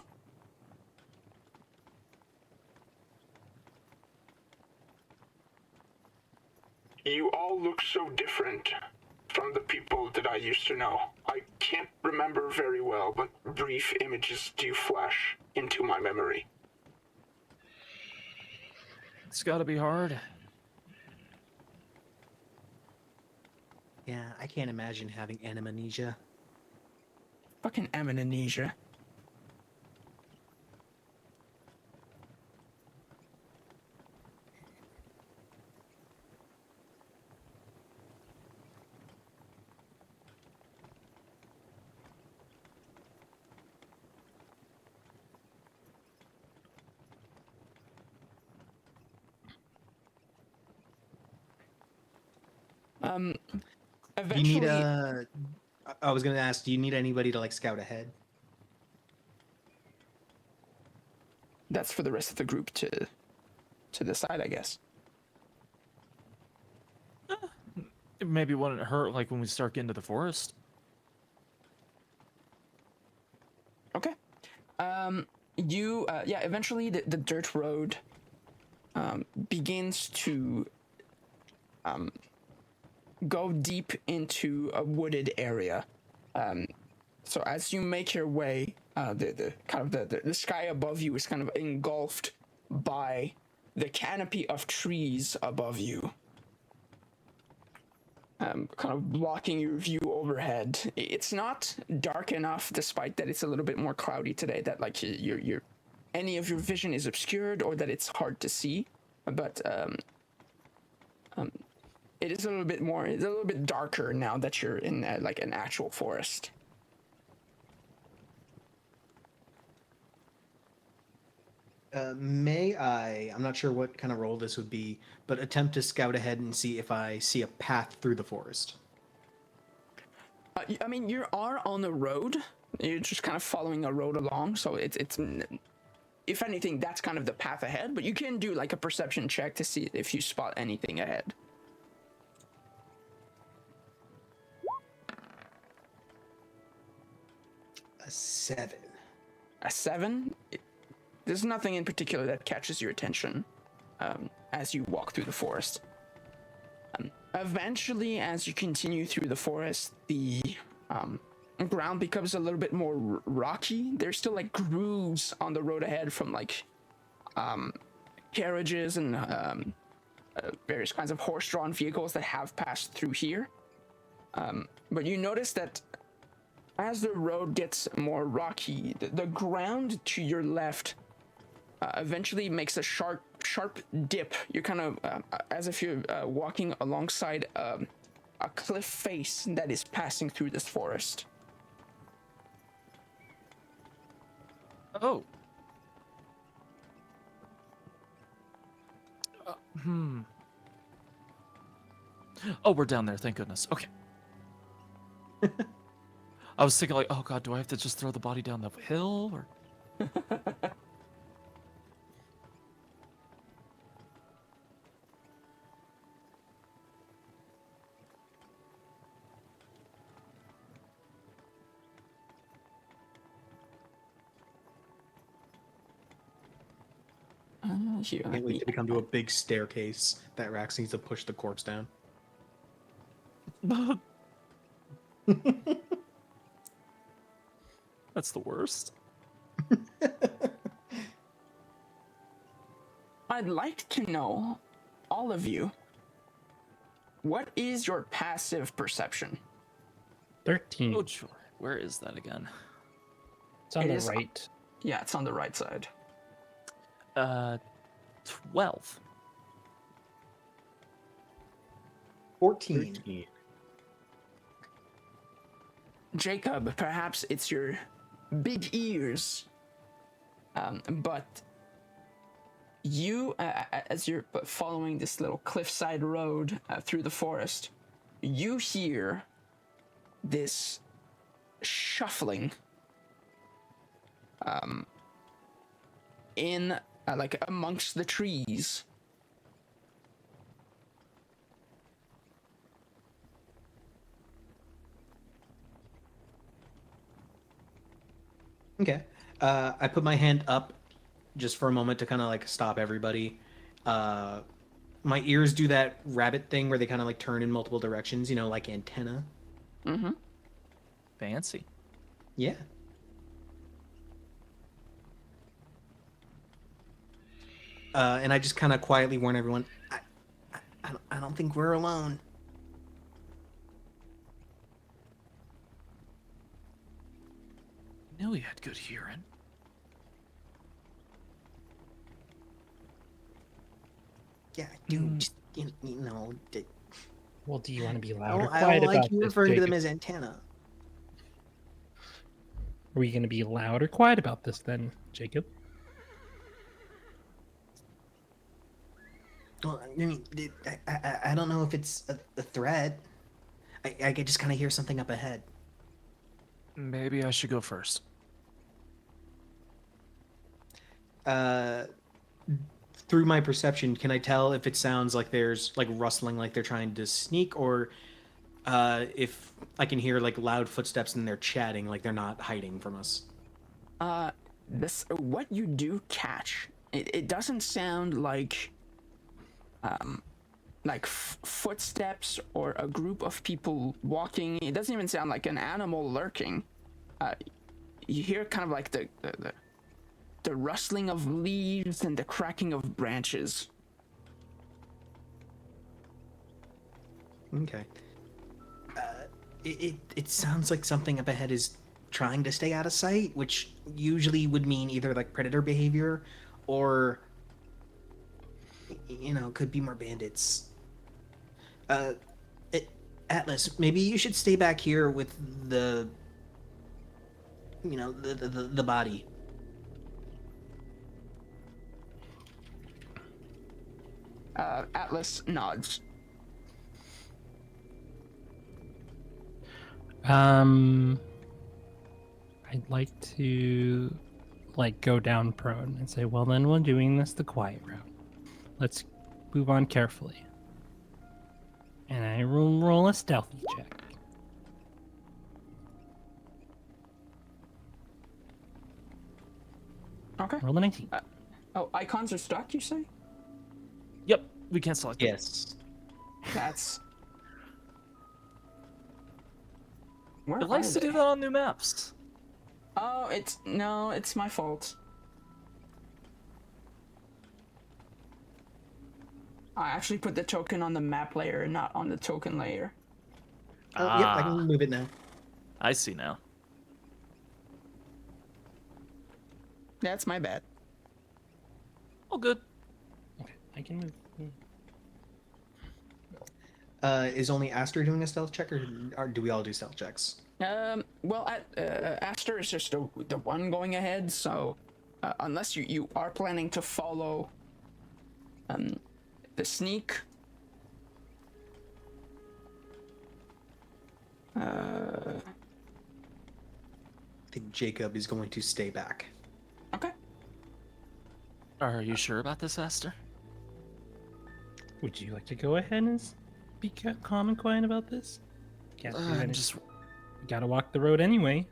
you all look so different from the people that I used to know. I can't remember very well, but brief images do flash into my memory. It's got to be hard. Yeah, I can't imagine having amnesia. fucking amnesia. Do you Eventually, need I was gonna ask, do you need anybody to like scout ahead? that's for the rest of the group to decide, I guess. It maybe wouldn't hurt like when we start getting to the forest. Okay. Yeah, eventually the dirt road begins to go deep into a wooded area. So as you make your way, the kind of the sky above you is kind of engulfed by the canopy of trees above you. Kind of blocking your view overhead. It's not dark enough, despite that it's a little bit more cloudy today, that like your any of your vision is obscured or that it's hard to see. But it is a little bit more. It's a little bit darker now that you're in like an actual forest. May I, I'm not sure what kind of role this would be, but attempt to scout ahead and see if I see a path through the forest. I mean, you are on the road. You're just kind of following a road along, so it's if anything, that's kind of the path ahead. But you can do like a perception check to see if you spot anything ahead. A 7. A 7. There's nothing in particular that catches your attention as you walk through the forest. Eventually, as you continue through the forest, the ground becomes a little bit more rocky. There's still like grooves on the road ahead from like carriages and various kinds of horse-drawn vehicles that have passed through here. But you notice that as the road gets more rocky, the ground to your left eventually makes a sharp dip. You're kind of as if you're walking alongside a cliff face that is passing through this forest. Oh. Oh, we're down there. Thank goodness. Okay. I was thinking like, oh god, do I have to just throw the body down the hill or? Can't Here, let wait me. to become to a big staircase that Rax needs to push the corpse down. That's the worst. I'd like to know, all of you, what is your passive perception? 13. Oh, sure. Where is that again? It's on It the is- right. Yeah, it's on the right side. 12. 14. Jacob, perhaps it's your big ears, but you, as you're following this little cliffside road through the forest, you hear this shuffling in like amongst the trees. Okay. I put my hand up just for a moment to kind of like stop everybody. My ears do that rabbit thing where they kind of like turn in multiple directions, you know, like antenna. Mm-hmm. Fancy. Yeah. And I just kind of quietly warn everyone, I don't think we're alone. Knew he had good hearing. Yeah, dude, just, you know. Well, do you want to be loud I or don't quiet like about you this, referring to them Jacob? as antenna. Are we going to be loud or quiet about this then, Jacob? Well, I mean, I don't know if it's a threat. I could just kind of hear something up ahead. Maybe I should go first. Through my perception, can I tell if it sounds like there's like rustling, like they're trying to sneak, or if I can hear like loud footsteps and they're chatting, like they're not hiding from us? This what you do catch. It doesn't sound like footsteps or a group of people walking. It doesn't even sound like an animal lurking. You hear kind of like the rustling of leaves and the cracking of branches. Okay. It sounds like something up ahead is trying to stay out of sight, which usually would mean either like predator behavior or, you know, could be more bandits. Atlas, maybe you should stay back here with the, you know, the body. Atlas nods. I'd like to like go down prone and say, well, then we're doing this the quiet route. Let's move on carefully. And I will roll a stealthy check. Okay. Roll a 19. Oh, icons are stuck, you say? Yep, we can't select it. Yes. That's. Where It likes are to do they? that on new maps. Oh, it's my fault. I actually put the token on the map layer and not on the token layer. Oh, yep, I can move it now. I see now. That's my bad. Oh, good. Okay, I can move. Is only Aster doing a stealth check, or do we all do stealth checks? Well, Aster is just the one going ahead, so unless you are planning to follow the sneak. I think Jacob is going to stay back. Are you sure about this, Aster? Would you like to go ahead and be calm and quiet about this? Can't do I'm anything. just. You gotta walk the road anyway.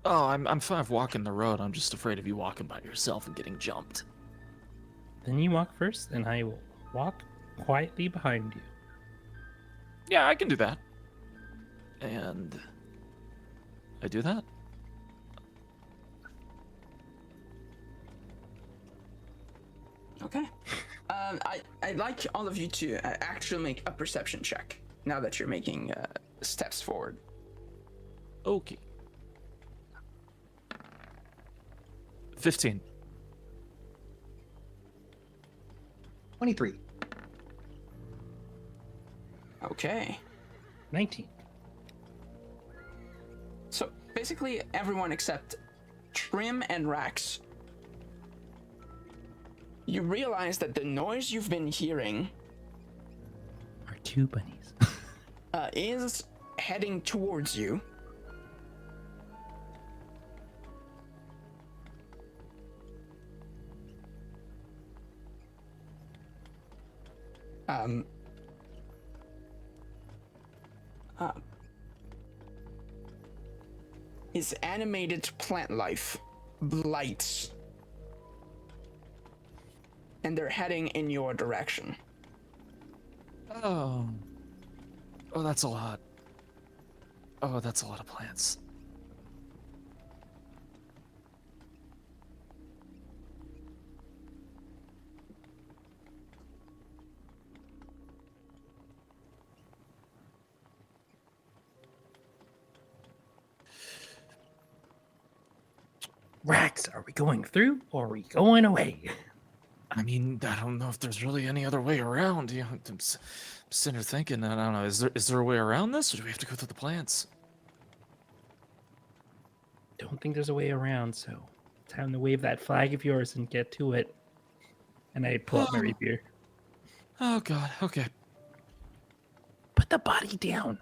Oh, I'm fine with walking the road. I'm just afraid of you walking by yourself and getting jumped. Then you walk first, and I will walk quietly behind you. Yeah, I can do that. And I do that. Okay. I'd like all of you to actually make a perception check now that you're making steps forward. Okay. 15. 23. Okay. 19. So basically, everyone except Trim and Raks, you realize that the noise you've been hearing Are 2 bunnies. is heading towards you. Um, is animated plant life, blights, and they're heading in your direction. Oh. Oh, that's a lot. Oh, that's a lot of plants. Raks, are we going through or are we going away? I mean, I don't know if there's really any other way around. You know, I'm sitting here thinking, I don't know, is there a way around this, or do we have to go through the plants? Don't think there's a way around, so time to wave that flag of yours and get to it. And I pull out my rapier. Oh God. Okay. Put the body down.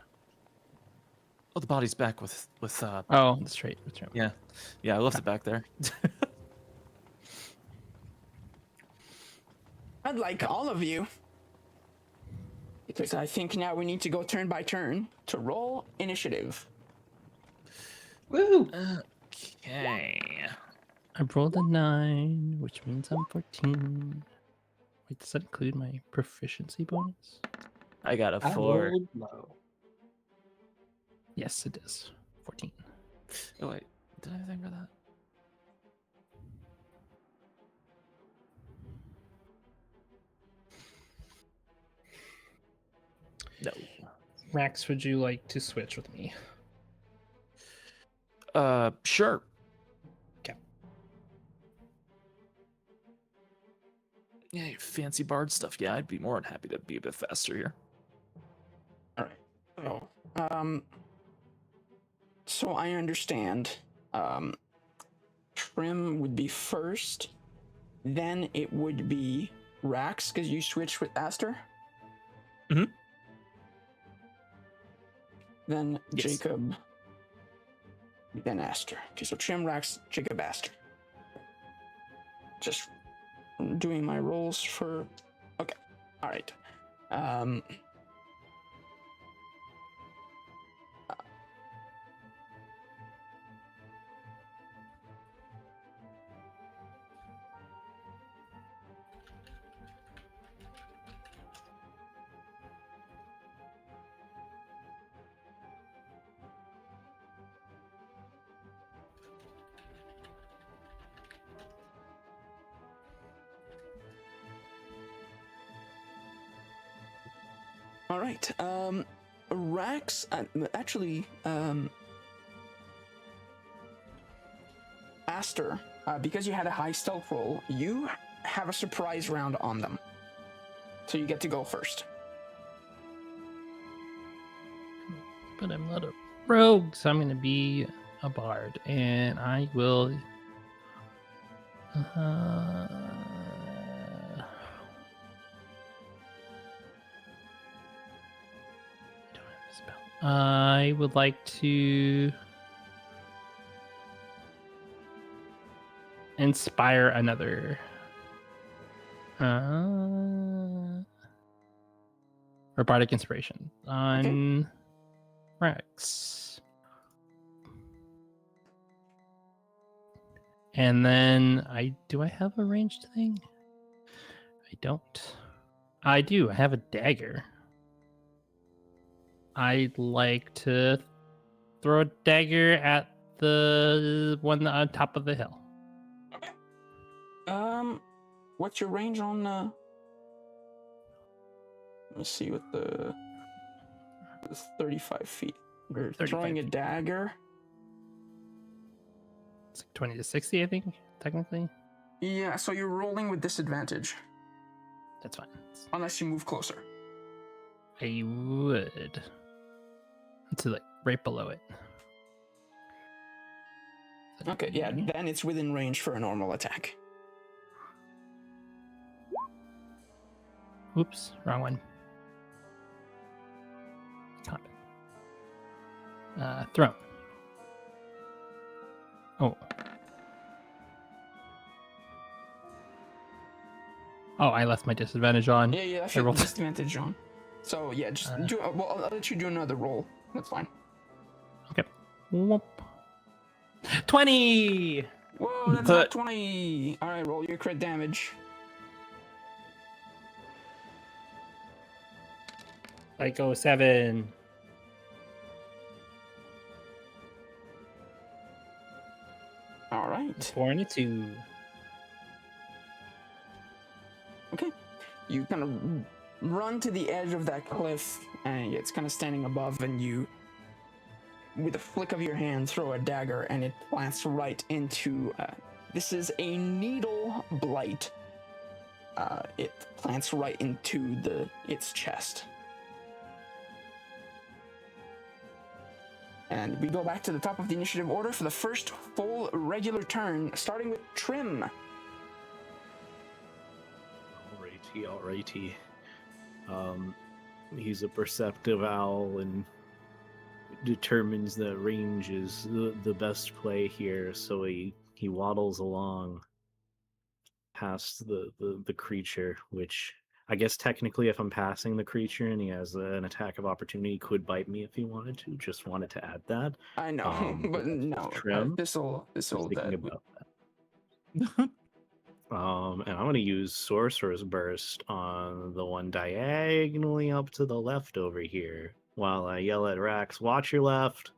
Oh, the body's back with. Oh, that's right. That's right. Yeah. Yeah, I left it back there. I'd like all of you, because I think now we need to go turn by turn to roll initiative. Woo! Okay. I rolled a 9, which means I'm 14. Wait, does that include my proficiency bonus? I got a I 4. rolled low. Yes, it is. 14. Oh wait, did I think of that? No. Rax, would you like to switch with me? Sure. Okay. Yeah, you fancy bard stuff. Yeah, I'd be more than happy to be a bit faster here. All right. So I understand. Trim would be first, then it would be Rax because you switched with Aster. Mhm. Then Yes. Jacob, then Aster. Okay, so Trim, Rax, Jacob, Aster. Just doing my rolls for. Okay, all right. All right. Rax, actually, Aster, because you had a high stealth roll, you have a surprise round on them. So you get to go first. But I'm not a rogue, so I'm going to be a bard. And I will. I would like to inspire another Robotic inspiration on Raks. And then do I have a ranged thing? I don't. I do. I have a dagger. I'd like to throw a dagger at the one on top of the hill. What's your range on? Let's see what it's 35 feet. You're 35 throwing a feet. dagger. It's like 20 to 60, I think, technically. Yeah, so you're rolling with disadvantage That's fine. unless you move closer. I would. To like right below it. Okay, yeah, then it's within range for a normal attack. Oops, wrong one. Combat. Throne. Oh. Oh, I left my disadvantage on. Yeah, that's I your rolled- disadvantage on. So yeah, just do. Well, I'll let you do another roll. That's fine. Okay. Whoop. 20! Whoa, that's not 20. All right, roll your crit damage. Psycho 7. All right. 4 and a 2. Okay. You kind of run to the edge of that cliff, and it's kind of standing above, and you, with a flick of your hand, throw a dagger, and it plants right into. This is a needle blight. It plants right into its chest. And we go back to the top of the initiative order for the first full regular turn, starting with Trim. Alrighty. He's a perceptive owl and determines that range is the best play here, so he waddles along past the creature, which I guess technically if I'm passing the creature and he has an attack of opportunity, he could bite me if he wanted to. Just wanted to add that. I know, but no. Trim. This'll Thinking about that. And I'm going to use Sorcerer's Burst on the one diagonally up to the left over here, while I yell at Raks, "Watch your left!"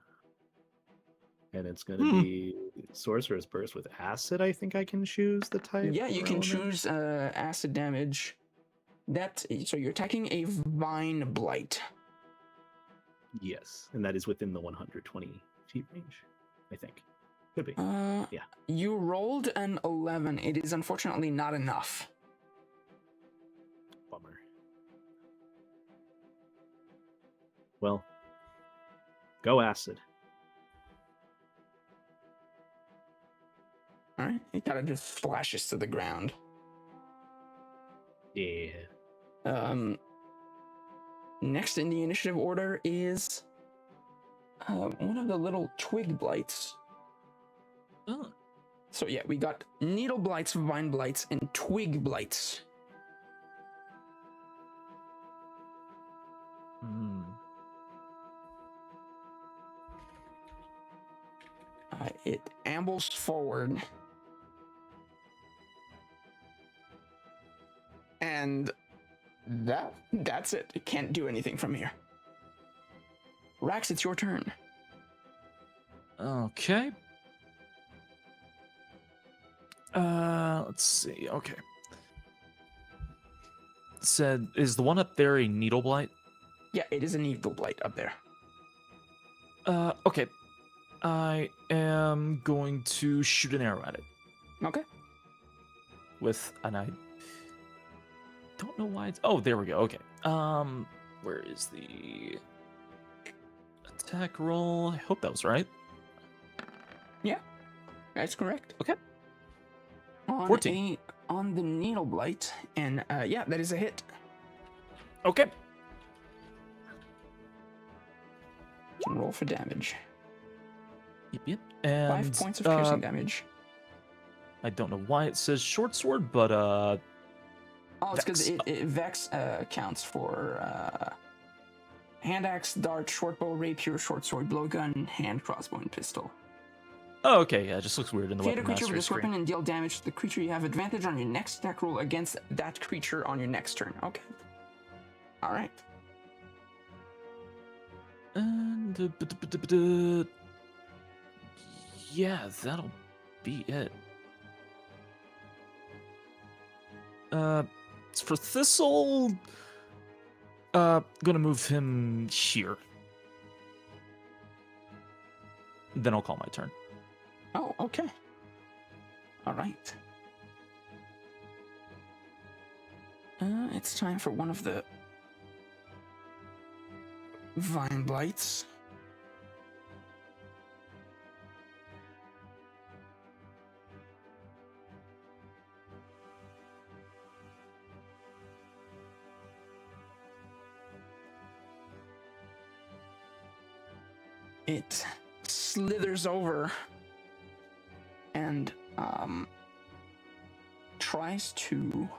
And it's going to be Sorcerer's Burst with Acid. I think I can choose the type. Yeah, you can element. choose acid damage. So you're attacking a Vine Blight. Yes, and that is within the 120 feet range, I think. Could be. Yeah. You rolled an 11. It is unfortunately not enough. Bummer. Well, go Acid. All right, it kind of just splashes to the ground. Yeah. Next in the initiative order is one of the little twig blights. Oh. So yeah, we got needle blights, vine blights, and twig blights. It ambles forward. And that's it. It can't do anything from here. Raks, it's your turn. Okay. Let's see. Okay. Said, is the one up there a needle blight? Yeah, it is a needle blight up there. Okay. I am going to shoot an arrow at it. Okay. And I don't know why it's. Oh, there we go. Okay. Where is the attack roll? I hope that was right. Yeah, that's correct. Okay. On 14. On the needle blight, and yeah, that is a hit. Okay. You can roll for damage. Yep. And 5 points of piercing damage. I don't know why it says short sword, but Oh, it's because Vex. Vex counts for hand axe, dart, short bow, rapier, short sword, blowgun, hand crossbow, and pistol. Oh, okay, yeah, it just looks weird in the If you hit a weapon creature with mastery this screen. weapon and deal damage to the creature, you have advantage on your next attack roll against that creature on your next turn. Okay. All right. And yeah, that'll be it. For Thistle, gonna move him here. Then I'll call my turn. Oh, okay. All right. It's time for one of the Vine Blights. It slithers over and tries to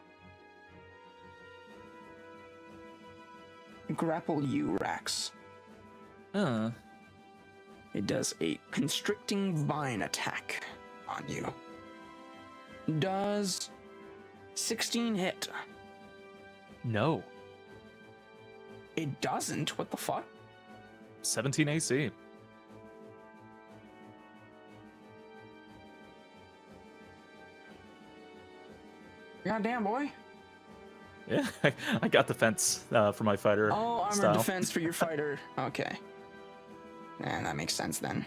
grapple you, Raks. It does a constricting vine attack on you. Does 16 hit? No. It doesn't. What the fuck? 17 AC. Goddamn, boy. Yeah, I got defense for my fighter. Oh, armor style. defense for your fighter. Okay. And that makes sense then.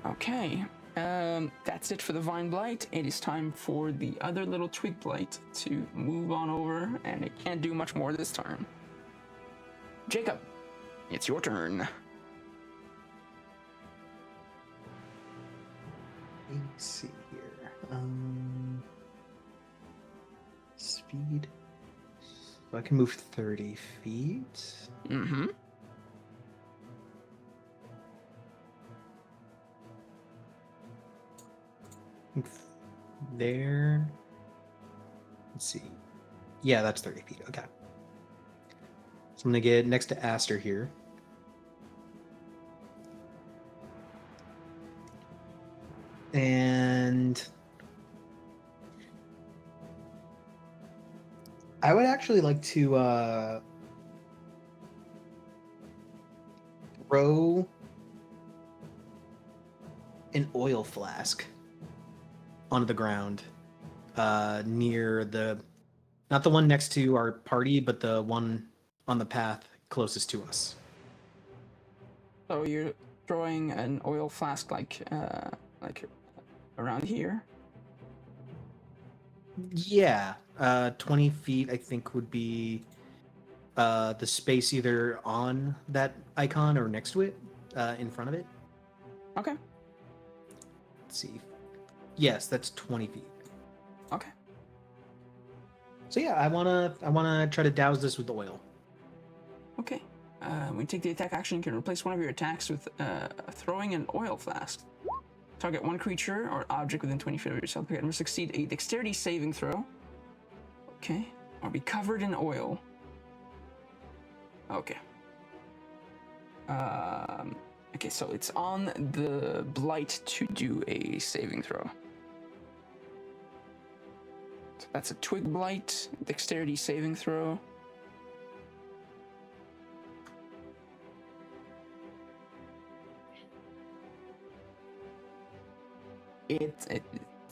Okay. That's it for the Vine Blight. It is time for the other little Twig Blight to move on over, and it can't do much more this turn. Jacob, it's your turn. Let's see here. Speed. So I can move 30 feet. Mm-hmm. There. Let's see. Yeah, that's 30 feet. Okay. So I'm going to get next to Aster here. And I would actually like to throw an oil flask onto the ground near not the one next to our party, but the one on the path closest to us. So you're throwing an oil flask like around here? Yeah, 20 feet I think would be the space either on that icon or next to it, in front of it. Okay. Let's see. Yes, that's 20 feet. Okay. So yeah, I wanna try to douse this with oil. Okay. When you take the attack action, you can replace one of your attacks with throwing an oil flask. Target one creature or object within 20 feet of yourself. You must succeed a dexterity saving throw. Okay. Or be covered in oil. Okay. Okay, so it's on the blight to do a saving throw. So that's a twig blight, dexterity saving throw.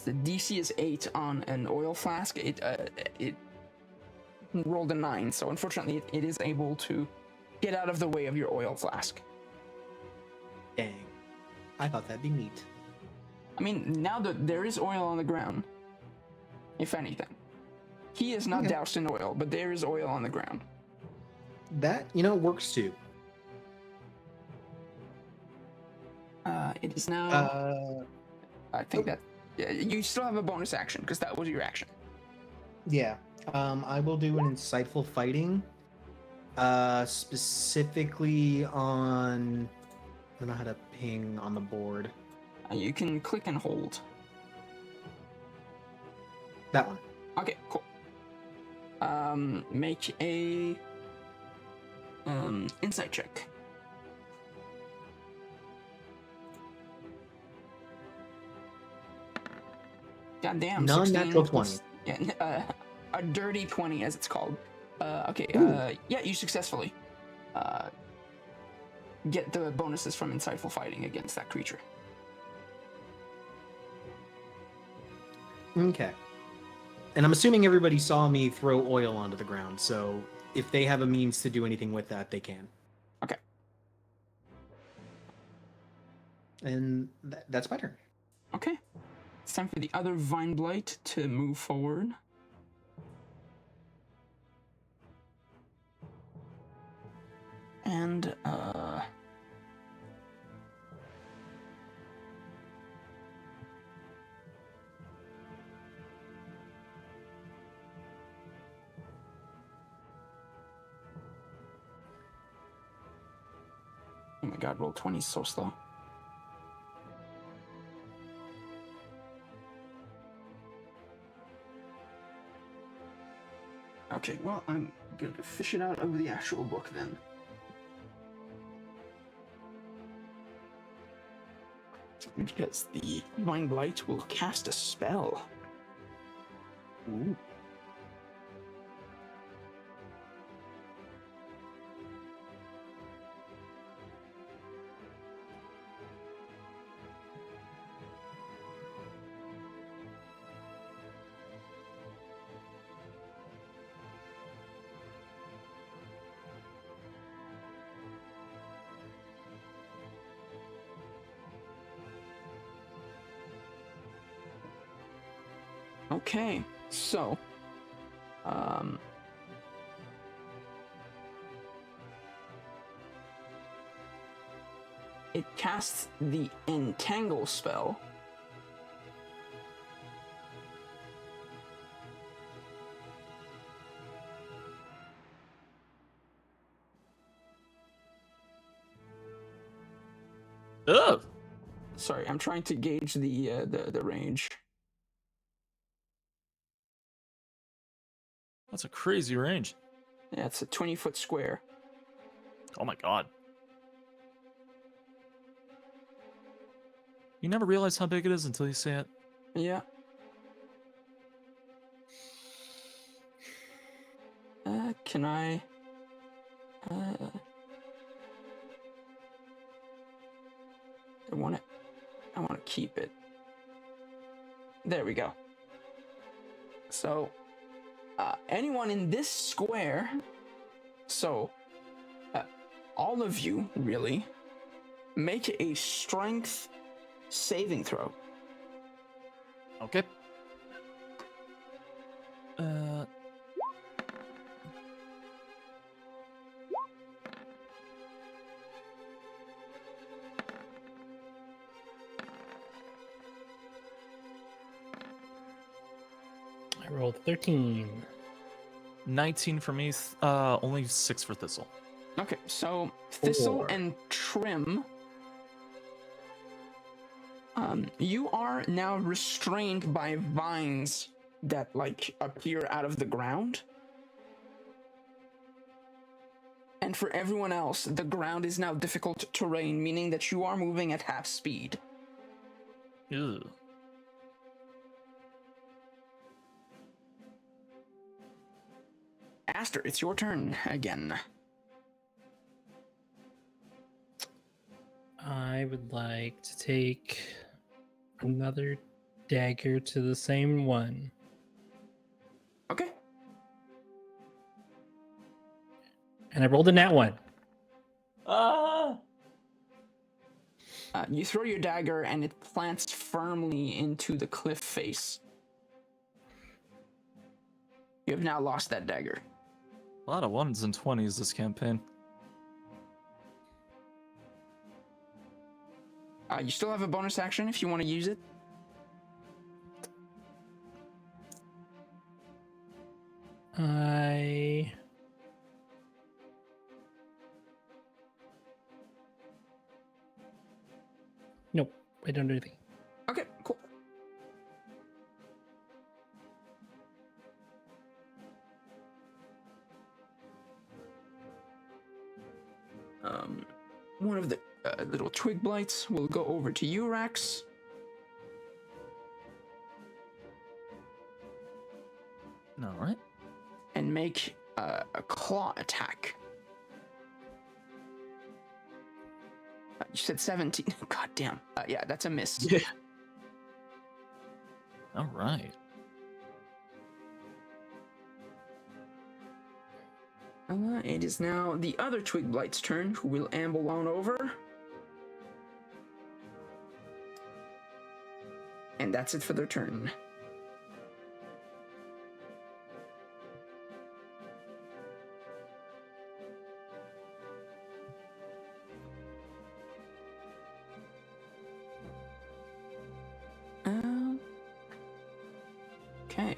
The DC is 8 on an oil flask. It rolled a 9, so unfortunately it is able to get out of the way of your oil flask. Dang. I thought that'd be neat. I mean, now that there is oil on the ground, if anything. He is not Okay. doused in oil, but there is oil on the ground. That, works too. It is now... I think that... Yeah, you still have a bonus action, because that was your action. Yeah. I will do an insightful fighting. Specifically on... I don't know how to ping on the board. You can click and hold. That one. Okay, cool. Make a insight check. Goddamn, 16 Non-natural plus, 20. yeah, a dirty 20 as it's called. Okay, yeah, you successfully get the bonuses from insightful fighting against that creature. Okay. And I'm assuming everybody saw me throw oil onto the ground, so if they have a means to do anything with that, they can. Okay. And that's my turn. Okay. It's time for the other Vine Blight to move forward. And, oh my god, roll 20 is so slow. Okay, well, I'm gonna fish it out of the actual book then. Because the Vine Blight will cast a spell. Ooh. Okay, so, it casts the Entangle spell. Ugh. Sorry, I'm trying to gauge the range. That's a crazy range. Yeah, it's a 20-foot square. Oh my god. You never realize how big it is until you see it. Yeah. Can I? I want it. I want to keep it. There we go. So, anyone in this square, so, all of you, really, make a strength saving throw. Okay. I rolled 13. 19 for me, only 6 for Thistle. Okay, so Thistle 4. and Trim, you are now restrained by vines that, like, appear out of the ground. And for everyone else, the ground is now difficult terrain, meaning that you are moving at half speed. Ew. Aster, it's your turn again. I would like to take another dagger to the same one. Okay. And I rolled a nat 1. You throw your dagger and it plants firmly into the cliff face. You have now lost that dagger. A lot of 1s and 20s this campaign. You still have a bonus action if you want to use it. Nope, I don't do anything. Okay, cool. One of the little twig blights will go over to you, Raks. All right. And make a claw attack. You said 17. God damn. Yeah, that's a miss. Yeah. All right. It is now the other twig blight's turn, who will amble on over. And that's it for their turn. Okay.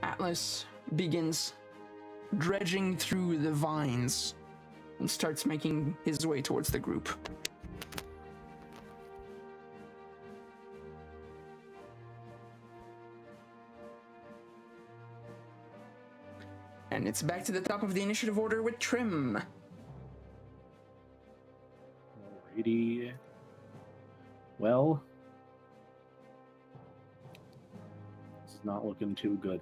Atlas begins dredging through the vines and starts making his way towards the group. And it's back to the top of the initiative order with Trim. Alrighty. Well, this is not looking too good.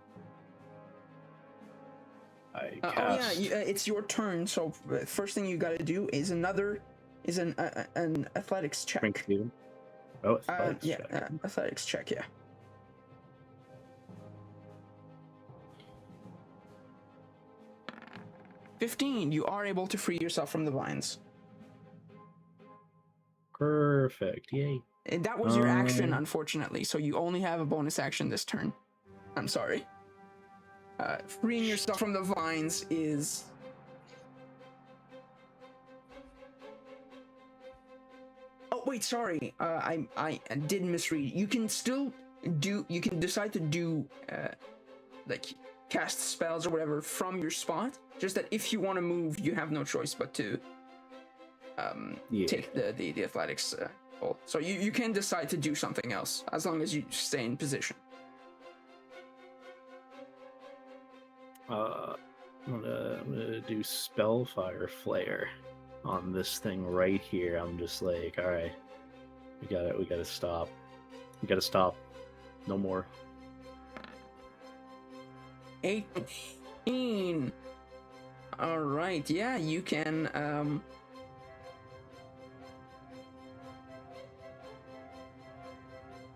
I cast. Oh yeah, it's your turn. So first thing you got to do is an athletics check. Strength saving. Oh, athletics yeah, check. athletics check. Yeah. $15. You are able to free yourself from the vines. Perfect. Yay. And that was your action, unfortunately. So you only have a bonus action this turn. I'm sorry. Freeing yourself from the vines is... Oh, wait, sorry. I did misread. You can still do... You can decide to do, like, cast spells or whatever from your spot. Just that if you want to move, you have no choice but to take the athletics roll. So you can decide to do something else, as long as you stay in position. I'm gonna do Spellfire Flare on this thing right here. I'm just like, all right, we gotta stop. We gotta stop. No more. 18. All right, yeah, you can.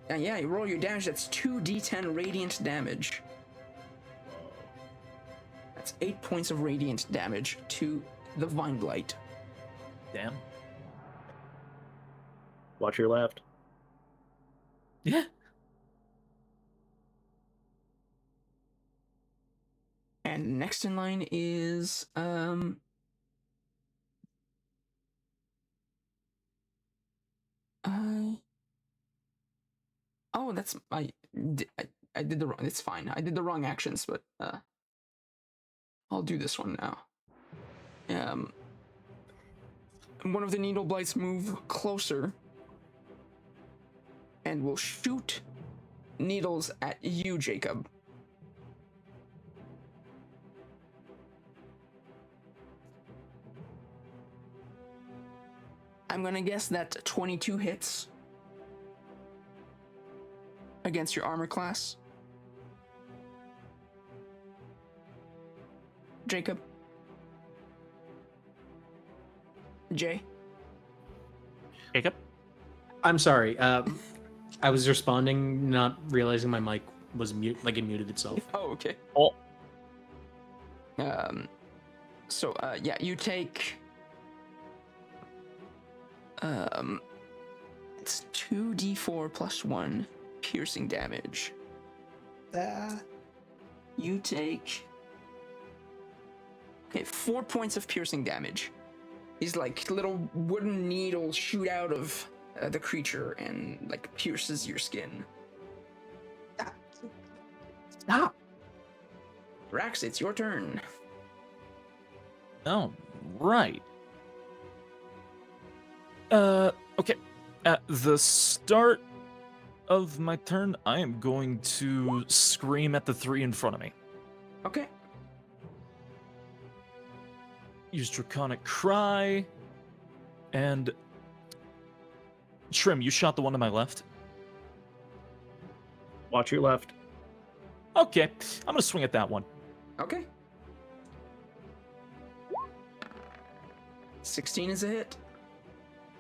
And yeah, you roll your damage. That's 2d10 radiant damage. That's 8 points of radiant damage to the Vine Blight. Damn. Watch your left. Yeah. And next in line is oh, that's I did the wrong. It's fine. I did the wrong actions, but I'll do this one now. One of the needle blights move closer and will shoot needles at you, Jacob. I'm gonna guess that 22 hits against your armor class. Jacob? Jay? Jacob? I'm sorry. I was responding, not realizing my mic was mute, like it muted itself. Oh, okay. Oh. So, yeah, you take... it's 2d4 plus 1 piercing damage. You take... Okay, 4 points of piercing damage. These, like, little wooden needles shoot out of the creature and, like, pierces your skin. Stop! Raks, it's your turn. Oh, right. Okay. At the start of my turn, I am going to scream at the 3 in front of me. Okay. use Draconic Cry, and Trim, you shot the one to my left. Watch your left. Okay, I'm gonna swing at that one. Okay. 16 is a hit.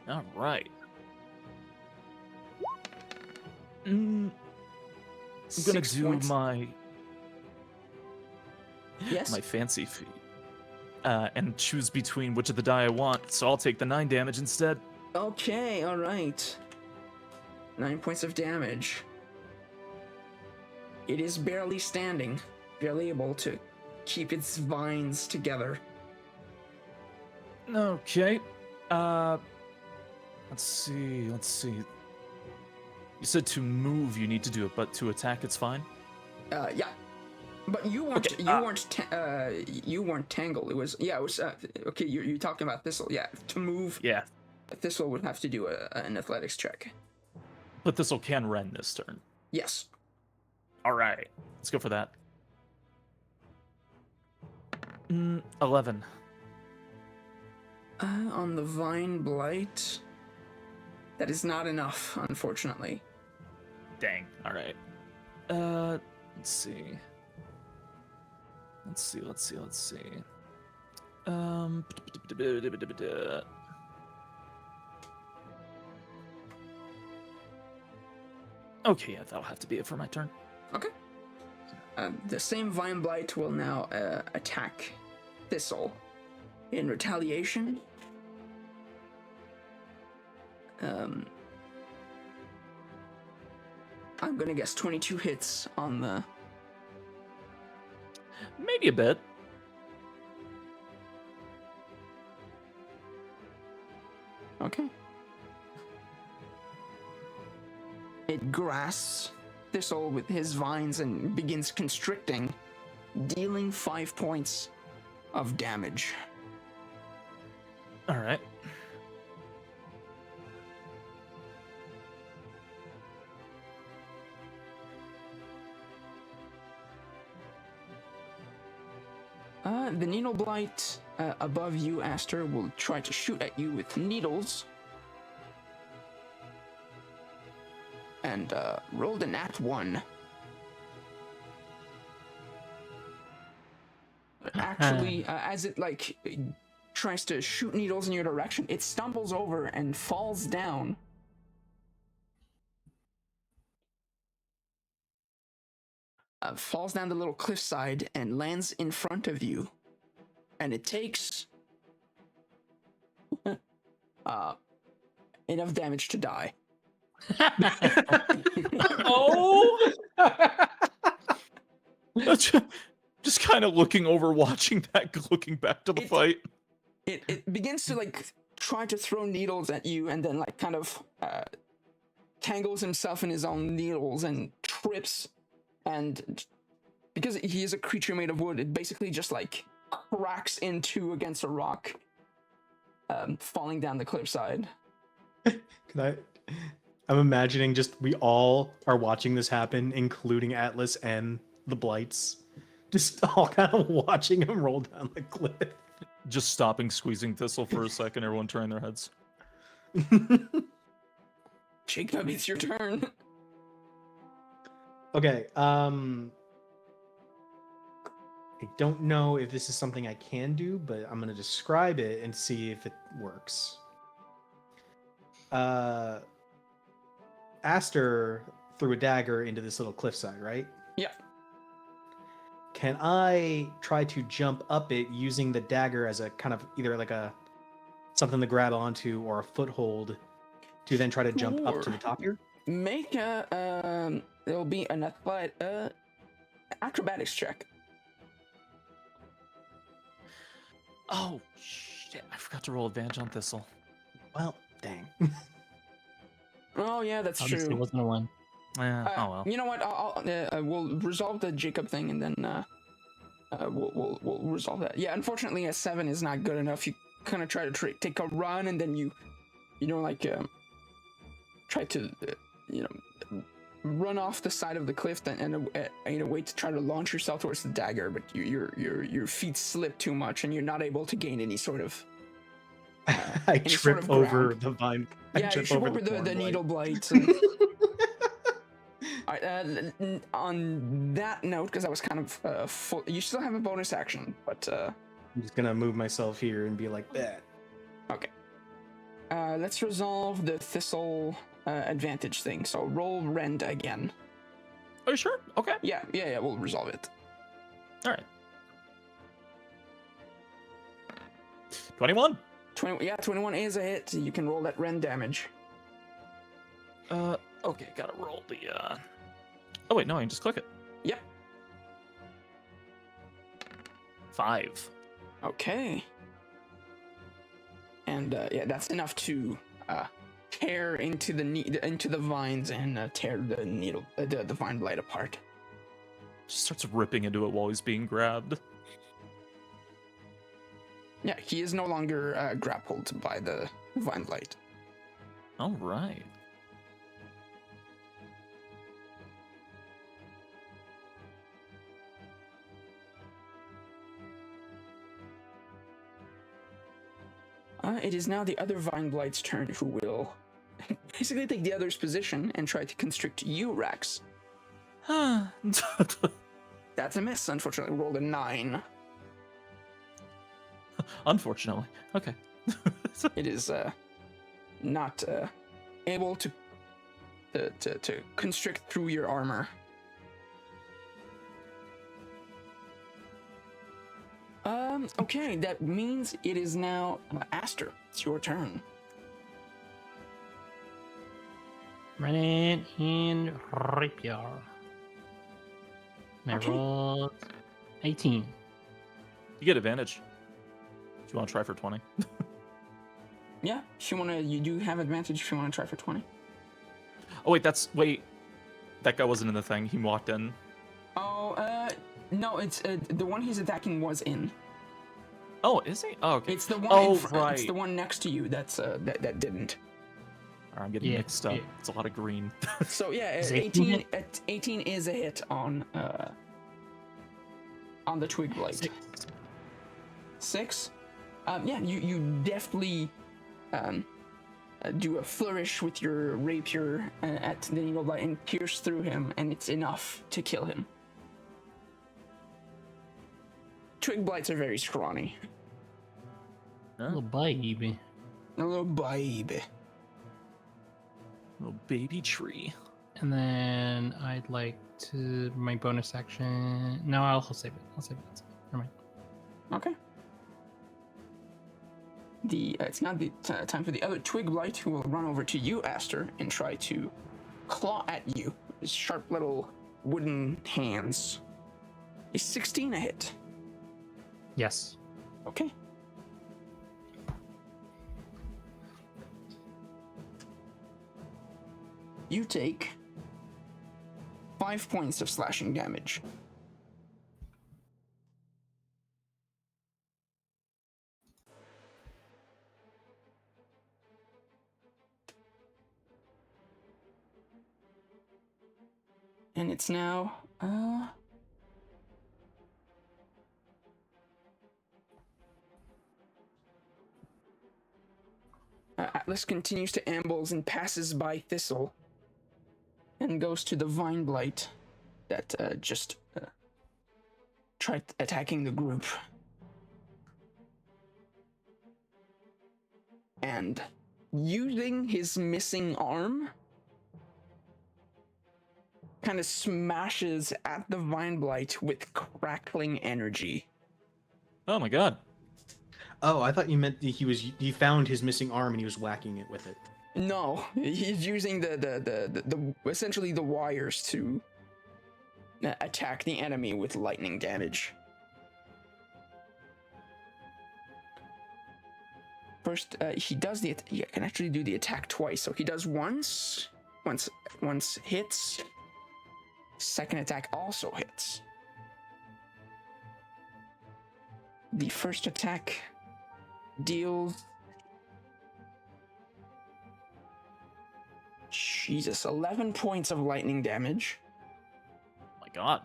All right. I'm gonna 6 do points. my Yes. fancy feat, and choose between which of the die I want. So I'll take the 9 damage instead. Okay, all right. 9 points of damage. It is barely standing, barely able to keep its vines together. Okay. Let's see. You said to move you need to do it, but to attack it's fine. Yeah. But you weren't Okay, you weren't tangled. It was okay, you're talking about Thistle. Yeah, to move Yeah. Thistle would have to do an athletics check. But this'll can rend this turn. Yes. All right. Let's go for that. 11. On the Vine Blight, that is not enough, unfortunately. Dang. All right. Let's see. Okay, yeah, that'll have to be it for my turn. Okay. The same Vine Blight will now attack Thistle in retaliation. I'm gonna guess 22 hits on the. Maybe a bit. Okay. It grasps Thistle with his vines and begins constricting, dealing 5 points of damage. All right. The Needle Blight above you, Aster, will try to shoot at you with needles. And rolled a nat 1. Actually, as it tries to shoot needles in your direction, it stumbles over and falls down. Falls down the little cliffside and lands in front of you. And it takes enough damage to die. Oh! Just kind of looking over, watching that, looking back to the fight. It begins to try to throw needles at you, and then kind of tangles himself in his own needles and trips. And because he is a creature made of wood, it basically just cracks in two against a rock, falling down the cliffside. I'm imagining just we all are watching this happen, including Atlas and the Blights. Just all kind of watching him roll down the cliff. Just stopping squeezing Thistle for a second, everyone turning their heads. Jacob, it's your turn. Okay, I don't know if this is something I can do, but I'm going to describe it and see if it works. Aster threw a dagger into this little cliffside, right? Yeah. Can I try to jump up it using the dagger as a kind of either something to grab onto or a foothold to then try to jump up to the top here? Make a there'll be an acrobatics check. Oh, shit. I forgot to roll advantage on Thistle. Well, dang. Oh yeah, that's Obviously true. it wasn't a 1. Oh, well. You know what? We'll resolve the Jacob thing, and then we'll resolve that. Yeah, unfortunately, a 7 is not good enough. You kind of try to take a run, and then you try to run off the side of the cliff and in a way to try to launch yourself towards the dagger, but your feet slip too much and you're not able to gain any sort of I any sort trip of over ground. the vine. Yeah, you trip over the needle blight. On that note, because I was kind of full, you still have a bonus action, but I'm just gonna move myself here and be like that. okay. Let's resolve the thistle advantage thing. So roll rend again. Are you sure? Okay. Yeah, we'll resolve it. All right. 21. 21 is a hit. You can roll that rend damage. Okay, gotta roll the Oh wait, no, I can just click it. Yep. 5. Okay. And yeah, that's enough to tear into the vines and tear the needle the vine blight apart. Just starts ripping into it while he's being grabbed. Yeah, he is no longer grappled by the vine blight. All right. It is now the other vine blight's turn, who will basically take the other's position and try to constrict you, Raks. That's a miss, unfortunately. Rolled a 9. Unfortunately. Okay. It is not able to constrict through your armor. Okay, that means it is now Aster. It's your turn. Running in rapier. I Okay. rolled 18. You get advantage. Do you want to try for 20? Yeah, if you wanna, you do have advantage if you wanna try for 20. Oh wait, that guy wasn't in the thing. He walked in. Oh, no, it's the one he's attacking was in. Oh, is he? Oh, okay. It's the one. Oh, It's right. the one next to you. That's that didn't. All right, I'm getting Yeah, mixed up. yeah. It's a lot of green. So yeah, Is 18 18 is a hit on the twig blight. 6. Yeah, you deftly do a flourish with your rapier at the needle blight and pierce through him, and it's enough to kill him. Twig blights are very scrawny. Little baby. A little baby. Little baby tree. And then I'd like to my bonus action. No, I'll save it. Never mind. Okay. It's now the time for the other twig blight, who will run over to you, Aster, and try to claw at you. His sharp little wooden hands. Is 16 a hit? Yes. Okay. You take 5 points of slashing damage. And it's now, Atlas continues to ambles and passes by Thistle and goes to the vine blight that just tried attacking the group. And using his missing arm, kind of smashes at the vine blight with crackling energy. Oh my god. Oh, I thought you meant he found his missing arm and he was whacking it with it. No, he's using the essentially the wires to attack the enemy with lightning damage. First, he can actually do the attack twice. So he does once hits. Second attack also hits. The first attack deals Jesus, 11 points of lightning damage. My God.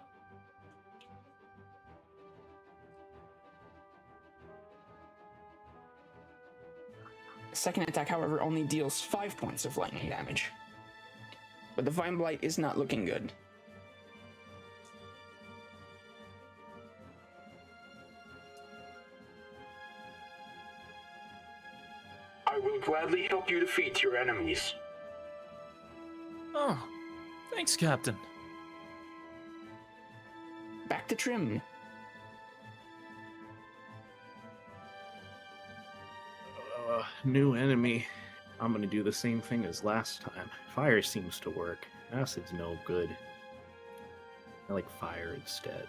Second attack, however, only deals 5 points of lightning damage. But the Vine Blight is not looking good. I will gladly help you defeat your enemies. Oh, thanks, Captain. Back to Trim. New enemy. I'm gonna do the same thing as last time. Fire seems to work. Acid's no good. I like fire instead.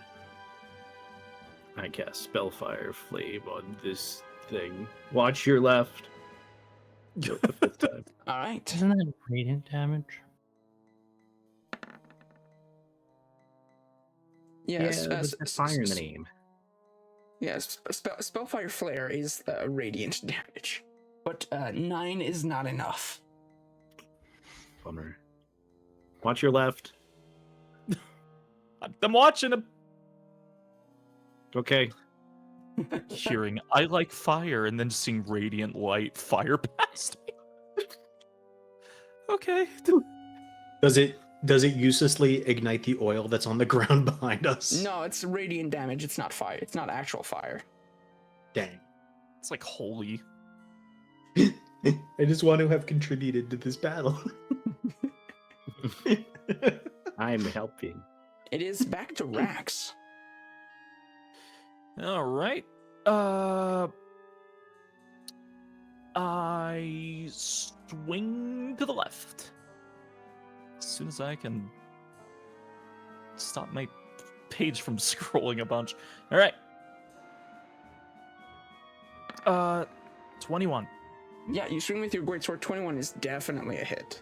I cast Spellfire Flame on this thing. Watch your left. Go the 5th time. Alright. Isn't that radiant damage? Yes, yeah, but there's fire in the name. Yes, Spellfire Flare is radiant damage. But 9 is not enough. Bummer. Watch your left. I'm watching him. Okay. Hearing, I like fire, and then seeing radiant light fire past me. Okay. Does it uselessly ignite the oil that's on the ground behind us? No, it's radiant damage. It's not fire. It's not actual fire. Dang. It's like holy. I just want to have contributed to this battle. I'm helping. It is back to Raks. All right. I swing to the left. As soon as I can stop my page from scrolling a bunch. All right. 21. Yeah, you swing with your greatsword. 21 is definitely a hit.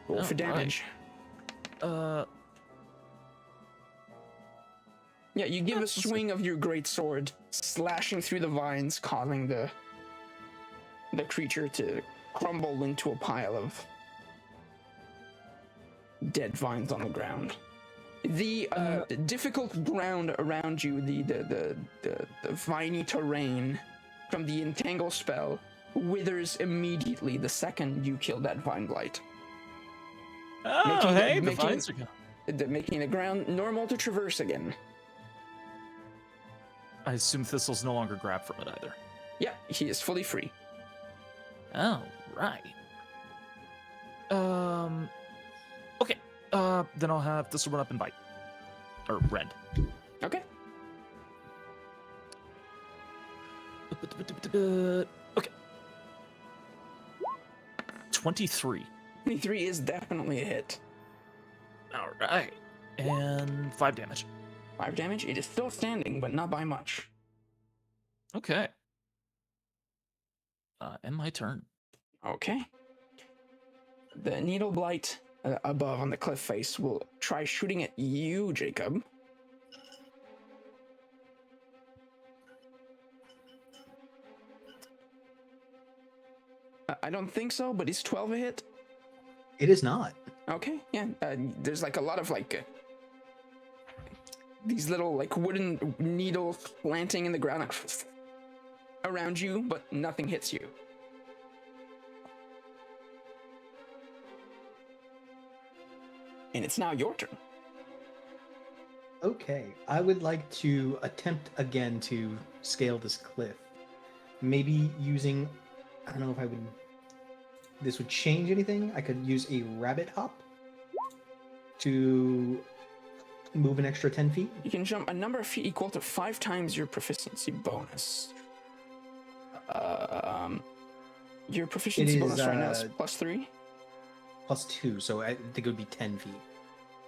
Roll for damage. Yeah, you give a swing of your greatsword, slashing through the vines, causing the creature to crumble into a pile of dead vines on the ground. The difficult ground around you, the viney terrain from the entangle spell, withers immediately the second you kill that vine blight. Oh, hey, the vines are gone. Making the ground normal to traverse again. I assume Thistle's no longer grabbed from it either. Yeah, he is fully free. Oh, right. Okay. Then I'll have Thistle run up and bite. Or rend. Okay. Okay. 23. 23 is definitely a hit. All right. And 5 damage. 5 damage. It is still standing, but not by much. Okay. And my turn. Okay. The needle blight above on the cliff face will try shooting at you, Jacob. I don't think so, but is 12 a hit? It is not. Okay, yeah. There's like a lot of these little wooden needles planting in the ground around you, but nothing hits you. And it's now your turn. Okay, I would like to attempt again to scale this cliff. Maybe using, I don't know if I would, this would change anything. I could use a rabbit hop to move an extra 10 feet. You can jump a number of feet equal to 5 times your proficiency bonus. Your proficiency bonus right now is +3? +2, so I think it would be 10 feet.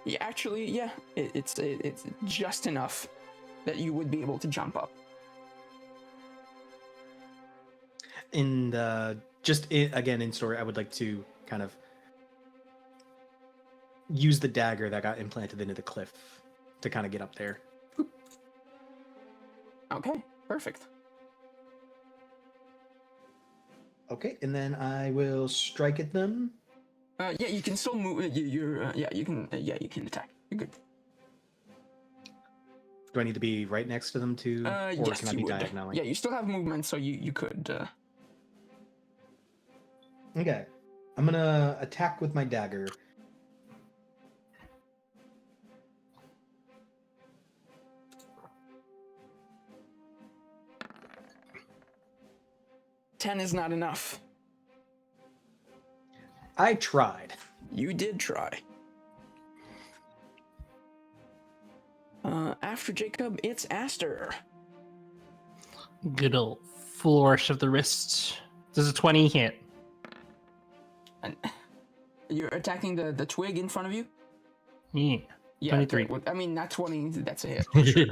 Yeah, actually, yeah, it's just enough that you would be able to jump up. And again in story, I would like to kind of use the dagger that got implanted into the cliff to kind of get up there. Okay, perfect. Okay, and then I will strike at them Yeah, you can still move. You can attack. You're good. Do I need to be right next to them too, or Yes, can I you be would. diagonally? Yeah, you still have movement, so you could. Okay, I'm gonna attack with my dagger. $10 is not enough. I tried. You did try. After Jacob, it's Aster. Good old flourish of the wrist. Does a 20 hit? And you're attacking the twig in front of you? Yeah. Yeah, 23. I mean, not 20, that's a hit. For sure.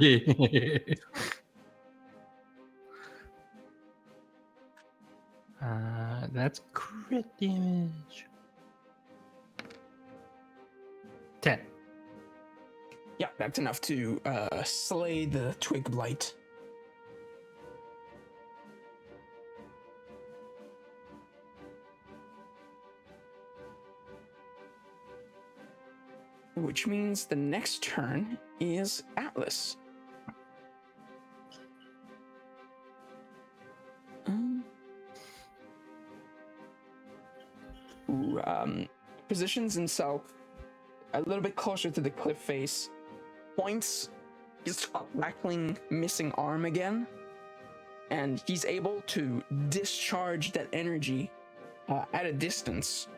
That's crit damage. 10. Yeah, that's enough to slay the twig blight. Which means the next turn is Atlas. Positions himself a little bit closer to the cliff face, points his crackling missing arm again, and he's able to discharge that energy at a distance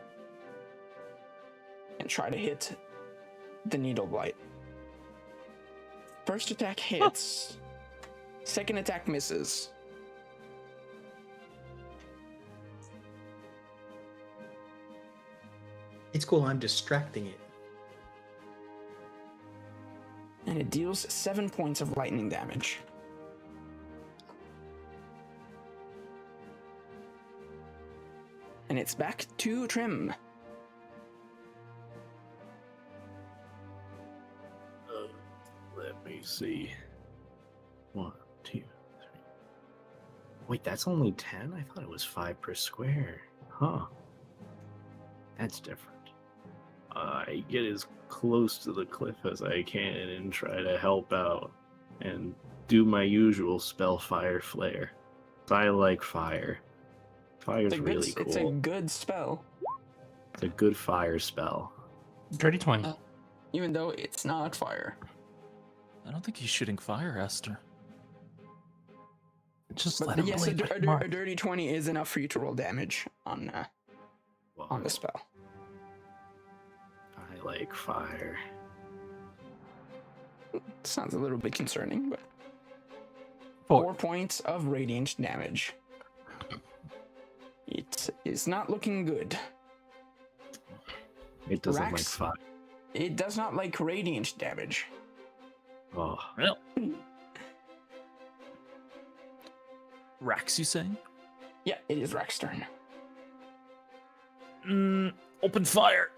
and try to hit the needle blight. First attack hits, second attack misses. It's cool. I'm distracting it. And it deals 7 points of lightning damage. And it's back to Trim. Let me see. 1, 2, 3. Wait, that's only 10? I thought it was 5 per square. Huh. That's different. I get as close to the cliff as I can and try to help out and do my usual spell fire flare. I like fire. Fire's really cool. It's a good spell. It's a good fire spell. Dirty 20. Even though it's not fire. I don't think he's shooting fire, Aster. Just But let him yes, play a dirty 20 is enough for you to roll damage on the spell. I like fire. Sounds a little bit concerning, but 4. 4 points of radiant damage. It is not looking good. It doesn't like Raks? fire. It does not like radiant damage. Oh, Well. Raks, you saying? Yeah, it is Raks' turn. Open fire.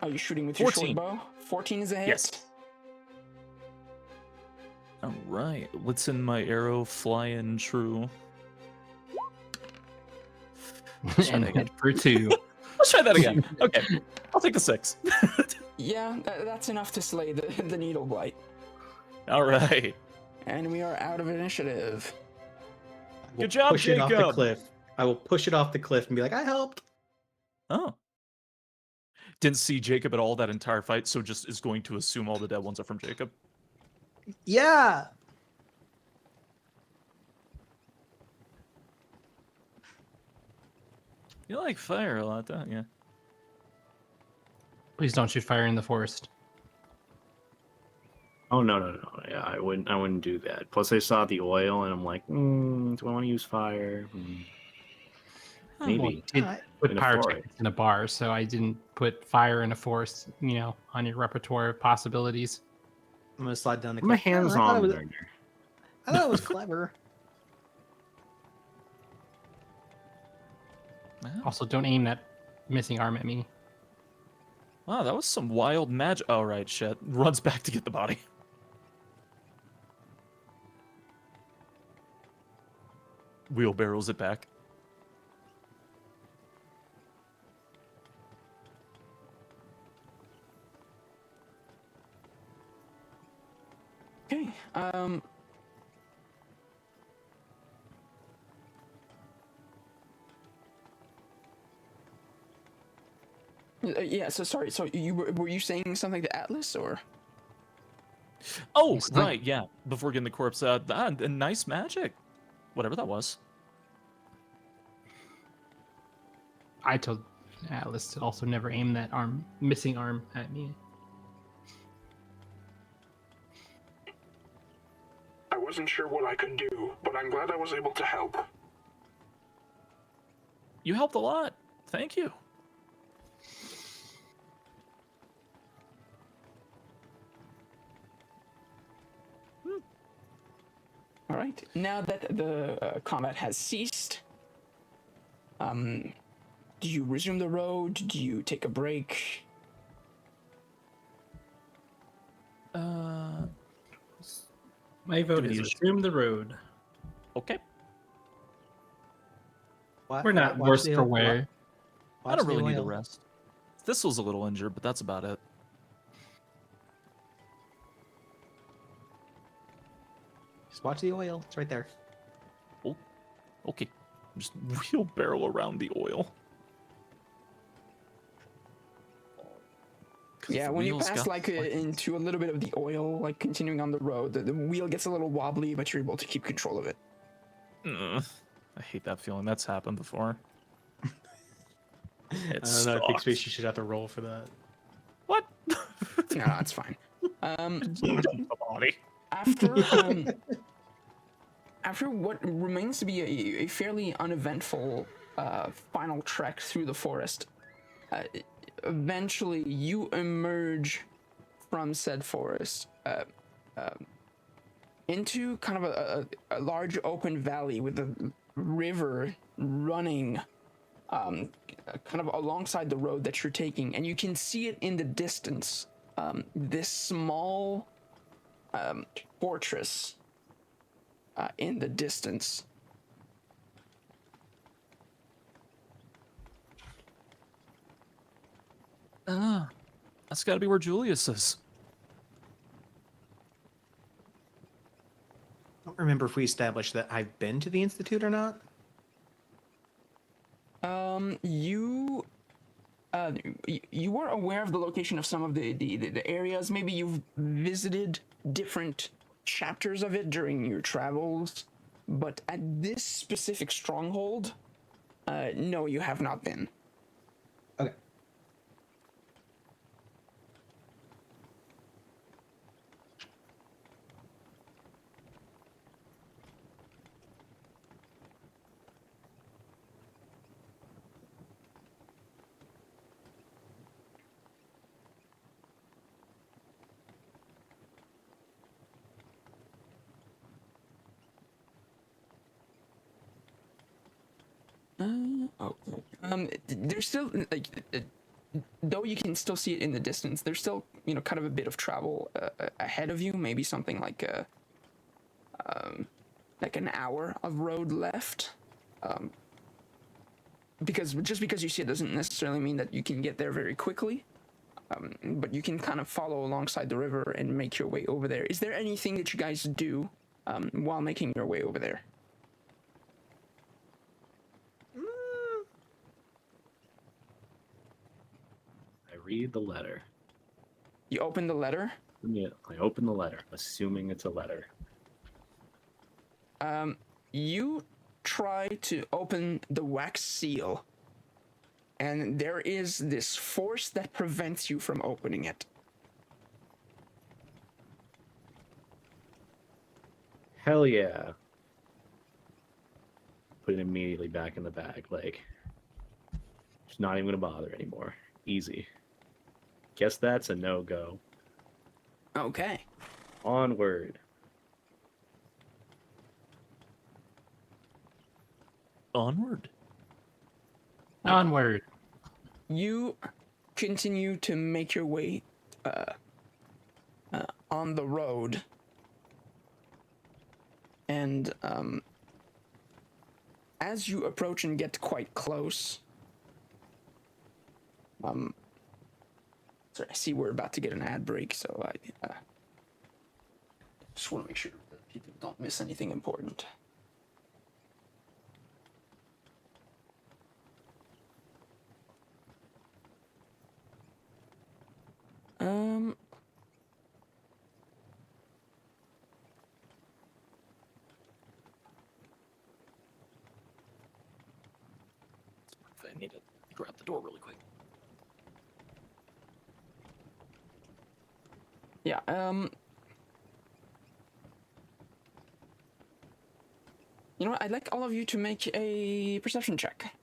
Are you shooting with your 14. short bow? 14 is a hit. Yes. All right. Let's send my arrow flying true. And hit for 2. Let's try that again. Okay. I'll take the 6. Yeah, that's enough to slay the needle blight. All right. And we are out of initiative. I will Good job, push it off the Jacob. cliff. I will push it off the cliff and be like, I helped. Oh. Didn't see Jacob at all that entire fight, so just is going to assume all the dead ones are from Jacob. Yeah. You like fire a lot, don't you? Please don't shoot fire in the forest. Oh no. Yeah, I wouldn't do that. Plus, I saw the oil, and I'm like, do I want to use fire? Maybe. Well, it put In a pyrotechnics forest. in a bar, so I didn't put fire in a forest, on your repertoire of possibilities. I'm gonna slide down the I'm a cliff. I hands-on thought it was- learner. I thought it was clever. Wow. Also, don't aim that missing arm at me. Wow, that was some wild magic. Oh, right, shit. Runs back to get the body. Wheelbarrows it back. Yeah. So sorry. So were you saying something to Atlas or? Oh, It's not- right, yeah. Before getting the corpse, nice magic. Whatever that was. I told Atlas to also never aim that missing arm at me. I wasn't sure what I could do, but I'm glad I was able to help. You helped a lot. Thank you. All right. Now that the combat has ceased, do you resume the road? Do you take a break? My vote we is need to- resume the road. Okay. We're not worse for wear. I don't really need a rest. This was a little injured, but that's about it. Just watch the oil. It's right there. Oh, okay. Just wheelbarrow around the oil. 'Cause Yeah, the when you wheels pass got like buttons. into a little bit of the oil, like continuing on the road, the wheel gets a little wobbly, but you're able to keep control of it. Ugh, I hate that feeling. That's happened before. I It don't know. I think sucks. Space you should have to roll for that. What? No, that's fine. The body. After what remains to be a fairly uneventful final trek through the forest, eventually you emerge from said forest into kind of a large open valley with a river running kind of alongside the road that you're taking, and you can see it in the distance. This small fortress in the distance. That's got to be where Julius is. I don't remember if we established that I've been to the Institute or not. You were aware of the location of some of the areas. Maybe you've visited different chapters of it during your travels, but at this specific stronghold, no, you have not been. Okay. Okay. There's still like, though you can still see it in the distance. There's still, kind of a bit of travel ahead of you. Maybe something like an hour of road left. Because you see it doesn't necessarily mean that you can get there very quickly. But you can kind of follow alongside the river and make your way over there. Is there anything that you guys do while making your way over there? I read the letter. You open the letter. Yeah, I open the letter, assuming it's a letter. You try to open the wax seal, and there is this force that prevents you from opening it. Hell yeah. Put it immediately back in the bag. Like, just not even gonna bother anymore. Easy. Guess that's a no-go. Okay. Onward. Onward. Onward. You continue to make your way on the road, and as you approach and get quite close, sorry, I see we're about to get an ad break, so I just want to make sure don't miss anything important. I need to grab the door really quick. Yeah, you know what? I'd like all of you to make a perception check.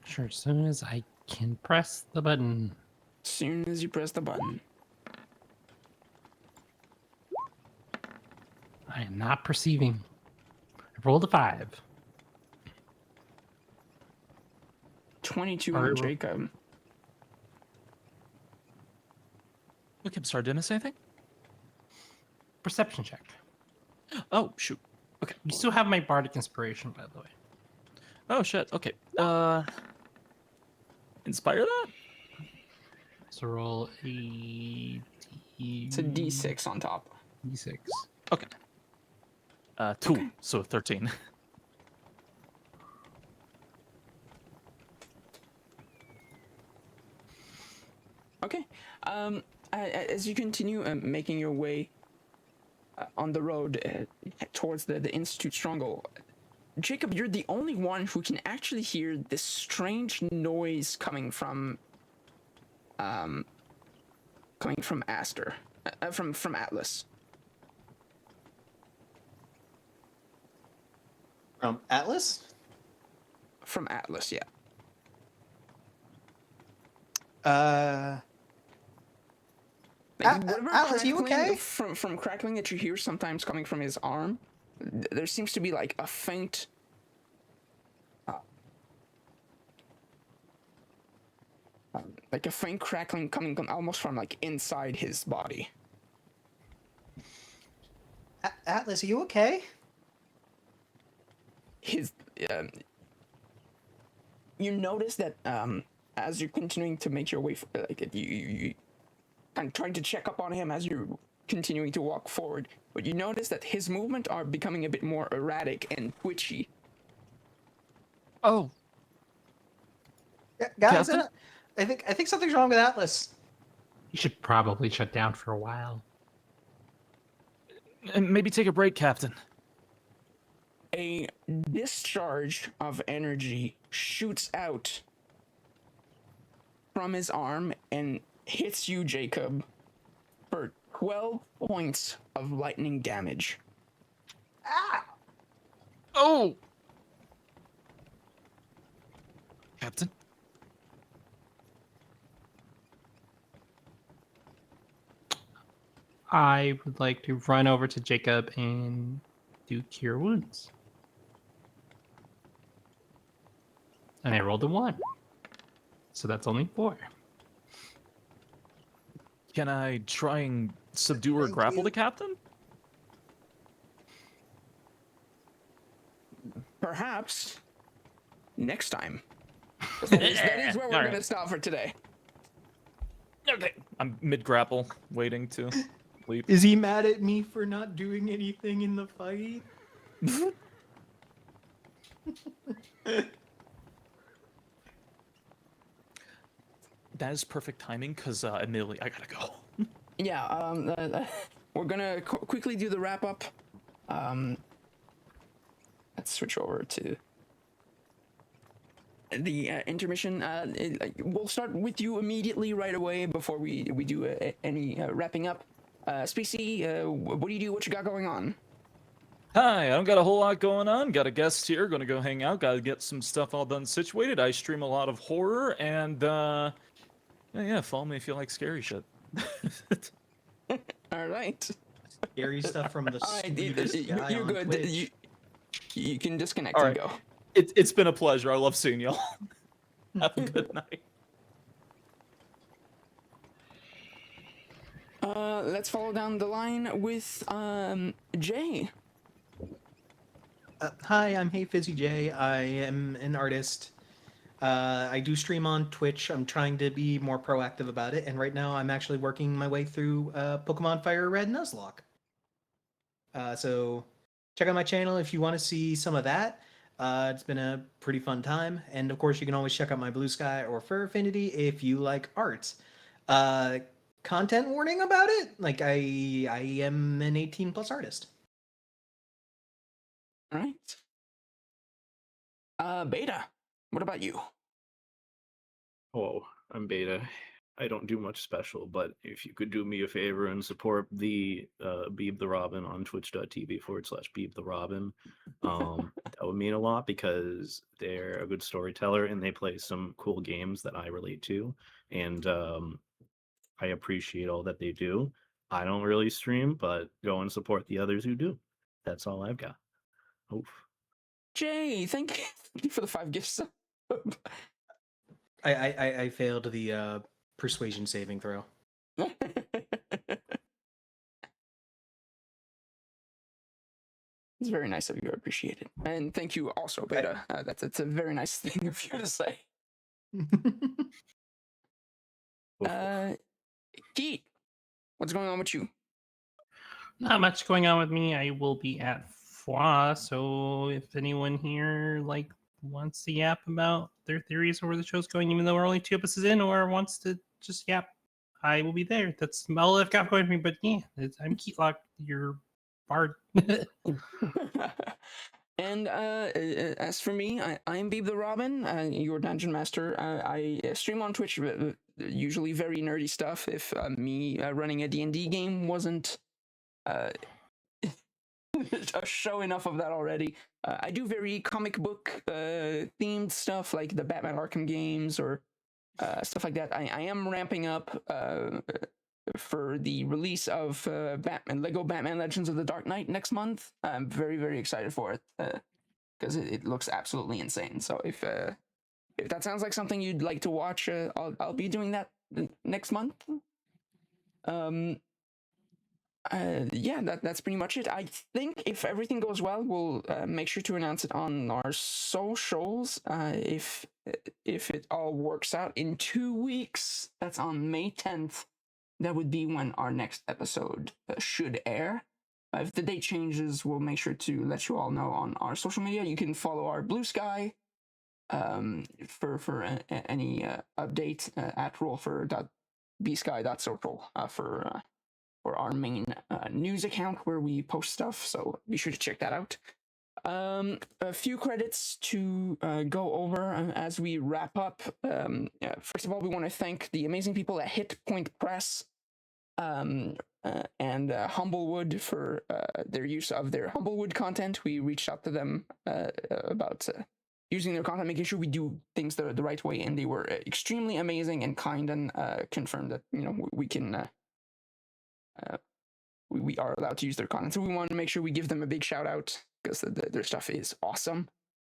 Sure, as soon as I can press the button. Soon as you press the button. I am not perceiving. I rolled a 5. 22 Alright, on well- Jacob. Okay, I'm sorry, did I miss anything? Perception check. Oh, shoot. You still have my bardic inspiration, by the way. Oh, shit. Okay. Inspire that? So roll a It's a D6 on top. D6. Okay. 2, so 13. Okay. As you continue making your way on the road towards the Institute Stronghold, Jacob, you're the only one who can actually hear this strange noise coming from Aster, from Atlas. From Atlas? From Atlas, yeah. Whatever Atlas, you crackling okay? From crackling that you hear sometimes coming from his arm, there seems to be like a faint, crackling coming almost from like inside his body. Atlas, are you okay? You notice that as you're continuing to make your way, you kind of trying to check up on him as you're continuing to walk forward, but you notice that his movements are becoming a bit more erratic and twitchy. Oh. Guys, Captain? I think something's wrong with Atlas. You should probably shut down for a while. And maybe take a break, Captain. A discharge of energy shoots out from his arm and hits you, Jacob, for 12 points of lightning damage. Oh! Captain? I would like to run over to Jacob and do Cure Wounds. And I rolled a 1. So that's only 4. Can I try and subdue or grapple the captain? Perhaps next time. That is where we're All going to right. stop for today. Okay. I'm mid-grapple, waiting to leap. Is he mad at me for not doing anything in the fight? That is perfect timing, because admittedly, I gotta go. Yeah, we're gonna quickly do the wrap up. Let's switch over to the intermission. We'll start with you immediately right away before we do any wrapping up. Spacey, what do you do? What you got going on? Hi, I don't got a whole lot going on. Got a guest here, gonna go hang out, gotta get some stuff all done situated. I stream a lot of horror, and yeah, follow me if you like scary shit. All right. Scary stuff from the All right, sweetest guy you're on good. Twitch. You can disconnect All and right. go. It's been a pleasure. I love seeing y'all. Have a good night. Let's follow down the line with Jay. Hi, I'm Hey Fizzy J. I am an artist. I do stream on Twitch. I'm trying to be more proactive about it, and right now I'm actually working my way through Pokemon Fire Red Nuzlocke. So check out my channel if you want to see some of that. It's been a pretty fun time, and of course you can always check out my Blue Sky or Fur Affinity if you like art. Uh, Content warning about it: like I am an 18 plus artist. All right. Beta, what about you? Oh, I'm Beta. I don't do much special, but if you could do me a favor and support the Beeb the Robin on twitch.tv/Beeb the Robin, that would mean a lot because they're a good storyteller and they play some cool games that I relate to. And I appreciate all that they do. I don't really stream, but go and support the others who do. That's all I've got. Oof. Jay, thank you for the 5 gifts. I failed the persuasion saving throw. It's very nice of you. I appreciate it. And thank you also, Beta. That's a very nice thing of you to say. Keith, what's going on with you? Not much going on with me. I will be at FWA, so if anyone here wants to yap about their theories or where the show's going, even though we're only 2 episodes in, or wants to just yap, I will be there. That's all I've got going for me. But yeah, I'm Keatlock, your bard. And as for me, I'm Beeb the Robin, your dungeon master. I stream on Twitch, usually very nerdy stuff. If me running a D&D game wasn't a show enough of that already. I do very comic book themed stuff like the Batman Arkham games or stuff like that. I am ramping up for the release of Lego Batman Legends of the Dark Knight next month. I'm very, very excited for it because it looks absolutely insane. So if that sounds like something you'd like to watch, I'll be doing that next month. Yeah, that's pretty much it. I think if everything goes well, we'll make sure to announce it on our socials. If it all works out in 2 weeks, that's on May 10th. That would be when our next episode should air. If the date changes, we'll make sure to let you all know on our social media. You can follow our Blue Sky for any update at rollfor.bsky.social for our main news account where we post stuff, so be sure to check that out. A few credits to go over as we wrap up. First of all, we want to thank the amazing people at Hit Point Press and Humblewood for their use of their Humblewood content. We reached out to them about using their content, making sure we do things the right way, and they were extremely amazing and kind and confirmed that we can. We are allowed to use their content, so we want to make sure we give them a big shout out because their stuff is awesome.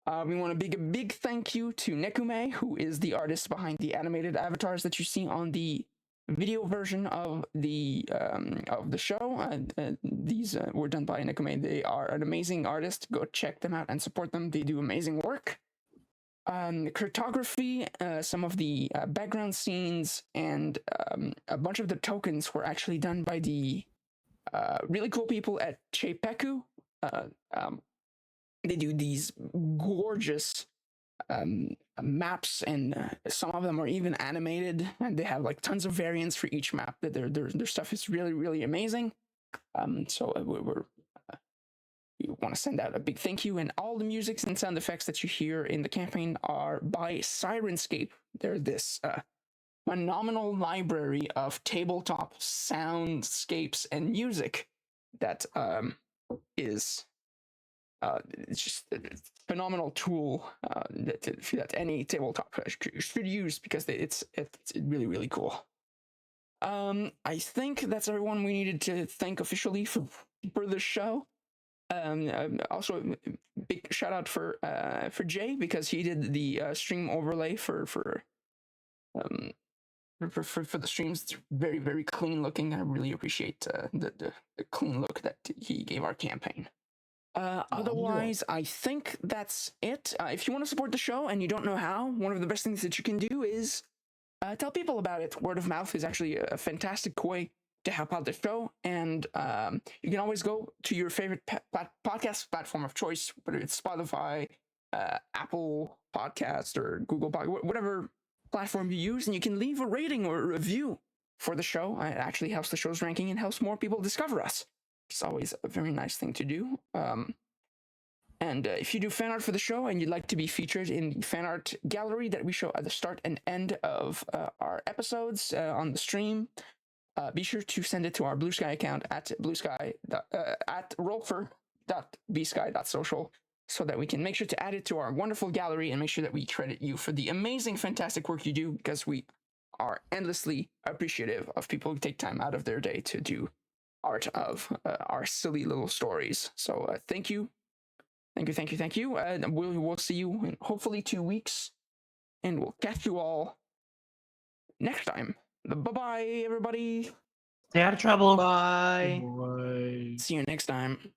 We want a big thank you to Nekume, who is the artist behind the animated avatars that you see on the video version of the show. These were done by Nekume. They are an amazing artist. Go check them out and support them. They do amazing work. Cartography, some of the background scenes, and a bunch of the tokens were actually done by the really cool people at Chepeku. They do these gorgeous maps, and some of them are even animated, and they have like tons of variants for each map. Their stuff is really, really amazing. So we want to send out a big thank you, and all the musics and sound effects that you hear in the campaign are by Sirenscape. They're this phenomenal library of tabletop soundscapes and music that is it's just a phenomenal tool that any tabletop should use because it's really, really cool. I think that's everyone we needed to thank officially for the show. Also, big shout out for Jay because he did the stream overlay for the streams. It's very, very clean looking. I really appreciate the clean look that he gave our campaign. Otherwise, I think that's it. If you want to support the show and you don't know how, one of the best things that you can do is tell people about it. Word of mouth is actually a fantastic way to help out the show. And you can always go to your favorite podcast platform of choice, whether it's Spotify, Apple Podcast, or Google Podcast, whatever platform you use, and you can leave a rating or a review for the show. It actually helps the show's ranking and helps more people discover us. It's always a very nice thing to do. And if you do fan art for the show and you'd like to be featured in the fan art gallery that we show at the start and end of our episodes on the stream, be sure to send it to our Blue Sky account at at rolfer.bsky.social, so that we can make sure to add it to our wonderful gallery and make sure that we credit you for the amazing, fantastic work you do, because we are endlessly appreciative of people who take time out of their day to do art of our silly little stories. So thank you. We'll see you in hopefully 2 weeks, and we'll catch you all next time. Bye-bye, everybody. Stay out of trouble. Bye. Boy. See you next time.